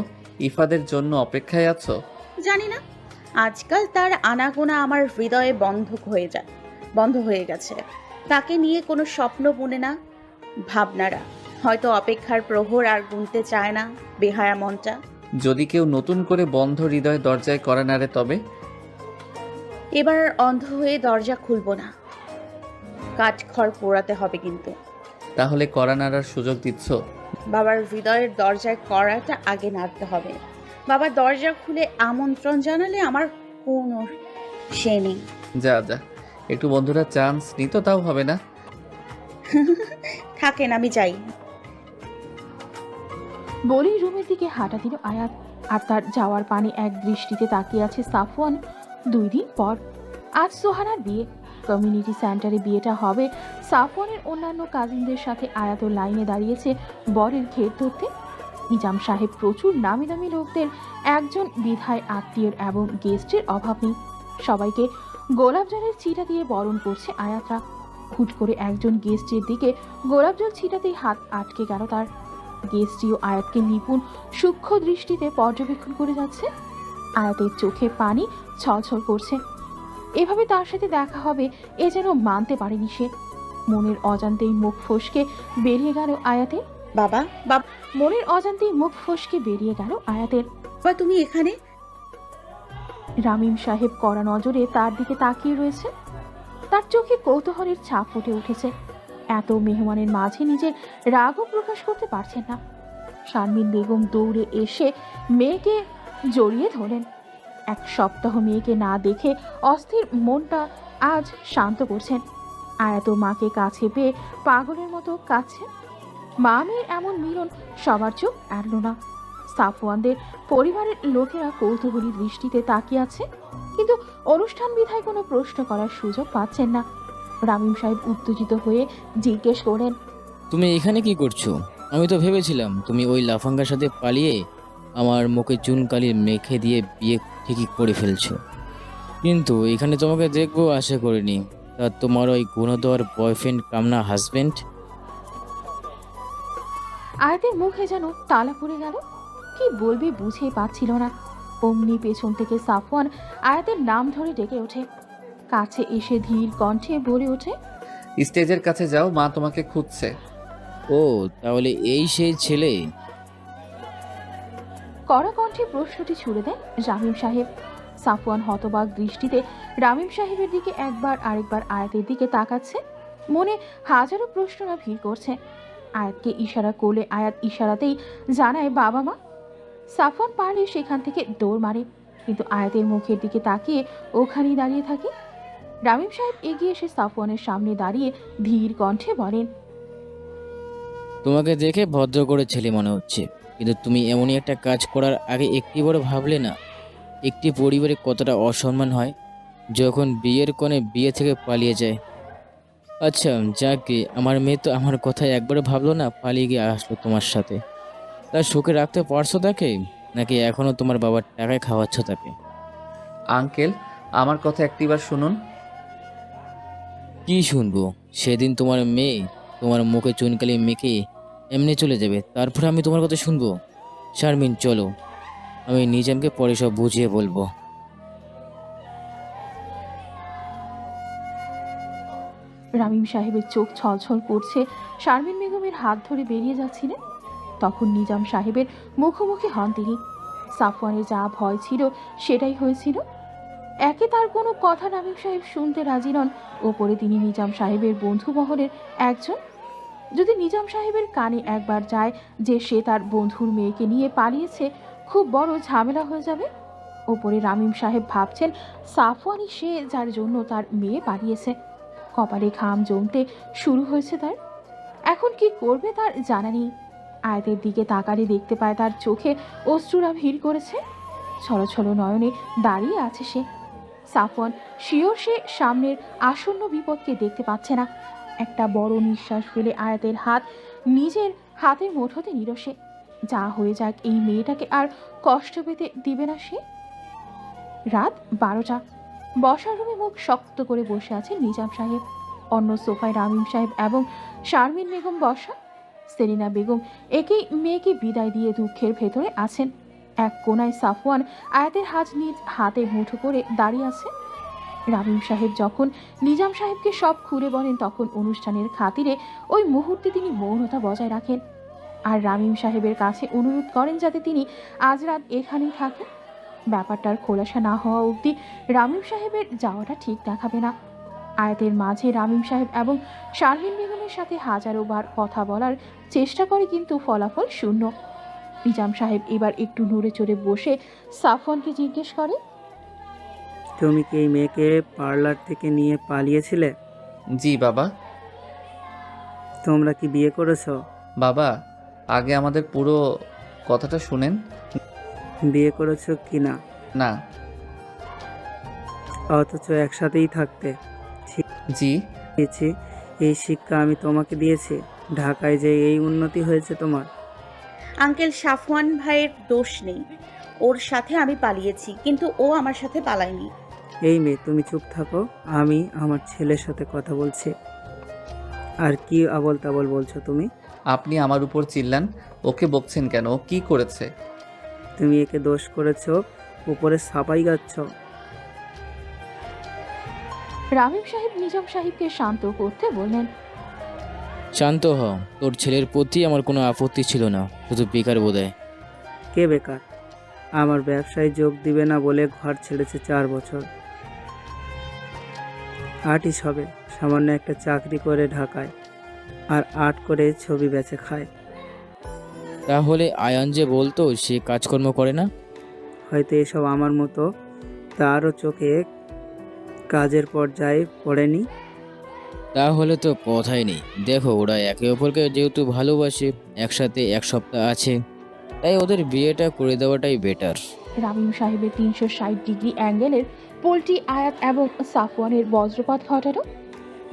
ইফাদের জন্য অপেক্ষায় আছো? জানি না, আজকাল তার আনাগোনা আমার হৃদয়ে বন্ধ হয়ে গেছে। তাকে নিয়ে কোনো স্বপ্ন বুনে না ভাবনারা। হয়তো অপেক্ষার প্রহর আর গুনতে চায় না বেহায়া মনটা। যদি কেউ নতুন করে বন্ধ হৃদয় দরজায় করে নাড়ে তবে? এবার অন্ধ হয়ে দরজা খুলবো না, কাঠখড় পোড়াতে হবে কিন্তু। তাহলে কড়া নাড়ার সুযোগ দিচ্ছ? বাবার হৃদয়ের দরজায় কড়াটা আগে নাড়তে হবে। বাবা দরজা খুলে আমন্ত্রণ জানালে আমার কোনো সে নেই। যা যা, একটু বন্ধুরা চান্স নিত, তাও হবে না? থাকেন, আমি যাই। বলেই রুমের দিকে হাঁটা দিল আয়াত। আর তার যাওয়ার পানে এক দৃষ্টিতে তাকিয়ে আছে সাফওয়ান। 2 দিন পর আজ সোহানার বিয়ে। কমিউনিটি সেন্টারে বিয়েটা হবে। সাফওয়ানের অন্যান্য কাজিনদের সাথে আয়াত লাইনে দাঁড়িয়েছে বরের ঘের ধরতে। নিজাম সাহেব প্রচুর নামি দামি লোকদের একজন, বিধায় আত্মীয়ের এবং গেস্টের অভাব নেই। সবাইকে গোলাপ জলের ছিটা দিয়ে বরণ করছে আয়াতরা। হুট করে একজন গেস্টের দিকে গোলাপ জল ছিটাতেই হাত আটকে গেল তার। গেস্টিও আয়াতকে নিপুণ সূক্ষ্ম দৃষ্টিতে পর্যবেক্ষণ করে যাচ্ছে। আয়াতের চোখে পানি ছলছল করছে। এভাবে তার সাথে দেখা হবে এ যেন মানতে পারেনি সে। মনের অজান্তেই মুখ ফসকে বেরিয়ে গেল আয়াতের। বাবা, বাবা, মনের অজান্তেই মুখ ফসকে বেরিয়ে গেল আয়াতের। তুমি এখানে? রামিম সাহেব কড়া নজরে তার দিকে তাকিয়ে রয়েছে। তার চোখে কৌতূহলের ছাপ ফুটে উঠেছে। এত মেহমানের মাঝে নিজের রাগও প্রকাশ করতে পারছেন না। শারমিন বেগম দৌড়ে এসে মেয়েকে জড়িয়ে ধরেন। 1 সপ্তাহ মেয়েকে না দেখে অস্থির মনটা আজ শান্ত করছেন। আয়াত মাকে কাছে পেয়ে পাগলের মতো কাছে। মা মেয়ের এমন মিলন সবার চোখ এড়ল না। সাফওয়ানদের পরিবারের লোকেরা কৌতূহলী দৃষ্টিতে তাকিয়ে আছে, কিন্তু অনুষ্ঠান বিধায় কোনো প্রশ্ন করার সুযোগ পাচ্ছেন না। রামিম সাহেব উত্তেজিত হয়ে জিজ্ঞেস করেন, তুমি এখানে কি করছো? আমি তো ভেবেছিলাম তুমি ওই লাফাঙ্গার সাথে পালিয়ে আমার মুখে চুনকালি মেখে দিয়ে বিয়ে ঠিকই করে ফেলছো, কিন্তু এখানে তোমাকে দেখবো আশা করিনি। তা তোমার ওই গুণধর বয়ফ্রেন্ড কামনা হাজবেন্ড? আয়াতের মুখে যেন তালা পড়ে গেল। কি বলবে বুঝেই পাচ্ছিল না। অমনি পেছন থেকে সাফওয়ান আয়াতের নাম ধরে ডেকে ওঠে। কাছে এসে ধীর কণ্ঠে বলে ওঠে, স্টেজের কাছে যাও, মা তোমাকে খুঁজছে। ও, তাহলে এই সেই ছেলে? কড়া কণ্ঠে প্রশ্নটি ছুড়ে দেন রামিম সাহেব। সাফওয়ান হতবাক দৃষ্টিতে রামিম সাহেবের দিকে একবার আরেকবার আয়াতের দিকে তাকাচ্ছে। মনে হাজারো প্রশ্নরা ভিড় করছে। আয়াতকে ইশারা করলে আয়াত ইশারাতেই জানায় বাবা মা। সাফওয়ান পারলে সেখান থেকে দৌড় মারে, কিন্তু আয়াতের মুখের দিকে তাকিয়ে ওখানেই দাঁড়িয়ে থাকে। রামিম সাহেব এগিয়ে এসে সাফওয়ানের সামনে দাঁড়িয়ে ধীর কণ্ঠে বলেন, তোমাকে দেখে ভদ্র করে ছেলে মনে হচ্ছে, কিন্তু তুমি এমনই একটা কাজ করার আগে একটিবারও ভাবলে না একটি পরিবারে কতটা অসম্মান হয় যখন বিয়ের কোণে বিয়ে থেকে পালিয়ে যায়? আচ্ছা যাকে, আমার মেয়ে তো আমার কথায় একবারও ভাবলো না, পালিয়ে গিয়ে আসলো তোমার সাথে। তার সুখে রাখতে পারছো তাকে, নাকি এখনো তোমার বাবার টাকায় খাওয়াচ্ছ তাকে? আঙ্কেল, আমার কথা একটিবার শুনুন। কি শুনবো? সেদিন তোমার মেয়ে তোমার মুখে চুনকালি মেখে এমনি চলে যাবে, তারপরে আমি তোমার কথা শুনবো? শারমিন চলো, আমি নিজামকে পরে সব বুঝিয়ে বলবো। রামিম সাহেবের চোখ ছলছল করছে। শারমিন বেগমের হাত ধরে বেরিয়ে যাচ্ছিলেন, তখন নিজাম সাহেবের মুখোমুখি হন তিনি। সাফওয়ানের যা ভয় ছিল সেটাই হয়েছিল। একে তার কোনো কথা রামিম সাহেব শুনতে রাজি নন, ওপরে তিনি নিজাম সাহেবের বন্ধু মহলের একজন। যদি নিজাম সাহেবের কানে একবার যায় যে সে তার বন্ধুর মেয়েকে নিয়ে পালিয়েছে, খুব বড় ঝামেলা হয়ে যাবে। ওপরে রামিম সাহেব ভাবছেন সাফওয়ানই সে যার জন্য তার মেয়ে পালিয়েছে। কপালে ঘাম জমতে শুরু হয়েছে তার। এখন কি করবে তার জানা নেই। আয়াতের দিকে তাকালে দেখতে পায় তার চোখে অশ্রুরা ভিড় করেছে। ছলছল নয়নে দাঁড়িয়ে আছে সে। সাফওয়ান শিওর সে সামনের আসন্ন বিপদকে দেখতে পাচ্ছে না। একটা বড় নিঃশ্বাস ফেলে আয়াতের হাত নিজের হাতের মুঠোতে নিল সে। যা হয়ে যাক, এই মেয়েটাকে আর কষ্ট পেতে দিবে না সে। রাত 12টা। বসার রুমে মুখ শক্ত করে বসে আছেন নিজাম সাহেব। অন্য সোফায় রামিম সাহেব এবং শারমিন বেগম বসা। সেলিনা বেগম একেই মেয়েকে বিদায় দিয়ে দুঃখের ভেতরে আছেন। এক কোনায় সাফওয়ান আয়াতের হাত নিজ হাতে মুঠো করে দাঁড়িয়ে আছে। রামিম সাহেব যখন নিজাম সাহেবকে সব খুলে বলেন, তখন অনুষ্ঠানের খাতিরে ওই মুহূর্তে তিনি মৌনতা বজায় রাখেন। আর রামিম সাহেবের কাছে অনুরোধ করেন যাতে তিনি আজ রাত এখানেই থাকেন। ব্যাপারটার খোলাসা না হওয়া অবধি রামিম সাহেবের যাওয়াটা ঠিক দেখাবে না। আয়াতের মাঝে রামিম সাহেব এবং শারমিন বেগমের সাথে হাজারো বার কথা বলার চেষ্টা করে, কিন্তু ফলাফল শূন্য। নিজাম সাহেব এবার একটু নড়ে চড়ে বসে সাফওয়ানকে জিজ্ঞেস করে, তুমি কি এই মেয়েকে পার্লার থেকে নিয়ে পালিয়েছিলে? জি বাবা। তোমরা কি বিয়ে করেছো? বাবা, আগে আমাদের পুরো কথাটা শুনেন। বিয়ে করেছো কি না? না। অথচ একসাথেই থাকতে। জি। ছি, এই শিক্ষা আমি তোমাকে দিয়েছি। ঢাকায় যে এই উন্নতি হয়েছে তোমার। আঙ্কেল, সাফওয়ান ভাইয়ের দোষ নেই। ওর সাথে আমি পালিয়েছি, কিন্তু ও আমার সাথে পালায়নি। এই মেয়ে, তুমি চুপ থাকো। আমি আমার ছেলের সাথে কথা বলছি। আর কি আবল তাবল বলছো তুমি? আপনি আমার উপর চিল্লান। ওকে বকছেন কেন? ও কি করেছে? তুমি একে দোষ করেছো, উপরে সাপাই গাচ্ছ। রামিম সাহেব নিজাম সাহেবকে শান্ত করতে বললেন, শান্ত হ, তোর ছেলের প্রতি আমার কোনো আপত্তি ছিল না, শুধু বেকার বোধহয়। কে বেকার? আমার ব্যবসায় যোগ দিবে না বলে ঘর ছেড়েছে 4 বছর। আর্টিস্ট হবে, সামান্য একটা চাকরি করে ঢাকায়, আর আর্ট করে ছবি বেচে খায়। তাহলে আয়ান যে বলতো সে কাজকর্ম করে না? হয়তো এসব আমার মতো তারও চোখে কাজের পর্যায়ে পড়েনি। তাহলে তো কথাই নেই। দেখো, ওরা একে অপরকে যেহেতু ভালোবাসে, একসাথে 1 সপ্তাহ আছে, তাই ওদের বিয়েটা করে দেওয়াটাই বেটার। রামিম সাহেবের 360 ডিগ্রি অ্যাঙ্গেলের পোল্ট্রি আয়াত এবং সাফওয়ানের বজ্রপাত ঘটালো।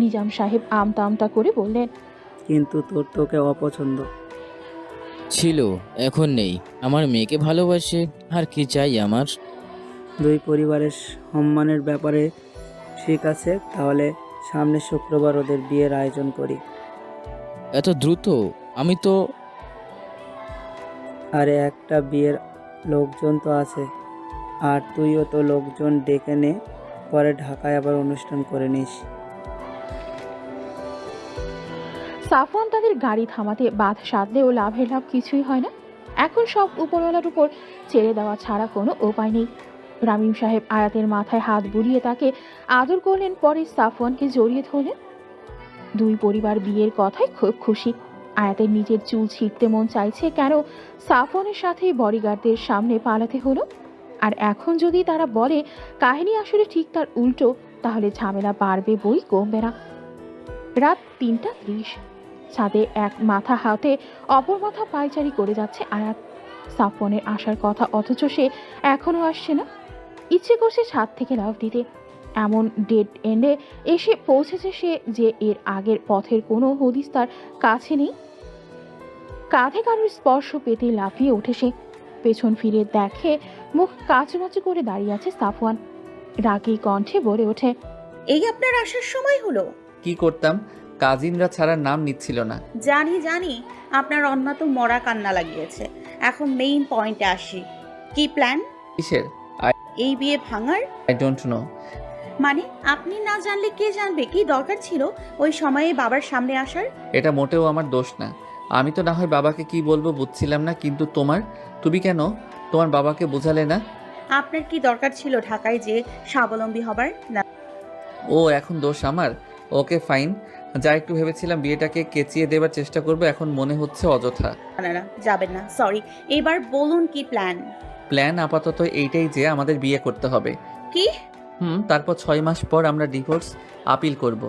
নিজাম সাহেব আমতা আমতা করে বললেন, কিন্তু তোর তোকে অপছন্দ ছিল, এখন নেই। আমার মেয়েকে ভালোবাসে, আর কি চাই আমার? দুই পরিবারের সম্মানের ব্যাপারে ঠিক আছে, তাহলে সামনের শুক্রবার ওদের বিয়ের আয়োজন করি। এত দ্রুত? আমি তো আরে একটা বিয়ের লোকজন তো আছে, আর তুইও তো লোকজন ডেকে নে, পরে ঢাকায় আবার অনুষ্ঠান করে নিস। সাফওয়ান তাদের গাড়ি থামাতে বাধ সাধলেও লাভের লাভ কিছুই হয় না। এখন সব উপরওয়ালার উপর ছেড়ে দেওয়া ছাড়া কোনো উপায় নেই। রামিম সাহেব আয়াতের মাথায় হাত বুলিয়ে তাকে আদর করলেন, পরে সাফওয়ানকে জড়িয়ে ধরলেন। দুই পরিবার বিয়ের কথায় খুব খুশি। আয়াতের নিজের চুল ছিঁড়তে মন চাইছে, কেন সাফওয়ানের সাথে বডিগার্ডদের সামনে পালাতে হলো। আর এখন যদি তারা বলে কাহিনী আসলে ঠিক তার উল্টো, তাহলে ঝামেলা বাড়বে বই কমবে না। রাত 3:30। ছাদে এক মাথা হাতে অপর মাথা পায়চারি করে যাচ্ছে আয়াত। সাফওয়ানের আসার কথা, অথচ সে এখনো আসছে না। ইচ্ছে করছে ছাদ থেকে লাফ দিতে। এমন ডেড এন্ডে এসে পৌঁছেছে সে যে এর আগের পথের কোনো হদিস তার কাছে নেই। কাঁধে কারোর স্পর্শ পেতে লাফিয়ে ওঠে সে। পেছন ফিরে দেখে মুখ কাচুমাচু করে দাঁড়িয়ে আছে সাফওয়ান। রাগী কণ্ঠে বলে ওঠে, এই আপনার আসার সময় হলো? কি করতাম? কাজিনরা ছাড়ার নাম নিচ্ছিল না। জানি জানি, আপনার অন্যা তো মরা কান্না লাগিয়েছে। এখন মেইন পয়েন্টে আসি। কি প্ল্যান? কিসের? এই বিয়ে ভাঙার? I don't know. মানে আপনি না জানলে কে জানবে? কি দরকার ছিল ওই সময়ে বাবার সামনে আসার? এটা মোটেও আমার দোষ না। আমি তো না হয় বাবাকে কি বলবো বুঝছিলাম না, কিন্তু তুমি কেন তোমার বাবাকে বোঝালে না? আপনার কি দরকার ছিল ঢাকায় যে স্বাবলম্বী হবার? না, ও এখন দোষ আমার? Okay fine. যা একটু ভেবেছিলাম বিয়েটাকে কেচিয়ে দেবার চেষ্টা করবো, এখন মনে হচ্ছে অযথা। না না, যাবেন না, সরি। এবার বলুন কি প্ল্যান? প্ল্যান আপাতত এইটাই যে আমাদের বিয়ে করতে হবে। কি? তারপর 6 মাস পর আমরা ডিভোর্স আপিল করব।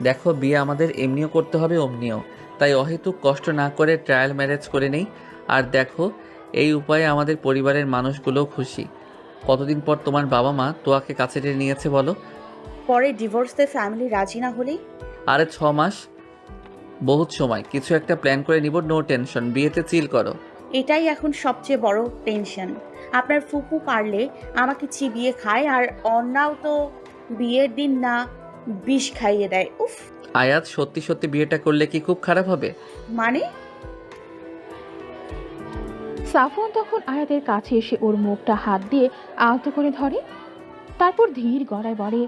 দেখো, বিয়ে আমাদের এমনিও করতে হবে অমনিও, তাই অহেতুক কষ্ট না করে ট্রায়াল ম্যারেজ করে নেই। আর দেখো, এই উপায়ে আমাদের পরিবারের মানুষগুলোও খুশি। কতদিন পর তোমার বাবা মা তোয়াকে কাছে টেনে নিয়েছে বলো? পরে ডিভোর্সে ফ্যামিলি রাজি না হলেই? আরে 6 মাস বহুত সময়, কিছু একটা প্ল্যান করে নিব। নো টেনশন, বিয়েতে চিল করো। এটাই এখন সবচেয়ে বড় টেনশন। আপনার ফুপু পারলে আমাকে চিবিয়ে খায়, আর অন্যাও তো বিয়ের দিন না বিষ খাইয়ে দেয়। উফ। আয়াত, সত্যি সত্যি বিয়েটা করলে কি খুব খারাপ হবে? মানে? সাফওয়ান তখন আয়াতের কাছে এসে ওর মুখটা হাত দিয়ে আলতো করে ধরে, তারপর ধীর গলায় বলে,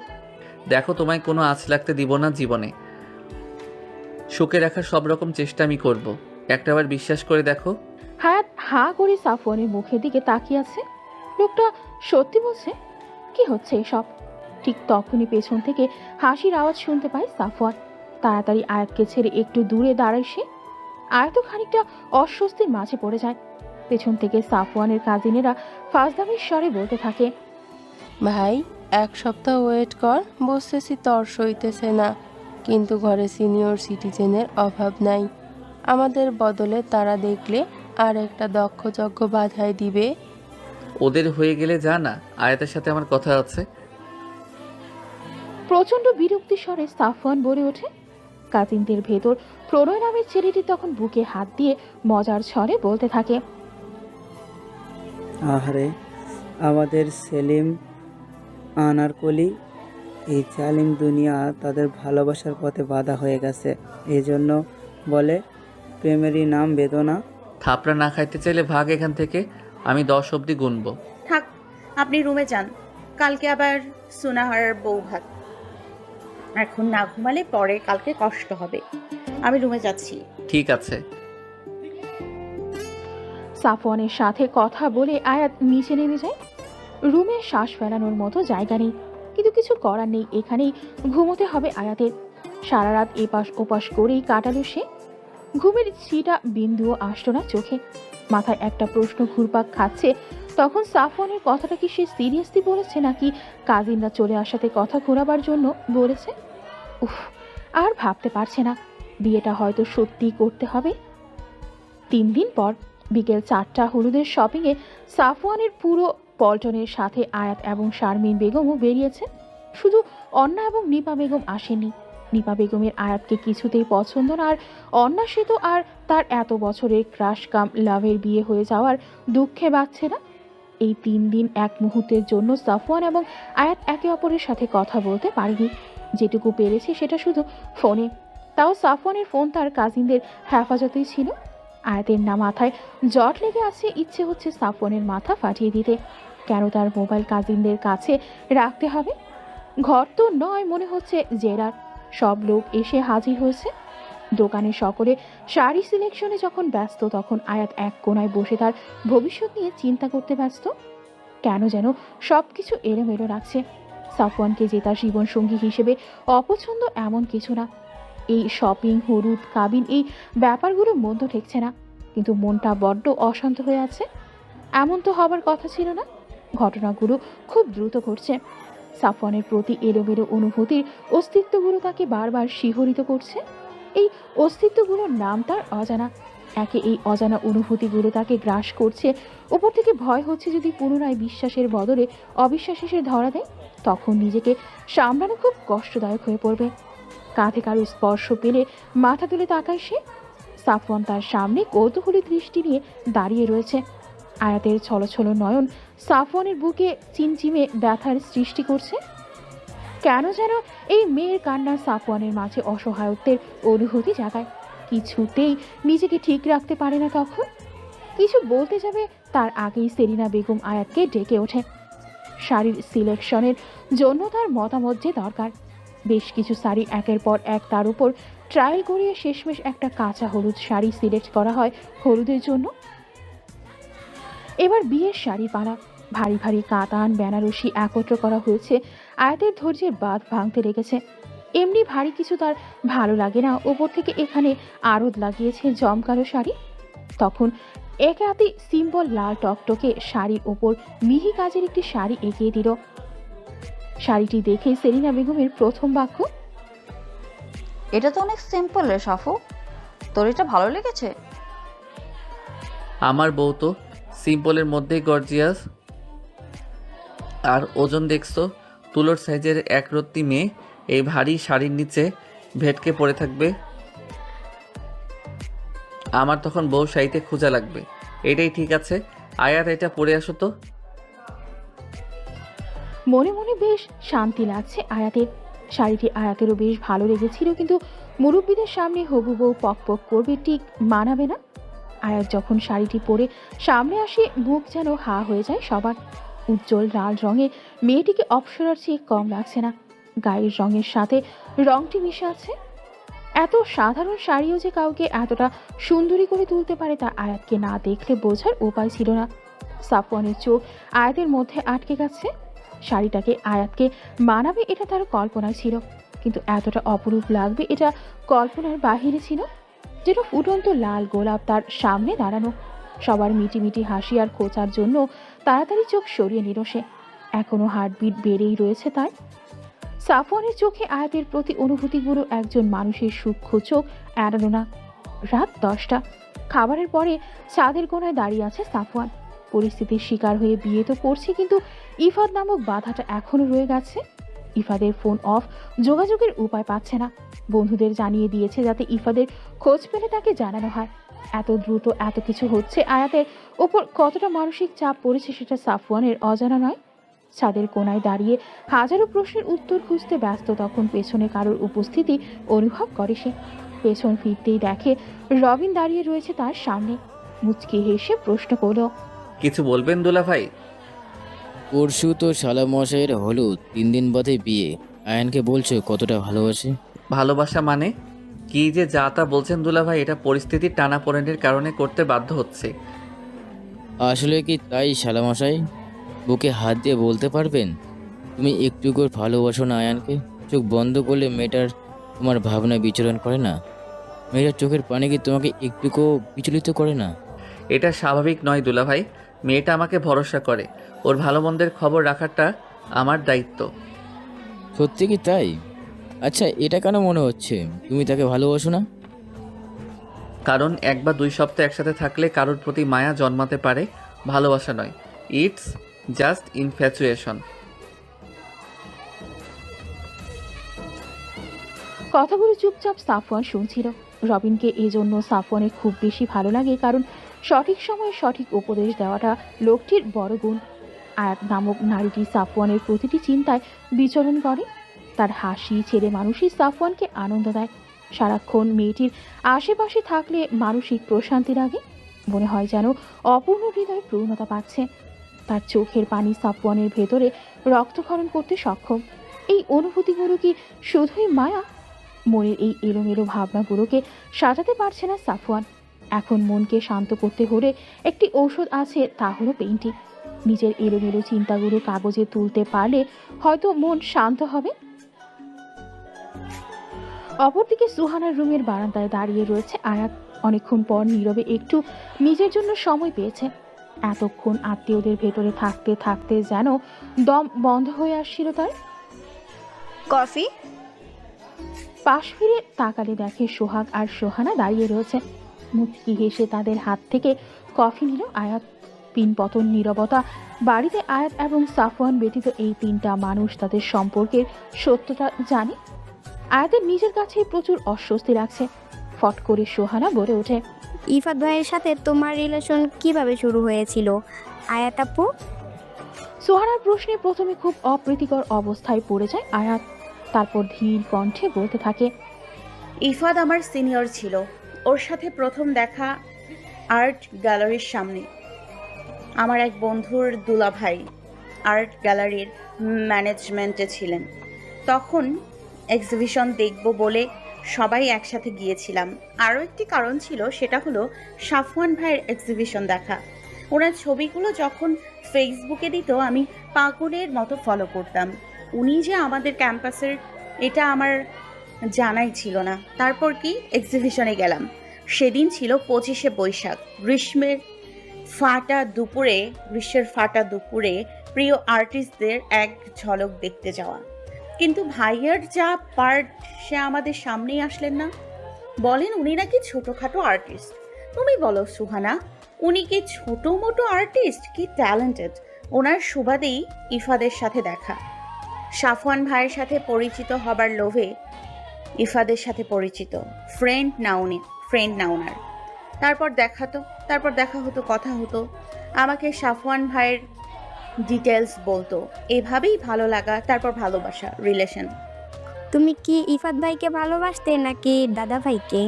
দেখো, তোমায় কোনো আঁচ লাগতে দিব না জীবনে। সুখে রাখার সব রকম চেষ্টা আমি করব। একটাবার বিশ্বাস করে দেখো। হায়াত হা করে সাফওয়ানের মুখের দিকে তাকিয়ে আছে। লোকটা সত্যি বলছে? কি হচ্ছে এসব? ঠিক তখনই পেছন থেকে হাসির আওয়াজ শুনতে পায় সাফওয়ান। তাড়াতাড়ি আয়াতকে ছেড়ে একটু দূরে দাঁড়ায় সে। আয়াতও খানিকটা অস্বস্তির মাঝে পড়ে যায়। পেছন থেকে সাফওয়ানের কাজিনেরা ফাজদামির স্বরে বলতে থাকে, ভাই 1 সপ্তাহ ওয়েট কর, বসতেছি তর সইতেছে না। কিন্তু ঘরে সিনিয়র সিটিজেনের অভাব নাই। আমাদের বদলে তারা দেখলে আর একটা দক্ষ বাধায় দিবে। ওদের হয়ে গেলে যা না, আয়াতের সাথে আমার কথা আছে। প্রচন্ড বিরক্তি স্বরে সাফওয়ান বলে ওঠে। কাজিনদের ভেতর প্রণয় নামের ছেলেটি তখন বুকে হাত দিয়ে মজার স্বরে বলতে থাকে, আহারে আমাদের সেলিম আনারকলি, এই জালিম দুনিয়া তাদের ভালোবাসার পথে বাধা হয়ে গেছে। এই জন্য বলে প্রেমেরই নাম বেদনা। থাপড়া না খাইতে চাইলে ভাগ এখান থেকে, আমি 10 অবধি গুনবো। থাক, আপনি রুমে যান, কালকে আবার সুনাহার বউ ভাত। এখন না ঘুমালে পরে কালকে কষ্ট হবে। আমি রুমে যাচ্ছি। ঠিক আছে। সাফওয়ানের সাথে কথা বলে আয়াত নিচে নেমে যায়। রুমে শ্বাস ফেলানোর মতো জায়গা নেই, কিন্তু কিছু করার নেই, এখানেই ঘুমোতে হবে আয়াতের। সারা রাত এপাশ ওপাশ করেই কাটালো সে। ঘুমের ছিটা বিন্দুও আসলো না চোখে। মাথায় একটা প্রশ্ন ঘুরপাক খাচ্ছে, তখন সাফওয়ানের কথাটা কি সে সিরিয়াসলি বলেছে নাকি কাজিনরা চলে আসাতে কথা ঘোরাবার জন্য বলেছে? উফ, আর ভাবতে পারছে না। বিয়েটা হয়তো সত্যিই করতে হবে। 3 দিন পর বিকেল 4টা হলুদের শপিংয়ে সাফওয়ানের পুরো পল্টনের সাথে আয়াত এবং শারমিন বেগমও বেরিয়েছে। শুধু অন্না এবং নিপা বেগম আসেনি। নিপা বেগমের আয়াতকে কিছুতেই পছন্দ না, আর অন্না সে তো আর তার এত বছরের ক্রাশ কাম লাভের বিয়ে হয়ে যাওয়ার দুঃখে বাঁচছে না। এই 3 দিন এক মুহূর্তের জন্য সাফওয়ান এবং আয়াত একে অপরের সাথে কথা বলতে পারেনি। যেটুকু পেরেছে সেটা শুধু ফোনে, তাও সাফওয়ানের ফোন তার কাজিনদের হেফাজতেই ছিল। আয়াতের না মাথায় জট লেগে আছে, ইচ্ছে হচ্ছে সাফওয়ানের মাথা ফাটিয়ে দিতে। কেন তার মোবাইল কাজিনদের কাছে রাখতে হবে? ঘর তো নয়, মনে হচ্ছে জেরার। সব লোক এসে হাজির হয়েছে। দোকানে সকলে শাড়ি সিলেকশনে যখন ব্যস্ত, তখন আয়াত এক কোনায় বসে তার ভবিষ্যৎ নিয়ে চিন্তা করতে ব্যস্ত। কেন যেন সব কিছু এলোমেলো লাগছে। সাফওয়ানকে যে তার জীবনসঙ্গী হিসেবে অপছন্দ এমন কিছু না। এই শপিং, হলুদ, কাবিন, এই ব্যাপারগুলো মন্দ ঠেকছে না, কিন্তু মনটা বড্ড অশান্ত হয়ে আছে। এমন তো হবার কথা ছিল না। ঘটনাগুলো খুব দ্রুত ঘটছে। সাফওয়ানের প্রতি এলোমেলো অনুভূতির অস্তিত্বগুলো তাকে বারবার শিহরিত করছে। এই অস্তিত্বগুলোর নাম তার অজানা। একে এই অজানা অনুভূতিগুলো তাকে গ্রাস করছে। ওপর থেকে ভয় হচ্ছে যদি পুনরায় বিশ্বাসের বদলে অবিশ্বাস এসে ধরা দেয়, তখন নিজেকে সামলানো খুব কষ্টদায়ক হয়ে পড়বে। কাঁধে কারো স্পর্শ পেলে মাথা তুলে তাকায় সে। সাফওয়ান তার সামনে কৌতূহলী দৃষ্টি নিয়ে দাঁড়িয়ে রয়েছে। আয়াতের ছলছল নয়ন সাফওয়ানের বুকে চিমচিমে ব্যথার সৃষ্টি করছে। কেন যেন এই মেয়ের কান্না সাফওয়ানের মাঝে অসহায়ত্বের অনুভূতি জাগায়। কিছুতেই নিজেকে ঠিক রাখতে পারে না। তখন কিছু বলতে যাবে তার আগেই সেলিনা বেগম আয়াতকে ডেকে ওঠে। শাড়ির সিলেকশনের জন্য তার মতামত যে দরকার। বেশ কিছু শাড়ি একের পর এক তার উপর ট্রায়াল করিয়ে শেষমেশ একটা কাঁচা হলুদ শাড়ি সিলেক্ট করা হয় হলুদের জন্য। এবার বিয়ের শাড়ি পালা। ভারী ভারী কাতান, বেনারসি একত্র করা হয়েছে। আয়াতের ধৈর্যের বাঁধ ভাঙতে লেগেছে। এমনি ভারী কিছু তার ভালো লাগে না, ওপর থেকে এখানে আরদ লাগিয়েছে জমকালো শাড়ি। তখন একে হাতে সিম্পল লাল টকটকে শাড়ির ওপর মিহি কাজের একটি শাড়ি এগিয়ে দিল। শাড়িটি দেখে সেলিনা বেগমের প্রথম বাক্য, এটা তো অনেক সিম্পল রে সাফু, তোর এটা ভালো লেগেছে? আমার বউ তো সিম্পলের মধ্যেই গর্জিয়াস। আর ওজন দেখছো, তুলোর সাইজের একরত্তি মেয়ে এই ভারী শাড়ির নিচে ভেটকে পড়ে থাকবে। আমার তখন বউ শাড়িতে খোঁজা লাগবে। এটাই ঠিক আছে। আয়াত, এটা পরে আসো তো। মনে মনে বেশ শান্তি লাগছে আয়াতের। শাড়িটি আয়াতেরও বেশ ভালো লেগেছিল, কিন্তু মুরব্বীদের সামনে হবু বউ পক পক করবে, ঠিক মানাবে না। আয়াত যখন শাড়িটি পরে সামনে আসে, মুখ যেন হা হয়ে যায় সবার। উজ্জ্বল লাল রঙে মেয়েটিকে অপ্সরার চেয়ে কম লাগছে না। গায়ের রঙের সাথে রংটি মিশে আছে। এত সাধারণ শাড়িও যে কাউকে এতটা সুন্দরী করে তুলতে পারে, তা আয়াতকে না দেখলে বোঝার উপায় ছিল না। সাফওয়ানের চোখ আয়াতের মধ্যে আটকে গেছে। শাড়িটাকে আয়াতকে মানাবে এটা তার কল্পনায় ছিল, কিন্তু এতটা অপরূপ লাগবে এটা কল্পনার বাহিরে ছিল। যেটা ফুটন্ত লাল গোলাপ তার সামনে দাঁড়ানো। সবার মিটিমিটি হাসি আর খোঁচার জন্য তাড়াতাড়ি চোখ সরিয়ে নিল সে। এখনো হার্টবিট বেড়েই রয়েছে তার। সাফওয়ানের চোখে আয়াতের প্রতি অনুভূতিগুলো একজন মানুষের সূক্ষ্ম চোখ এড়ানো না। রাত 10টা, খাবারের পরে ছাদের কোণায় দাঁড়িয়ে আছে সাফওয়ান। পরিস্থিতির শিকার হয়ে বিয়ে তো করছে, কিন্তু ইফাদ নামক বাধাটা এখনো রয়ে গেছে। ইফাদের ফোন অফ, যোগাযোগের উপায় পাচ্ছে না। বন্ধুদের জানিয়ে দিয়েছে যাতে ইফাদের খোঁজ পেলে তাকে জানানো হয়। এত দ্রুত এত কিছু হচ্ছে, আয়াতের ওপর কতটা মানসিক চাপ পড়েছে সেটা সাফওয়ানের অজানা নয়। ছাদের কোণায় দাঁড়িয়ে হাজারো প্রশ্নের উত্তর খুঁজতে ব্যস্ত, তখন পেছনে কারোর উপস্থিতি অনুভব করে সে। পেছন ফিরতেই দেখে রবিন দাঁড়িয়ে রয়েছে তার সামনে। মুচকি হেসে প্রশ্ন করল, কিছু বলবেন দুলা ভাই? পরশু তো শালা মশাইয়ের হলো 3 দিন বাদে বিয়ে, আয়ানকে বলছো কতটা ভালোবাসে? ভালোবাসা মানে কি যে যা তা বলছেন দুলা ভাই, এটা পরিস্থিতির টানাপোড়েনের কারণে করতে বাধ্য হচ্ছে। আসলে কি তাই শালা মশাই? বুকে হাত দিয়ে বলতে পারবেন তুমি একটু করে ভালোবাসো না আয়ানকে? চোখ বন্ধ করলে মেয়েটার তোমার ভাবনা বিচরণ করে না? মেয়েটার চোখের পানি কি তোমাকে একটুকু বিচলিত করে না? এটা স্বাভাবিক নয় দুলা ভাই। মেয়েটা আমাকে ভরসা করে, ওর ভালো মন্দের খবর রাখাটা আমার দায়িত্ব। সত্যি কি তাই? আচ্ছা, এটা কেন মনে হচ্ছে তুমি তাকে ভালোবাসো না? কারণ 1 বা 2 সপ্তাহ একসাথে থাকলে কারোর প্রতি মায়া জন্মাতে পারে, ভালোবাসা নয়। It's just infatuation. কথাগুলো চুপচাপ সাফওয়ান শুনছিল। রবিনকে এজন্য সাফওয়ানের খুব বেশি ভালো লাগে, কারণ সঠিক সময়ে সঠিক উপদেশ দেওয়াটা লোকটির বড় গুণ। আয়াত নামক নারীটি সাফওয়ানের প্রতিটি চিন্তায় বিচরণ করে। তার হাসি ছেড়ে মানুষই সাফওয়ানকে আনন্দ দেয়। সারাক্ষণ মেয়েটির আশেপাশে থাকলে মানসিক প্রশান্তি লাগে, মনে হয় যেন অপূর্ণ হৃদয় পূর্ণতা পাচ্ছে। তার চোখের পানি সাফওয়ানের ভেতরে রক্তক্ষরণ করতে সক্ষম। এই অনুভূতিগুলো কি শুধুই মায়া? মনের এই এলোমেলো ভাবনাগুলোকে সাজাতে পারছে না সাফওয়ান। এখন মনকে শান্ত করতে হলে একটি ঔষধ আছে, তা হলো পেইন্টিং। নিজের এলোমেলো চিন্তাগুলো কাগজে তুলতে পারলে হয়তো মন শান্ত হবে। অপরদিকে সুহানার রুমের বারান্দায় দাঁড়িয়ে রয়েছে আয়াত। অনেকক্ষণ পর নীরবে একটু নিজের জন্য সময় পেয়েছে। এতক্ষণ আত্মীয়দের ভেতরে থাকতে থাকতে যেন দম বন্ধ হয়ে আসছিল তার। কফি? পাশ ফিরে তাকালে দেখে সোহাগ আর সোহানা দাঁড়িয়ে রয়েছে। মুচকি হেসে তাদের হাত থেকে কফি নিল আয়াত। পিনপতন নীরবতা বাড়িতে। আয়াত এবং সাফওয়ান ব্যতীত এই 3টা মানুষ তাদের সম্পর্কের সত্যটা জানে। আয়াতের নিজের কাছে প্রচুর অস্বস্তি লাগছে। ফট করে সোহানা বলে ওঠে, ইফাত ভাইয়ের সাথে তোমার রিলেশন কিভাবে শুরু হয়েছিল আয়াত আপু? সোহানার প্রশ্নে প্রথমে খুব অপ্রীতিকর অবস্থায় পড়ে যায় আয়াত। তারপর ধীর কণ্ঠে বলতে থাকে, ইফাদ আমার সিনিয়র ছিল। ওর সাথে প্রথম দেখা আর্ট গ্যালারির সামনে। আমার এক বন্ধুর দুলাভাই আর্ট গ্যালারির ম্যানেজমেন্টে ছিলেন। তখন এক্সিবিশন দেখব বলে সবাই একসাথে গিয়েছিলাম। আরও একটি কারণ ছিল, সেটা হলো সাফওয়ান ভাইয়ের এক্সিবিশন দেখা। ওনার ছবিগুলো যখন ফেসবুকে দিত আমি পাগলের মতো ফলো করতাম। উনি যে আমাদের ক্যাম্পাসের এটা আমার জানাই ছিল না। তারপর কি এক্সিবিশনে গেলাম। সেদিন ছিল 25শে বৈশাখ। গ্রীষ্মের ফাটা দুপুরে প্রিয় আর্টিস্টদের এক ঝলক দেখতে যাওয়া। কিন্তু ভাইয়ার যা পার্ট, সে আমাদের সামনেই আসলেন না। বলেন উনি নাকি ছোটোখাটো আর্টিস্ট। তুমি বলো সুহানা, উনি কি ছোটো মোটো আর্টিস্ট, কি ট্যালেন্টেড। ওনার সুবাদেই ইফাদের সাথে দেখা। সাফওয়ান ভাইয়ের সাথে পরিচিত হবার লোভে ইফাদের সাথে পরিচিত। ফ্রেন্ড না ওনার। তারপর দেখা হতো, কথা হতো। আমাকে সাফওয়ান ভাইয়ের ডিটেলস বলতো। এভাবেই ভালো লাগা, তারপর ভালোবাসা, রিলেশন। তুমি কি ইফাত ভাইকে ভালোবাসতে নাকি দাদা ভাইকে?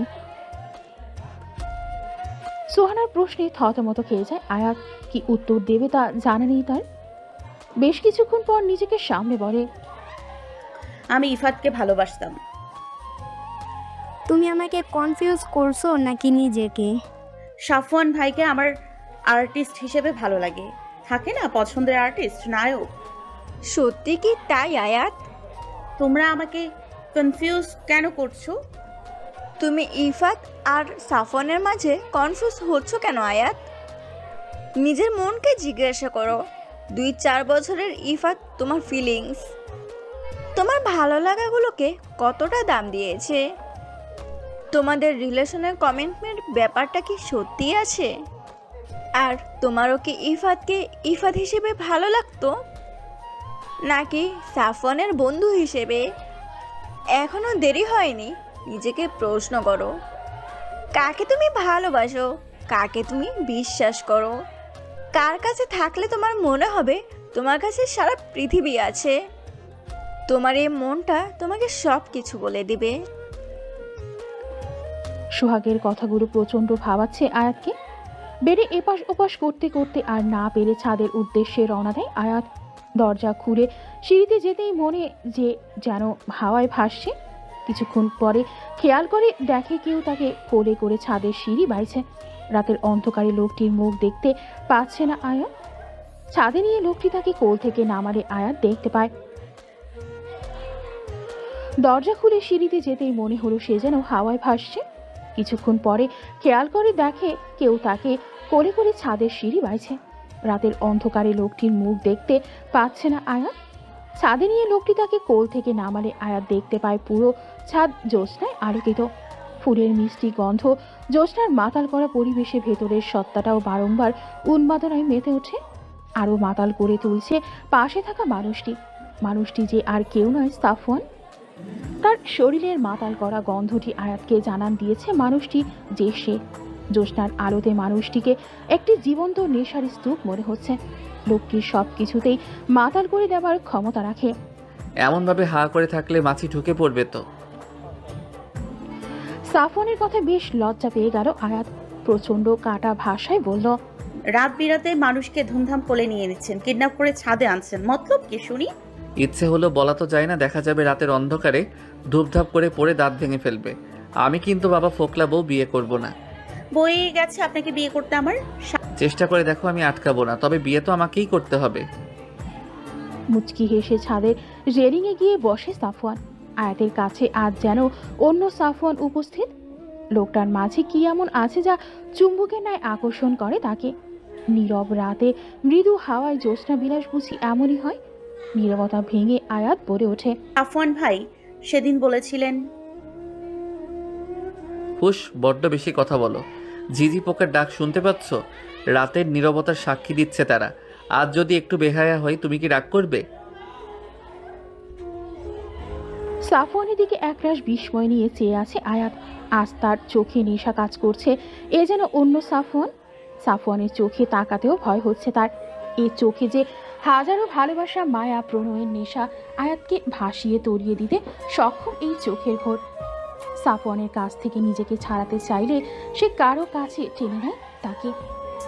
সোহানার প্রশ্নে থতমত খেয়ে যায় আয়াত। কি উত্তর দেবে তা জানা নেই তার। বেশ কিছুক্ষণ পর নিজেকে সামনে বলে, আমি ইফাতকে ভালোবাসতাম। তুমি আমাকে কনফিউজ করছো নাকি নিজেকে? সাফওয়ান ভাইকে আমার আর্টিস্ট হিসেবে ভালো লাগে। থাকে না পছন্দের আর্টিস্ট, নায়ক। সত্যি কি তাই আয়াত? তোমরা আমাকে কনফিউজ কেন করছো? তুমি ইফাত আর সাফওয়ানের মাঝে কনফিউজ হচ্ছ কেন আয়াত? নিজের মনকে জিজ্ঞাসা করো। 2-4 বছরের ইফাত তোমার ফিলিংস। তোমার ভালো লাগাগুলোকে কতটা দাম দিয়েছে? তোমাদের রিলেশনের কমিটমেন্ট ব্যাপারটা কি সত্যি আছে? আর তোমারও কি ইফাতকে ইফাত হিসেবে ভালো লাগতো, নাকি সাফওয়ানের বন্ধু হিসেবে? এখনো দেরি হয়নি, নিজেকে প্রশ্ন করো। কাকে তুমি ভালোবাসো, কাকে তুমি বিশ্বাস করো, কার কাছে থাকলে তোমার মনে হবে তোমার কাছে সারা পৃথিবী আছে? তোমার এই মনটা তোমাকে সব কিছু বলে দিবে। সোহাগের কথাগুলো প্রচণ্ড ভাবাচ্ছে আয়াতকে। বেডে এপাশ ওপাশ করতে করতে আর না পেরে ছাদের উদ্দেশ্যে রওনা দেয় আয়াত। দরজা খুলে সিঁড়িতে যেতেই মনে যে যেন হাওয়ায় ভাসছে। কিছুক্ষণ পরে খেয়াল করে দেখে কেউ তাকে কোলে করে ছাদের সিঁড়ি বাইছে। রাতের অন্ধকারে লোকটির মুখ দেখতে পাচ্ছে না আয়াত। ছাদে নিয়ে লোকটি তাকে কোল থেকে নামালে আয়াত দেখতে পায়। দরজা খুলে সিঁড়িতে যেতেই মনে হলো সে যেন হাওয়ায় ভাসছে। কিছুক্ষণ পরে খেয়াল করে দেখে কেউ তাকে কোলে করে ছাদের সিঁড়ি বাইছে। রাতের অন্ধকারে লোকটির মুখ দেখতে পাচ্ছে না আয়াত। ছাদে নিয়ে লোকটি তাকে কোল থেকে নামালে আয়াত দেখতে পায় পুরো ছাদ জ্যোৎস্নায় আলোকিত। ফুলের মিষ্টি গন্ধ, জ্যোৎস্নার মাতাল করা পরিবেশে ভেতরের সত্তাটাও বারংবার উন্মাদনায় মেতে ওঠে। আরও মাতাল করে তুলছে পাশে থাকা মানুষটি যে আর কেউ নয়, সাফওয়ান। তার শরীরের মাতাল করা গন্ধটি আয়াতকে জানান দিয়েছে মানুষটি যে সে। জ্যোৎস্নার আলোতে মানুষটিকে একটি জীবন্ত নেশার স্তূপ মনে হচ্ছে। লোকটির সব কিছুতেই মাতাল করে দেওয়ার ক্ষমতা রাখে। এমনভাবে হা করে থাকলে মাছি ঢুকে পড়বে তো। সাফওয়ানের কথা বেশ লজ্জা পেয়ে গেল আয়াত। প্রচণ্ড কাটা ভাষায় বলল, রাত বিরাতে মানুষকে ধুমধাম কোলে নিয়ে নিচ্ছেন, কিডন্যাপ করে ছাদে আনছেন, মতলব কি শুনি? ইচ্ছে হলো বলা তো যায় না, দেখা যাবে রাতের অন্ধকারে ধূপধাপ করে পড়ে দাঁত ভেঙে ফেলবে। আমি কিন্তু বাবা ফোকলা বউ বিয়ে করব না। বয়ে গেছে আপনাকে বিয়ে করতে আমার। চেষ্টা করে দেখো, আমি আটকাবো না, তবে বিয়ে তো আমাকেই করতে হবে। মুচকি হেসে ছাদের রেলিংয়ে গিয়ে বসে সাফওয়ান। আয়াতের কাছে আজ যেন অন্য সাফওয়ান উপস্থিত। লোকটার মাঝে কি এমন আছে যা চুম্বকের ন্যায় আকর্ষণ করে তাকে? নীরব রাতে মৃদু হাওয়ায় জ্যোৎস্না বিলাস বুঝি এমনই হয়। নীরবতা ভেঙে আয়াত বলে ওঠে, সাফওয়ান ভাই সেদিন বলেছিলেন। হুশ, বড্ড বেশি কথা বলো। ঝিঝি পোকার ডাক শুনতে পাচ্ছ? রাতের নীরবতার সাক্ষী দিচ্ছে তারা। আজ যদি একটু বেহায়া হয়, তুমি কি রাগ করবে? সাফওয়ানের দিকে একরাশ বিস্ময় নিয়ে চেয়ে আছে আয়াত। আজ তার চোখে নেশা কাজ করছে, এ যেন অন্য সাফওয়ান। সাফওয়ানের চোখে তাকাতেও ভয় হচ্ছে তার। এ চোখে যে হাজারো ভালোবাসা, মায়া, প্রণয়ের নেশা আয়াতকে ভাসিয়ে তড়িয়ে দিতে সক্ষম এই চোখের ঘোর। সাফওয়ানের কাছ থেকে নিজেকে ছাড়াতে চাইলে সে কারো কাছে টেনে নেয় তাকে।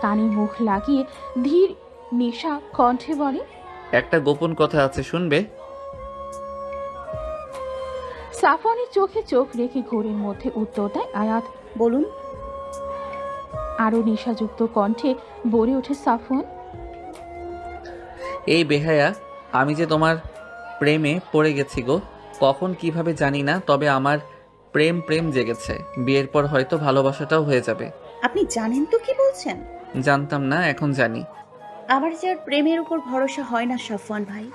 কানে মুখ লাগিয়ে ধীর নেশা কণ্ঠে বলে, একটা গোপন কথা আছে, শুনবে? সাফওয়ানের চোখে চোখ রেখে ঘোরের মধ্যে উত্তর দেয় আয়াত, বলুন। আরো নেশাযুক্ত কণ্ঠে বলে ওঠে সাফওয়ান, এই বেহায়া, আমি যে তোমার প্রেমে পড়ে গেছি গো। কখন কিভাবে জানি না, তবে আমার প্রেম জেগেছে। বিয়ের পর হয়তো ভালোবাসাটাও হয়ে যাবে। আপনি জানেন তো কি বলছেন? জানতাম না, এখন জানি। আমার যে আর প্রেমের উপর ভরসা হয় না সাফওয়ান ভাই।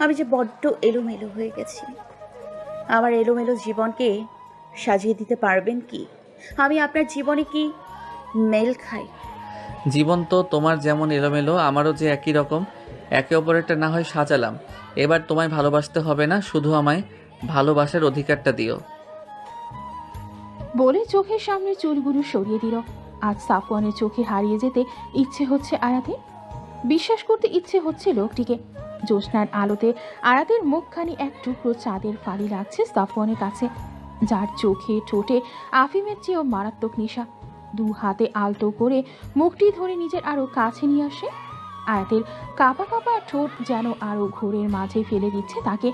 আমি যে বড্ড এলোমেলো হয়ে গেছি। আমার এলোমেলো জীবনকে সাজিয়ে দিতে পারবেন কি? আমি আপনার জীবনে কি মেল খাই? জীবন তো তোমার যেমন এলোমেলো, আমারও যে একই রকম। একে অপরেরটা না হয় সাজালাম। এবার তোমায় ভালোবাসতে হবে না, শুধু আমায় ভালোবাসার অধিকারটা দিও। বলে চোখের সামনে চুলগুলো সরিয়ে দিল। আজ সাফওয়ানের চোখে হারিয়ে যেতে ইচ্ছে হচ্ছে আয়াতের। বিশ্বাস করতে ইচ্ছে হচ্ছে লোকটিকে। জ্যোৎস্নার আলোতে আয়াতের মুখখানি এক টুকরো চাঁদের ফালি লাগছে সাফওয়ানের কাছে, যার চোখে ঠোঁটে আফিমের চেয়েও মারাত্মক নেশা। দু হাতে আলতো করে মুখটি ধরে নিজের আরো কাছে নিয়ে আসে। আয়াতের কাঁপা কাঁপা ঠোঁট যেন আরো ঘোরের মাঝে ফেলে দিচ্ছে তাকে।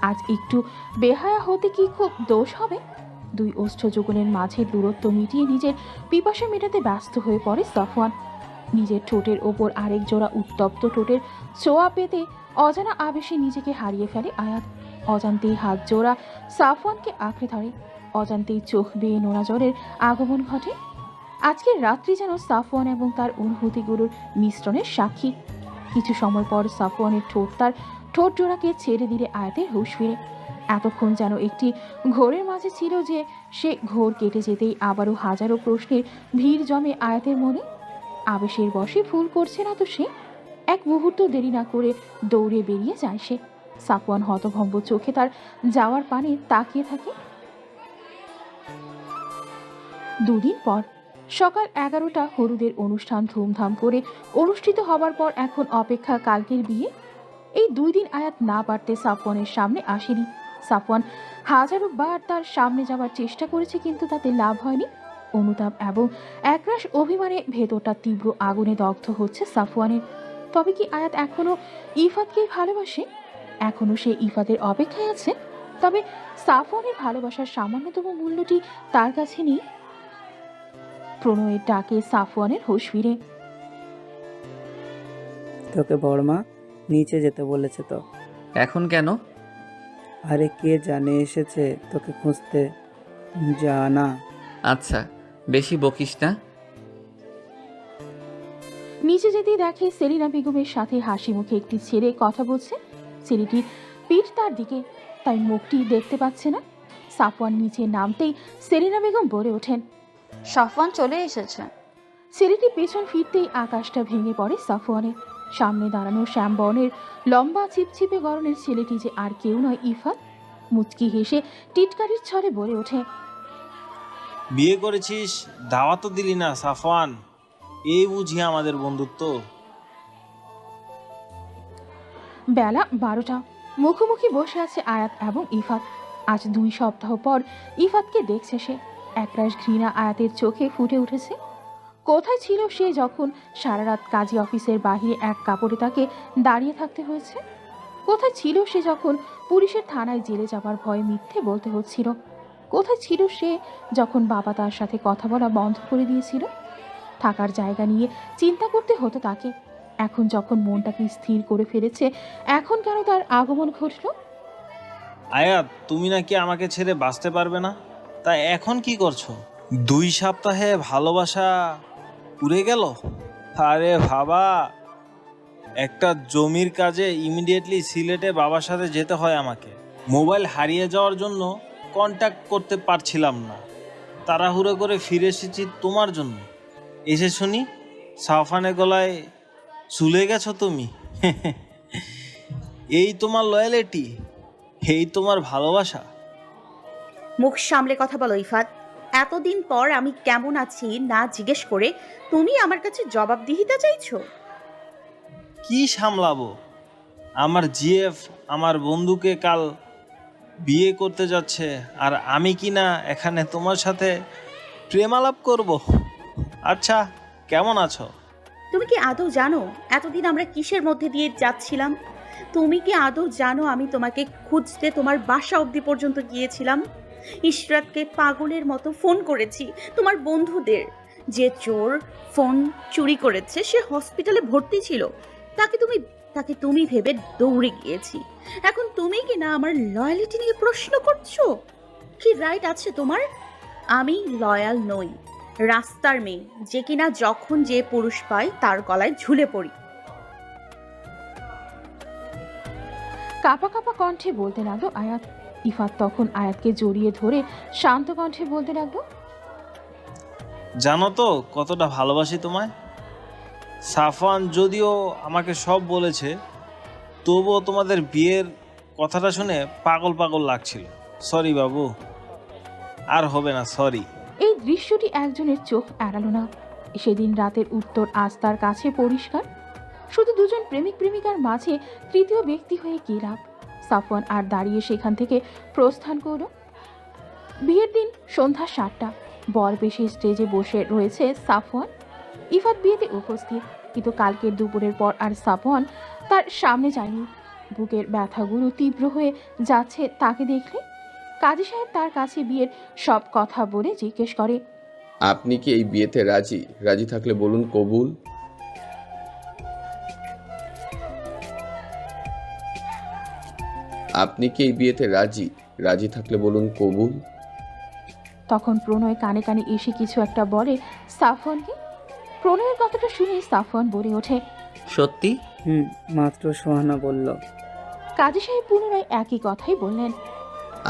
আজ একটু বেহায়া হতে কি খুব দোষ হবে? দুই ওষ্ঠ যুগলের মাঝের দূরত্ব মিটিয়ে নিজের পিপাসা মেটাতে ব্যস্ত হয়ে পড়ে সাফওয়ান। নিজের ঠোঁটের ওপর আরেক জোড়া উত্তপ্ত ঠোঁটের ছোঁয়া পেতে অজানা আবেশে নিজেকে হারিয়ে ফেলে আয়াত। অজান্তেই হাত জোড়া সাফওয়ানকে আঁকড়ে ধরে। অজান্তেই চোখ বেয়ে নোনা জলের আগমন ঘটে। আজকের রাত্রি যেন সাফওয়ান এবং তার অনুভূতিগুলোর মিশ্রণের সাক্ষী। কিছু সময় পর সাফওয়ানের ঠোঁট তার ঠোঁট জোড়াকে ছেড়ে দিলে আয়াতের হুঁশ ফিরে। এতক্ষণ যেন একটি ঘোরের মাঝে ছিল যে সে ঘোর কেটে যেতেই আবারও হাজারো প্রশ্নের ভিড় জমে আয়াতের মনে। আবেশের বশে ভুল করছে না তো সে? এক মুহূর্ত দেরি না করে দৌড়ে বেরিয়ে যায় সে। সাফওয়ান হতভম্ব চোখে তার যাওয়ার পানে তাকিয়ে থাকে। দুদিন পর সকাল 11টা, হলুদের অনুষ্ঠান ধুমধাম করে অনুষ্ঠিত হবার পর এখন অপেক্ষা কালকের বিয়ে। এই 2 দিন আয়াত না পারতে সাফওয়ানের সামনে আসেনি। সাফওয়ান হাজারো বার তার সামনে যাওয়ার চেষ্টা করেছে, কিন্তু তাতে লাভ হয়নি। অনুতাপ এবং একরাশ অভিমানে ভেতরটা তীব্র আগুনে দগ্ধ হচ্ছে সাফওয়ানের। তবে কি আয়াত এখনো ইফাতকেই ভালোবাসে? এখনো সে ইফাতের অপেক্ষায় আছে? তবে সাফওয়ানের ভালোবাসার সামান্যতম মূল্যটি তার কাছে নেই। প্রণয়ের ডাকে সাফওয়ানের হুঁশ ফিরে। তোকে বড়মা নিচে যেতে বলেছে তো। এখন কেন? আরে কে জানে এসেছে তোকে খুঁজতে। যা না। আচ্ছা, বেশি বকিস না। নিচে যেতেই দেখে সেলিনা বেগমের সাথে হাসি মুখে একটি ছেলে কথা বলছে। ছেলেটির পিঠ তার দিকে, তাই মুখটি দেখতে পাচ্ছে না। সাফওয়ান নিচে নামতেই সেলিনা বেগম বলে ওঠেন, সাফওয়ান চলে এসেছে। ছেলেটি পেছন ফিরতেই আকাশটা ভেঙে পড়ে সাফওয়ানের সামনে দাঁড়ানো শ্যামবর্ণের লম্বা চিপচিপে গরনের ছেলেটি যে আর কেউ নয়, ইফাত। মুচকি হেসে টিটকারির ছলে বলে ওঠে, বিয়ে করেছিস, দাওয়াত তো দিলি না সাফওয়ান। এই বুঝি আমাদের বন্ধুত্ব। বেলা 12টা, মুখোমুখি বসে আছে আয়াত এবং ইফাত। আজ 2 সপ্তাহ পর ইফাতকে দেখছে সে। একরাশ ঘৃণা আয়াতের চোখে ফুটে উঠেছে। কোথায় ছিল সে যখন সারা রাত কাজী অফিসের বাহিরে এক কাপড়ে তাকে দাঁড়িয়ে থাকতে হয়েছে? কোথায় ছিল সে যখন পুলিশের থানায় জেলে যাবার ভয়ে মিথ্যে বলতে হচ্ছিল? কোথায় ছিল সে যখন বাবা তার সাথে কথা বলা বন্ধ করে দিয়েছিল? থাকার জায়গা নিয়ে চিন্তা করতে হতো তাকে। এখন যখন মনটাকে স্থির করে ফেলেছে, এখন কেন তার আগমন ঘটল? আয়াত, তুমি নাকি আমাকে ছেড়ে বাঁচতে পারবে না, তাই এখন কি করছো? 2 সপ্তাহে ভালোবাসা উড়ে গেল। আরে বাবা, একটা জমির কাজে ইমিডিয়েটলি সিলেটে বাবার সাথে যেতে হয় আমাকে। মোবাইল হারিয়ে যাওয়ার জন্য কন্ট্যাক্ট করতে পারছিলাম না। তাড়াহুড়ো করে ফিরে এসেছি তোমার জন্য। এসে শুনি সাফওয়ানের গলায় ঝুলে গেছো তুমি। এই তোমার লয়ালিটি, এই তোমার ভালোবাসা। মুখ সামলে কথা বলো ইফাত। এতদিন পর আমি কেমন আছি না জিজ্ঞেস করে তুমি আমার কাছে জবাবদিহিতা চাইছো? কি সামলাবো? আমার জিএফ আমার বন্ধুকে কাল বিয়ে করতে যাচ্ছে, আর আমি কি না এখানে তোমার সাথে প্রেমালাপ করব? আচ্ছা, কেমন আছো? তুমি কি আদৌ জানো এতদিন আমরা কিসের মধ্যে দিয়ে যাচ্ছিলাম? তুমি কি আদৌ জানো আমি তোমাকে খুঁজতে তোমার বাসা অবধি পর্যন্ত গিয়েছিলাম? ইশরাতকে পাগলের মতো ফোন করেছি তোমার বন্ধুদের। যে চোর ফোন চুরি করেছে সে হসপিটালে ভর্তি ছিল, তাকে তুমি ভেবে দৌড়ে গিয়েছি। এখন তুমি কি না আমার লয়ালিটি নিয়ে প্রশ্ন করছো? কি রাইট আছে তোমার? আমি লয়াল নই, রাস্তার মেয়ে, যে কিনা যখন যে পুরুষ পাই তার গলায় ঝুলে পড়ি। কাঁপা কাঁপা কণ্ঠে বলতে লাগলো আয়াত। ইফাত তখন আয়াতকে জড়িয়ে ধরে শান্ত কণ্ঠে বলতে লাগলো, জানো তো কতটা ভালোবাসি তোমায়। সাফওয়ান যদিও আমাকে সব বলেছে, তবুও তোমাদের বিয়ের কথাটা শুনে পাগল পাগল লাগছিল। সরি বাবু, আর হবে না, সরি। এই দৃশ্যটি একজনের চোখ এড়ালো না। সেদিন রাতের উত্তর আজ তার কাছে পরিষ্কার। শুধু দুজন প্রেমিক প্রেমিকার মাঝে তৃতীয় ব্যক্তি হয়ে কি লাভ? সাফওয়ান আর দাঁড়িয়ে সেখান থেকে প্রস্থান করল। বিয়ের দিন সন্ধ্যা 7টা, বর বেশি স্টেজে বসে রয়েছে সাফওয়ান। ইফাত বিয়েতে উপস্থিত, কিন্তু কালকের দুপুরের পর আর সাফওয়ান তার সামনে যায়নি। বুকের ব্যথাগুলো তীব্র হয়ে যাচ্ছে তাকে দেখলে। কাজী সাহেব তার কাছে বিয়ের সব কথা বলে জিজ্ঞেস করে, আপনি কি এই বিয়েতে রাজি? রাজি থাকলে বলুন কবুল। আপনি কি এই বিয়েতে রাজি? রাজি থাকলে বলুন কবুল। তখন প্রণয় কানে কানে এসে কিছু একটা বলে সাফওয়ানকে। প্রণয়ের কথাটা শুনে সাফওয়ান বলে ওঠে, সত্যি? মাত্র সোহানা বলল। কাজী সাহেব পুনরায় একই কথাই বললেন।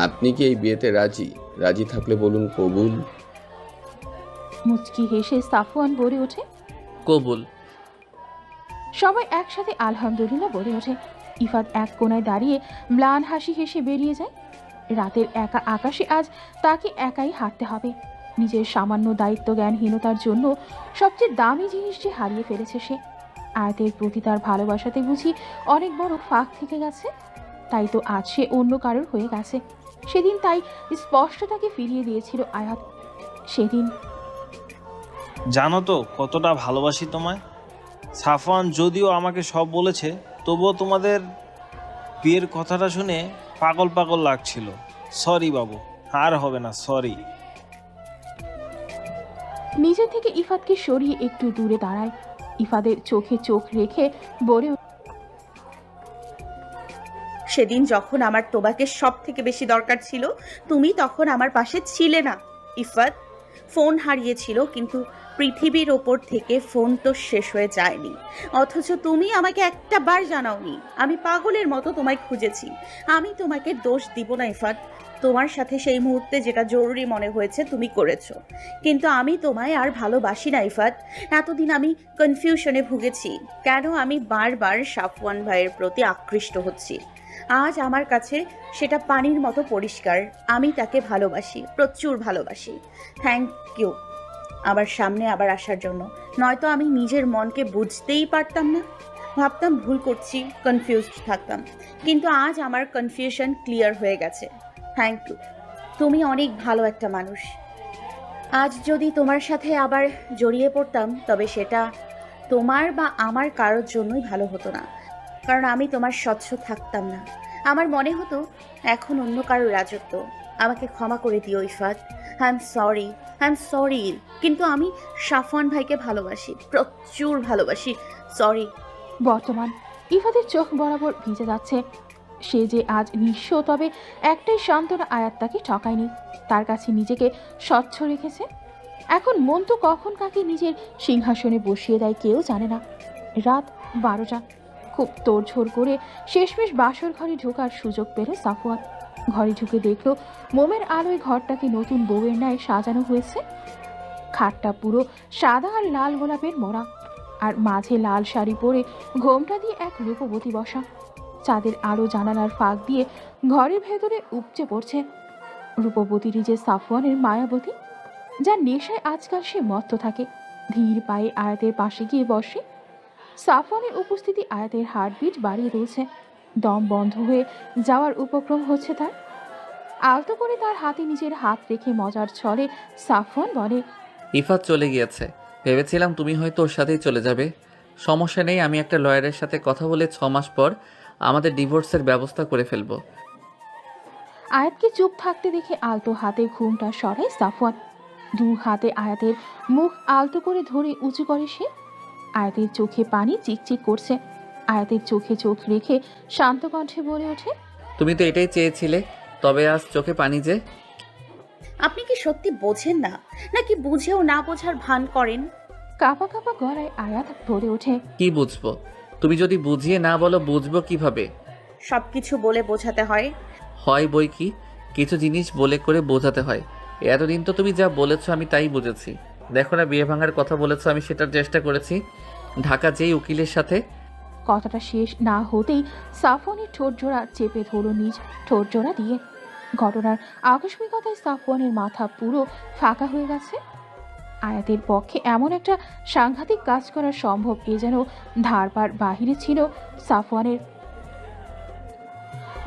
আপনি কি এই বিয়েতে রাজি? রাজি থাকলে বলুন কবুল। মুচকি হেসে সাফওয়ান বলে ওঠে। কবুল। সবাই একসাথে আলহামদুলিল্লাহ বলে ওঠে। ইফাত এক কোণায় দাঁড়িয়ে ম্লান হাসি হেসে বেরিয়ে যায়। রাতের একা আকাশে আজ তাকে একাই হাঁটতে হবে। নিজের সামান্য দায়িত্ব জ্ঞানহীনতার জন্য সবচেয়ে দামি জিনিসটি হারিয়ে ফেলেছে সে। আয়াতের প্রতি তার ভালোবাসাতে বুঝি অনেক বড় ফাঁক থেকে গেছে। তাই তো আজ সে অন্য কারোর হয়ে গেছে। সেদিন তাই স্পষ্ট তাকে ফিরিয়ে দিয়েছিল আয়াত। সেদিন জানো তো কতটা ভালোবাসি তোমায়। সাফওয়ান যদিও আমাকে সব বলেছে, তবুও তোমাদের বিয়ের কথাটা শুনে পাগল পাগল লাগছিল। সরি বাবু, আর হবে না, সরি। নিজে থেকে ইফাতকে সরিয়ে একটু দূরে দাঁড়ায়। ইফাদের চোখে চোখ রেখে বলে সেদিন যখন আমার তোমাকে সব থেকে বেশি দরকার ছিল, তুমি তখন আমার পাশে ছিলে না ইফাত। ফোন হারিয়েছিল, কিন্তু পৃথিবীর ওপর থেকে ফোন তো শেষ হয়ে যায়নি। অথচ তুমি আমাকে একটা বার জানাওনি। আমি পাগলের মতো তোমায় খুঁজেছি। আমি তোমাকে দোষ দিব না ইফাত। তোমার সাথে সেই মুহূর্তে যেটা জরুরি মনে হয়েছে তুমি করেছো, কিন্তু আমি তোমায় আর ভালোবাসি না ইফাত। এতদিন আমি কনফিউশনে ভুগেছি, কেন আমি বারবার সাফওয়ান ভাইয়ের প্রতি আকৃষ্ট হচ্ছি। আজ আমার কাছে সেটা পানির মতো পরিষ্কার। আমি তাকে ভালোবাসি, প্রচুর ভালোবাসি। থ্যাংক ইউ আমার সামনে আবার আসার জন্য। নয়তো আমি নিজের মনকে বুঝতেই পারতাম না। ভাবতাম ভুল করছি, কনফিউজড থাকতাম। কিন্তু আজ আমার কনফিউশন ক্লিয়ার হয়ে গেছে। Thank you. তুমি অনেক ভালো একটা মানুষ। আজ যদি তোমার সাথে আবার জড়িয়ে পড়তাম, তবে সেটা তোমার বা আমার কারোর জন্যই ভালো হতো না। কারণ আমি তোমার স্বচ্ছ থাকতাম না। আমার মনে হতো এখন অন্য কারোর রাজত্ব। আমাকে ক্ষমা করে দিও ইফাত। I am sorry. কিন্তু আমি সাফওয়ান ভাইকে ভালোবাসি, প্রচুর ভালোবাসি। সরি। বর্তমান ইফাদের চোখ বরাবর ভিজে যাচ্ছে। সে যে আজ নিঃস্ব, তবে একটাই সান্ত্বনা, আয়াত তাকে ঠকায়নি। তার কাছে নিজেকে স্বচ্ছ রেখেছে। এখন মন তো কখন কাকে নিজের সিংহাসনে বসিয়ে দেয় কেউ জানে না। রাত 12টা। খুব তোড়ঝোড় করে শেষমেশ বাসর ঘরে ঢোকার সুযোগ পেল সাফওয়ান। ঘরে ঢুকে দেখল মোমের আলোয় ঘরটাকে নতুন বউয়ের ন্যায় সাজানো হয়েছে। খাটটা পুরো সাদা আর লাল গোলাপের মোড়া, আর মাঝে লাল শাড়ি পরে ঘোমটা দিয়ে এক রূপবতী বসা। চাঁদের আলো জানালার ফাঁক দিয়ে ঘরের ভেতরে উপচে পড়ছে। রূপবতীরই যে সাফওয়ানের মায়াবতী, যার নেশায় আজকাল সে মত্ত থাকে। ধীর পায়ে আয়াতের পাশে গিয়ে বসে। সাফওয়ানের উপস্থিতি আয়াতের হার্টবিট বাড়িয়ে তুলছে। দম বন্ধ হয়ে যাওয়ার উপক্রম হচ্ছে তার। আলতো করে তার হাতে নিজের হাত রেখে মজার ছলে সাফওয়ান বলে, ইফাত চলে গিয়েছে। ভেবেছিলাম তুমি হয়তো ওর সাথেই চলে যাবে। সমস্যা নেই, আমি একটা লয়ারের সাথে কথা বলে 6 মাস পর আমাদের ডিভোর্সের ব্যবস্থা করে ফেলবো। আয়াতকে চুপ থাকতে দেখে আলতো হাতে ঘুমটা সরায় সাফওয়ান। 2 হাতে আয়াতের মুখ আলতো করে ধরে উঁচু করে সে। আয়াতের চোখে পানি চিকচিক করছে। আয়াতের চোখে চোখ রেখে শান্ত কণ্ঠে বলে ওঠে, তুমি তো এটাই চেয়েছিলে, তবে আজ চোখে পানি যে। আপনি কি সত্যি বোঝেন না, নাকি বুঝেও না বোঝার ভান করেন? কাঁপা কাঁপা গলায় আয়াত বলে ওঠে, কি বুঝবো? তুমি যদি বুঝিয়ে না বলো বুঝবো কিভাবে? সবকিছু বলে বোঝাতে হয়। হয় বই কি, কিছু জিনিস বলে করে বোঝাতে হয়। এতদিন তো তুমি যা বলেছো আমি তাই বুঝেছি। দেখো না, বিয়ে ভাঙার কথা বলেছো, আমি সেটার চেষ্টা করেছি। ঢাকা যেই উকিলের সাথে। কথাটা শেষ না হতেই সাফওয়ানের ঠোঁট জোড়া চেপে ধরল নিজ ঠোঁট জোড়া দিয়ে। ঘটনার আকস্মিকতায় সাফওয়ানের মাথা পুরো ফাঁকা হয়ে গেছে। আয়াতের পক্ষে এমন একটা সাংঘাতিক কাজ করা সম্ভব, এ যেন ধারপার বাহিরে ছিল সাফওয়ানের।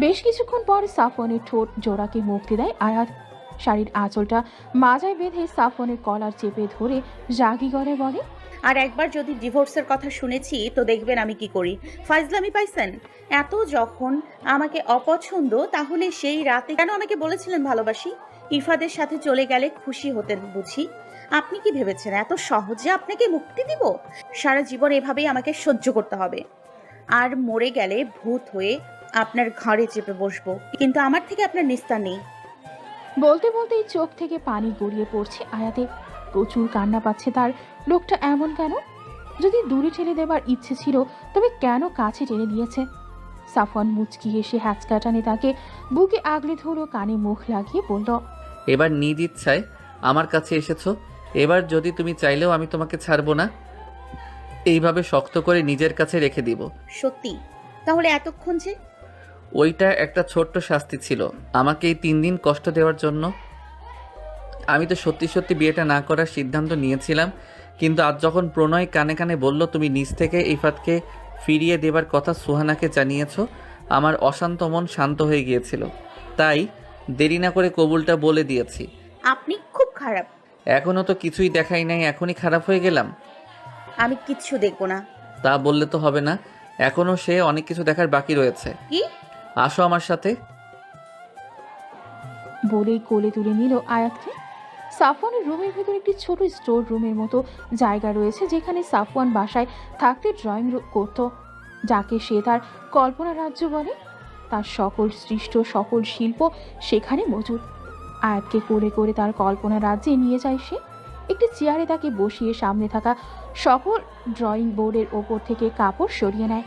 বেশ কিছুক্ষণ পর সাফওয়ানের ঠোঁট জোড়াকে মুক্তি দেয় আয়াত। শাড়ির আঁচলটা মাজায় বেঁধে সাফওয়ানের কলার চেপে ধরে রাগী গলায় বলে, আর একবার যদি ডিভোর্সের কথা শুনেছি তো দেখবেন আমি কি করি। ফাইজলামি পাইছেন? এত যখন আমাকে অপছন্দ, তাহলে সেই রাতে কেন আমাকে বলেছিলেন ভালোবাসি? ইফাদের সাথে চলে গেলে খুশি হতেন বুঝি? আপনি কি ভেবেছেন এত সহজে আপনাকে মুক্তি দিব? সারা জীবন এভাবেই আমাকে সহ্য করতে হবে। আর মরে গেলে ভূত হয়ে আপনার ঘাড়ে চেপে বসবো, কিন্তু আমার থেকে আপনার নিস্তার নেই। বলতে বলতেই চোখ থেকে পানি গড়িয়ে পড়ছে আয়াতে। প্রচুর কান্না পাচ্ছে তার। লোকটা এমন কেন? যদি দূরে ঠেলে দেবার ইচ্ছে ছিল তবে কেন কাছে টেনে দিয়েছে? সাফওয়ান মুচকি এসে হ্যাচকা টানে তাকে বুকে আগলে ধরো, কানে মুখ লাগিয়ে বলল, এবার নিজ ইচ্ছায় আমার কাছে এসেছো। এবার যদি তুমি চাইলেও আমি তোমাকে ছাড়বো না, এইভাবে শক্ত করে নিজের কাছে রেখে দিব। সত্যি? তাহলে এতক্ষণ যে? ওইটা একটা ছোট্ট শাস্তি ছিল আমাকে এই 3 দিন কষ্ট দেওয়ার জন্য। আমি তো সত্যি সত্যি বিয়েটা না করার সিদ্ধান্ত নিয়েছিলাম, কিন্তু আজ যখন প্রণয় কানে কানে বলল তুমি নিজ থেকে ইফাতকে ফিরিয়ে দেবার কথা সুহানাকে জানিয়েছো, আমার অশান্ত মন শান্ত হয়ে গিয়েছিল। তাই দেরি না করে কবুলটা বলে দিয়েছি। আপনি খুব খারাপ। এখনও তো কিছুই দেখাই নাই, এখনই খারাপ হয়ে গেলাম? আমি কিচ্ছু দেখবো না। তা বললে তো হবে না, এখনও সে অনেক কিছু দেখার বাকি রয়েছে। কি? আসো আমার সাথে। বলেই কোলে তুলে নিল আয়াতকে। সাফওয়ানের রুমের ভেতর একটি ছোট স্টোর রুমের মতো জায়গা রয়েছে, যেখানে সাফওয়ান বাসায় থাকতে ড্রয়িং রুম করত, যাকে সে তার কল্পনা রাজ্য বলে। তার সকল সৃষ্ট সকল শিল্প সেখানে মজুদ। আয়াতকে করে করে তার কল্পনা রাজ্যে নিয়ে যায় সে। একটি চেয়ারে তাকে বসিয়ে সামনে থাকা সকল ড্রয়িং বোর্ডের ওপর থেকে কাপড় সরিয়ে নেয়।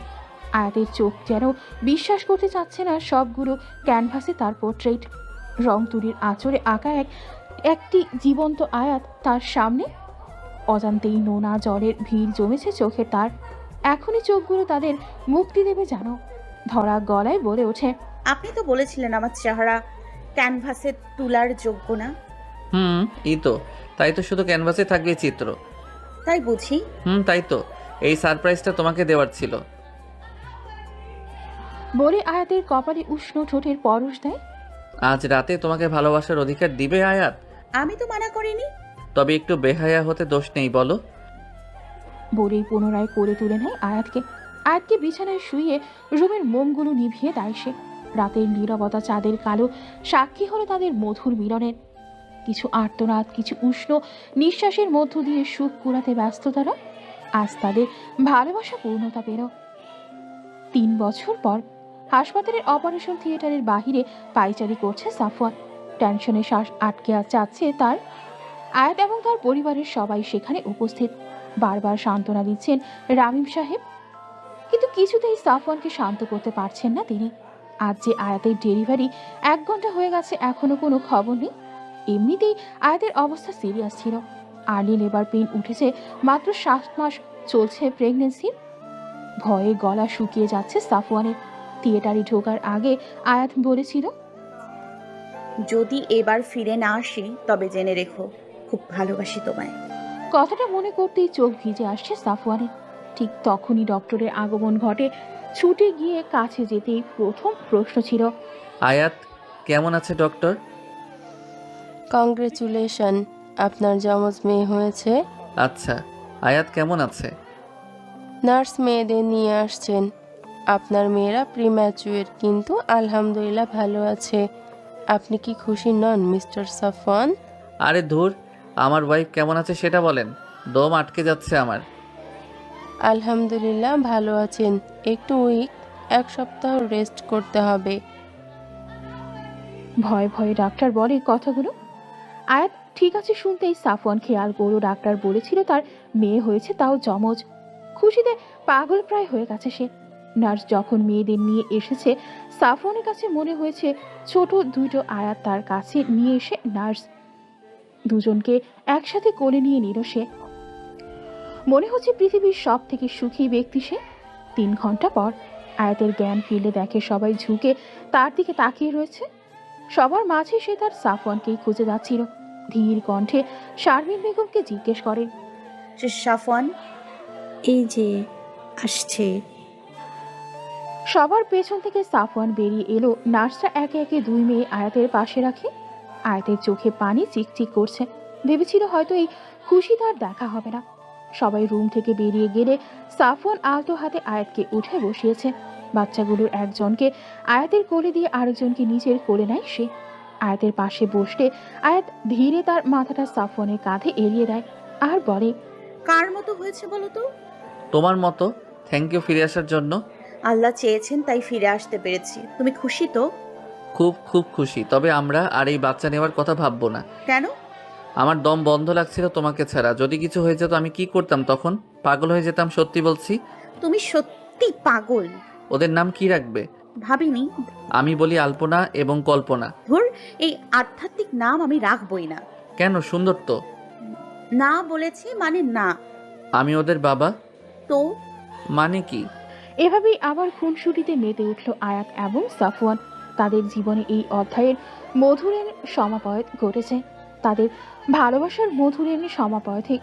আয়াতের চোখ যেন বিশ্বাস করতে চাচ্ছে না, সবগুলো ক্যানভাসে তার পোর্ট্রেট। রং তুলির আঁচড়ে আঁকা একটি জীবন্ত আয়াত তার সামনে। অজান্তেই নোনা জলের ভিড় জমেছে চোখের তার। এখনই চোখগুলো তাদের মুক্তি দেবে জানো। ধরা গলায় বলে ওঠে, আপনি তো বলেছিলেন আমার চেহারা ক্যানভাসে তোলার যোগ্য না। এই তো, তাই তো শুধু ক্যানভাসে থাকবে এই চিত্র। তাই বুঝি? তাই তো, এই সারপ্রাইজটা তোমাকে দেওয়ার ছিল। বলে আয়াতের কপালে উষ্ণ ঠোঁটের পরশ দেয়। আজ রাতে তোমাকে ভালোবাসার অধিকার দিবে আয়াত? আমি তো মানা করিনি। তবে একটু বেহায়া হতে দোষ নেই বলো। বলেই পুনরায় করে তুলে নেয় আয়াতকে। আয়াতকে বিছানায় শুইয়ে রুমের মোমগুলো নিভিয়ে দেয় সে। রাতের নীরবতা চাঁদের কালো সাক্ষী হলো তাদের মধুর মিলনের। কিছু আর্তনাদ, কিছু উষ্ণ নিঃশ্বাসের মধ্য দিয়ে সুখ কুড়াতে ব্যস্ত তারা। আজ তাদের ভালোবাসা পূর্ণতা পেল। 3 বছর পর হাসপাতালের অপারেশন থিয়েটারের বাহিরে পায়চারি করছে সাফওয়ান। টেনশনে শ্বাস আটকে যাচ্ছে তার। আয়াত এবং তার পরিবারের সবাই সেখানে উপস্থিত। বারবার সান্ত্বনা দিচ্ছেন রামিম সাহেব, কিন্তু কিছুতেই সাফওয়ানকে শান্ত করতে পারছেন না তিনি। আজ যে আয়াতের ডেলিভারি 1 ঘন্টা হয়ে গেছে, এখনো কোনো খবর নেই। এমনিতেই আয়াতের অবস্থা সিরিয়াস ছিল। আর্লি লেবার পেইন উঠেছে, মাত্র 7 মাস চলছে প্রেগনেন্সির। ভয়ে গলা শুকিয়ে যাচ্ছে সাফওয়ানের। থিয়েটারে ঢোকার আগে আয়াত বলেছিল, যদি এবার ফিরে না আসি তবে জেনে রেখো খুব ভালোবাসি তোমায়। কথাটা মনে করতেই চোখ ভিজে আসছে সাফওয়ানের। ঠিক তখনই ডক্টরের আগমন ঘটে। ছুটে গিয়ে কাছে যেতেই প্রথম প্রশ্ন ছিল, আয়াত কেমন আছে ডক্টর? কংগ্রেচুলেশন, আপনার যমজ মেয়ে হয়েছে। আচ্ছা, আয়াত কেমন আছে? নার্স মেয়েদের নিয়ে আসছেন। আপনার মেয়েরা প্রিম্যাচুয়ার, কিন্তু আলহামদুলিল্লাহ ভালো আছে। আপনি কি খুশি নন মিস্টার সাফওয়ান? আরে ধুর, আমার ওয়াইফ কেমন আছে সেটা বলেন, দম আটকে যাচ্ছে আমার। আলহামদুলিল্লাহ ভালো আছেন, একটু উইক, 1 সপ্তাহ রেস্ট করতে হবে। ভয়ে ভয়ে ডাক্তার বলে কথাগুলো। আয়াত ঠিক আছে শুনতেই সাফওয়ান খেয়াল করলো ডাক্তার বলেছিল তার মেয়ে হয়েছে, তাও যমজ। খুশিতে পাগল প্রায় হয়ে গেছে সে। নার্স যখন মেয়েদের নিয়ে এসেছে, সাফওয়ানের কাছে মনে হয়েছে ছোট 2টো আয়াত তার কাছে নিয়ে এসে নার্স দুজনকে একসাথে কোলে নিয়ে নিল সে। মনে হচ্ছে পৃথিবীর সব থেকে সুখী ব্যক্তি সে। 3 ঘন্টা পর আয়াতের জ্ঞান ফিরলে দেখে সবাই ঝুঁকে তার দিকে তাকিয়ে রয়েছে। সবার মাঝে সে তার সাফওয়ানকেই খুঁজে যাচ্ছিল। ধীর কণ্ঠে শারমিন বেগমকে জিজ্ঞেস করে, সাফওয়ান? এই যে আসছে। সবার পেছন থেকে সাফওয়ান বেরিয়ে এলো। নার্সরা একে একে 2 মেয়ে আয়াতের পাশে রাখে। আয়াতের চোখে পানি চিকচিক করছে। ভেবেছিল হয়তো এই খুশি তার দেখা হবে না। সবাই রুম থেকে বেরিয়ে গেলে সাফওয়ান আলতো হাতে আয়াতকে উঠে বসিয়েছে। বাচ্চাগুলোর একজনকে আয়াতের কোলে দিয়ে আরেকজনকে নিজের কোলে নেয় সে। আয়াতের পাশে বসলে আয়াত ধীরে তার মাথাটা সাফওয়ানের কাঁধে এড়িয়ে দেয় আর বলে, কার মতো হয়েছে বলো তো? তোমার মতো। থ্যাংক ইউ ফিরে আসার জন্য। আল্লাহ চেয়েছেন তাই ফিরে আসতে পেরেছি। তুমি খুশি তো? খুব খুব খুশি, তবে আমরা আর এই বাচ্চা নেওয়ার কথা ভাববো না। কেন? আমার দম বন্ধ লাগছিল তোমাকে ছাড়া। যদি কিছু হয়ে যেত আমি কি করতাম তখন? পাগল হয়ে যেতাম, সত্যি বলছি। তুমি সত্যি পাগল। ওদের নাম কি রাখবে? ভাবিনি। আমি বলি আলপনা এবং কল্পনা। ধুর, এই আধ্যাত্মিক নাম আমি রাখবই না। কেন? সুন্দর তো। না বলেছি মানে না। আমি ওদের বাবা। তো মানে কি? এভাবেই আবার খুনসুটিতে মেতে উঠল আয়াত এবং সাফওয়ান। তাদের জীবনে এই অধ্যায়ের মধুরের সমাপয়েত ঘটেছে। তাদের ভালোবাসার মধুরের সমাপয়েতে